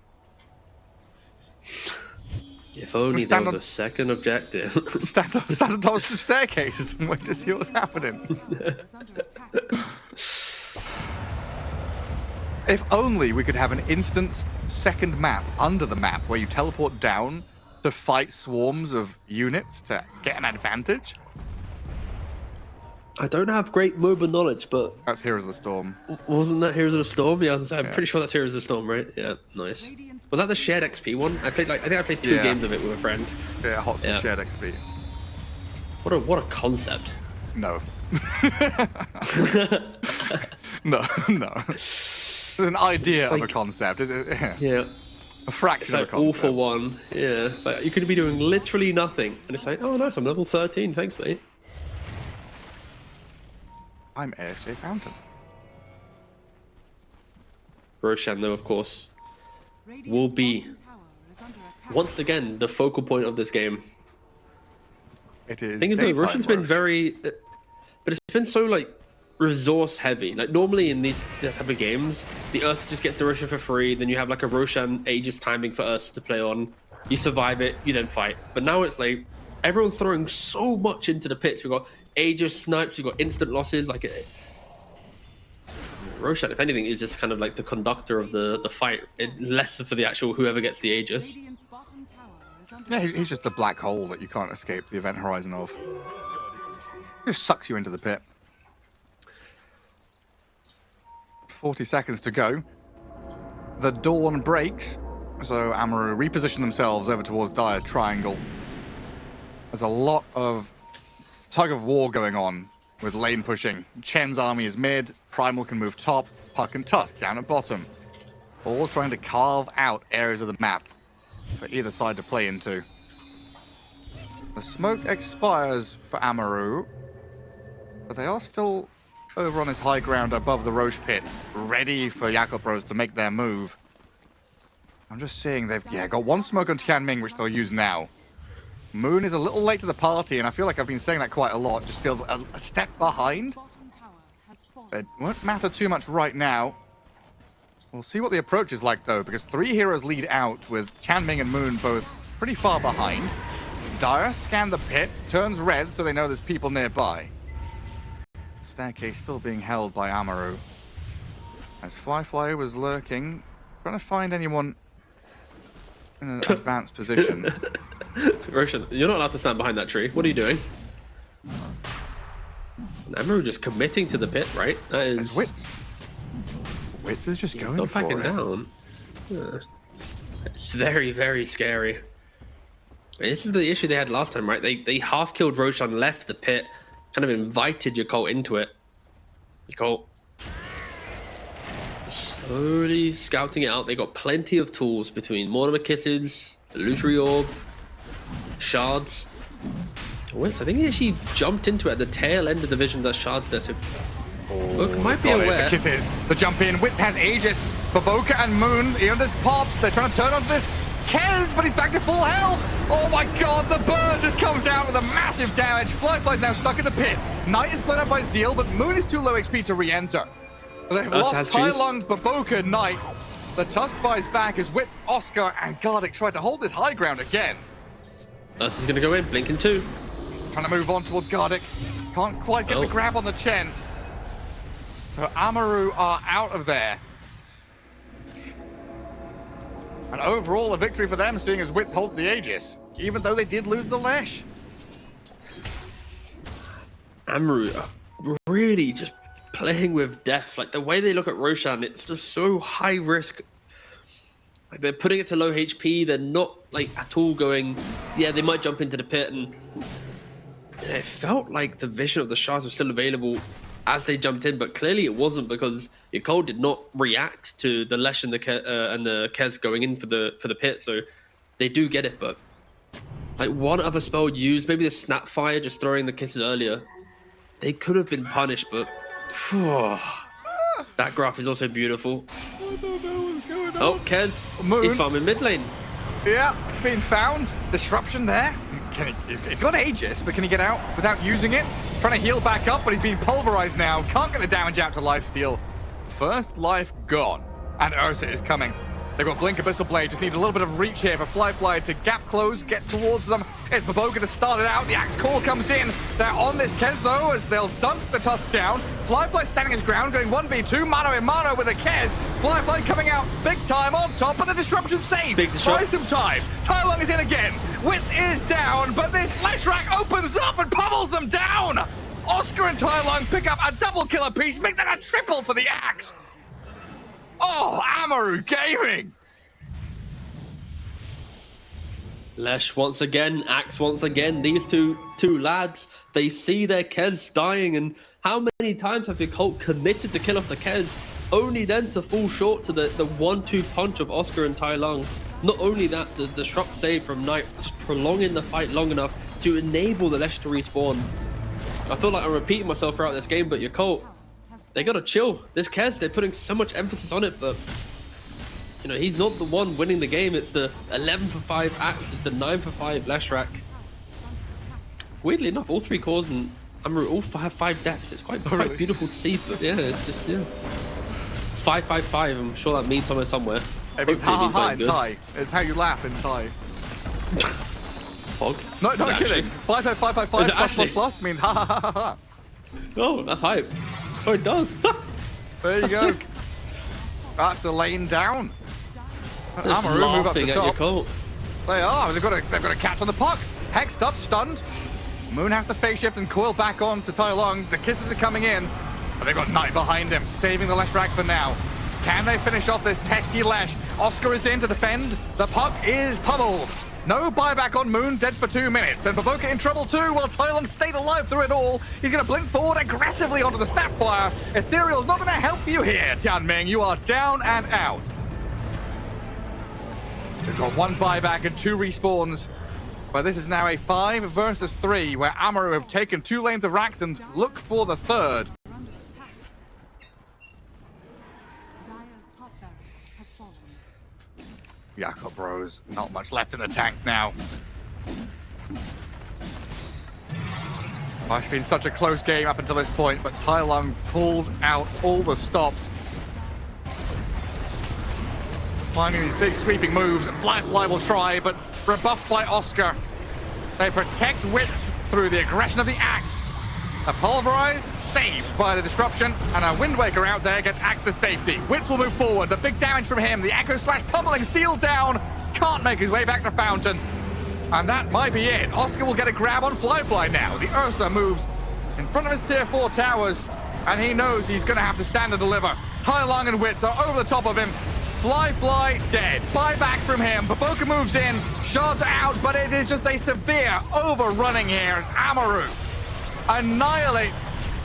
If only there was a second objective. stand on top of the staircases and wait to see what's happening. If only we could have an instant second map under the map where you teleport down to fight swarms of units to get an advantage. I don't have great MOBA knowledge, but That's Heroes of the Storm. wasn't that Heroes of the Storm? Yeah, I'm pretty sure that's Heroes of the Storm, right? Yeah, nice. Was that the shared XP one? I think I played 2 games of it with a friend. Yeah, hot for shared XP. What a concept. No. no. It's an idea of a concept. Is it? Yeah. A fraction It's like of a all concept. for one. Yeah. Like you could be doing literally nothing, and it's like, oh nice, I'm level 13. Thanks, mate. I'm AFJ Fountain. Roshan, though, of course, will be once again the focal point of this game. It is. The thing is, though, Roshan's been very, but it's been so like resource heavy. Like normally in these type of games, the Ursa just gets the Roshan for free. Then you have like a Roshan Aegis timing for Ursa to play on. You survive it, you then fight. But now it's like everyone's throwing so much into the pits. We've got Aegis snipes, we've got instant losses. Like Roshan, if anything, is just kind of like the conductor of the fight. Less for the actual whoever gets the Aegis. Yeah, he's just the black hole that you can't escape the event horizon of. He just sucks you into the pit. 40 seconds to go. The dawn breaks, so Amaru reposition themselves over towards Dire Triangle. There's a lot of tug of war going on with lane pushing. Chen's army is mid, Primal can move top, Puck and Tusk down at bottom. All trying to carve out areas of the map for either side to play into. The smoke expires for Amaru, but they are still over on this high ground above the Roche pit, ready for Yakult Bros to make their move. I'm just seeing they've got one smoke on Tianming, which they'll use now. Moon is a little late to the party, and I feel like I've been saying that quite a lot. Just feels a step behind. Bottom tower has fallen. It won't matter too much right now. We'll see what the approach is like, though, because 3 heroes lead out with Tianming and Moon both pretty far behind. Dire scan the pit, turns red so they know there's people nearby. Staircase still being held by Amaru. As Fly was lurking, trying to find anyone in an advanced position. Roshan, you're not allowed to stand behind that tree. What are you doing? And Amaru just committing to the pit, right? That is... It's Wits. Wits is just He's going not for backing it. down. Yeah. It's very, very scary. And this is the issue they had last time, right? They half killed Roshan, left the pit, kind of invited Yakult into it. Yakult slowly scouting it out. They got plenty of tools between Mortimer Kisses, Illusory Orb, Shards. Wits, I think he actually jumped into it at the tail end of the vision that Shards there, so Book might be Got it, aware. the Kisses, the jump in. Wits has Aegis for Boca and Moon. There's pops. They're trying to turn onto this Kez, but he's back to full health. Oh my god, the bird just comes out with a massive damage. Fly's now stuck in the pit. Knight is blown up by Zeal, but Moon is too low HP to re-enter. They've lost Tylung, Baboka, Knight. The Tusk buys back as Wits, Oscar, and Gardic tried to hold this high ground again. Us is going to go in, blinking 2. Trying to move on towards Gardic. Can't quite get the grab on the Chen. So Amaru are out of there. And overall, a victory for them, seeing as Wits hold the Aegis, even though they did lose the Lesh. Amaru are really just playing with death. Like the way they look at Roshan, it's just so high risk. Like they're putting it to low HP. They're not like at all going, yeah, they might jump into the pit. And it felt like the vision of the shards was still available as they jumped in, but clearly it wasn't, because Yakult did not react to the Lesh and the Kez going in for the pit. So they do get it, but like one other spell used, maybe the Snapfire, just throwing the Kisses earlier, they could have been punished. But that graph is also beautiful. Oh, Kez, Moon. he's farming mid lane. Yeah, being found. Disruption there. He's got Aegis, but can he get out without using it? Trying to heal back up, but he's being pulverized now. Can't get the damage out to lifesteal. First life gone. And Ursa is coming. They've got Blink Abyssal Blade. Just need a little bit of reach here for Fly to gap close, get towards them. It's Baboka that started out. The Axe Call comes in. They're on this Kez, though, as they'll dunk the Tusk down. Fly standing his ground, going 1v2. Mano in Mano with a Kez. Fly coming out big time on top, but the disruption's saved. Big disrupt. Buy some time. Tylung is in again. Wits is down, but this Leshrac opens up and pummels them down. Oscar and Tylung pick up a double kill apiece, make that a triple for the Axe. Oh, Amaru Gaming! Lesh once again, Axe once again. These two lads, they see their Kez dying, and how many times have Yakult committed to kill off the Kez, only then to fall short to the 1-2 punch of Oscar and Tylung. Not only that, the disrupt save from Knight, just prolonging the fight long enough to enable the Lesh to respawn. I feel like I'm repeating myself throughout this game, but Yakult, they gotta chill. This Kez, they're putting so much emphasis on it, but you know, he's not the one winning the game. It's the 11 for 5 Axe, it's the 9 for 5 Leshrac. Weirdly enough, all 3 cores and Amaru all have 5 deaths. It's quite beautiful to see, but yeah, it's just, yeah. 5-5-5, I'm sure that means somewhere. It means ha ha ha in Thai. It's how you laugh in Thai. Fog? No, not kidding. 5-5-5-5-5 plus means ha ha ha ha ha. Oh, that's hype. Oh, it does. There you go. Sick. That's a lane down. Just Amaru move up the laughing at top. Yakult. They are. They've got a catch on the puck. Hexed up, stunned. Moon has to phase shift and coil back on to Tylung. The Kisses are coming in. But they've got Knight behind him, saving the Lesh Rack for now. Can they finish off this pesky Lesh? Oscar is in to defend. The puck is pummeled. No buyback on Moon, dead for 2 minutes. And Baboka in trouble too, while Tylon stayed alive through it all. He's going to blink forward aggressively onto the Snapfire. Ethereal's not going to help you here, Tianming. You are down and out. We've got 1 buyback and 2 respawns. But this is now a 5 versus 3, where Amaru have taken 2 lanes of racks and look for the third. Under attack. Dire's top barracks has fallen. Yakult bros, not much left in the tank now. It's been such a close game up until this point, but Tylung pulls out all the stops. Finding these big sweeping moves. Fly will try, but rebuffed by Oscar. They protect Wits through the aggression of the Axe. A Pulverize saved by the disruption, and a Wind Waker out there gets Axe to safety. Wits will move forward. The big damage from him. The Echo Slash pummeling sealed down. Can't make his way back to Fountain. And that might be it. Oscar will get a grab on Fly now. The Ursa moves in front of his tier 4 towers, and he knows he's going to have to stand and deliver. Tylung and Wits are over the top of him. Fly dead. Buyback from him. Baboka moves in. Shards out, but it is just a severe overrunning here as Amaru annihilate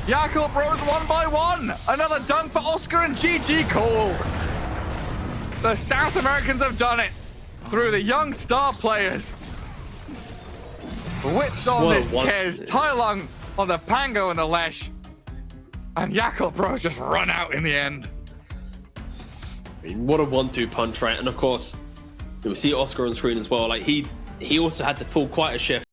Yakult bros 1 by 1. Another dunk for Oscar and GG called. The South Americans have done it through the young star players. Wits on this Kez, Tylung on the Pango and the Lesh, and Yakult bros just run out in the end. I mean, what a 1-2 punch, right? And of course, we see Oscar on screen as well. Like he also had to pull quite a shift.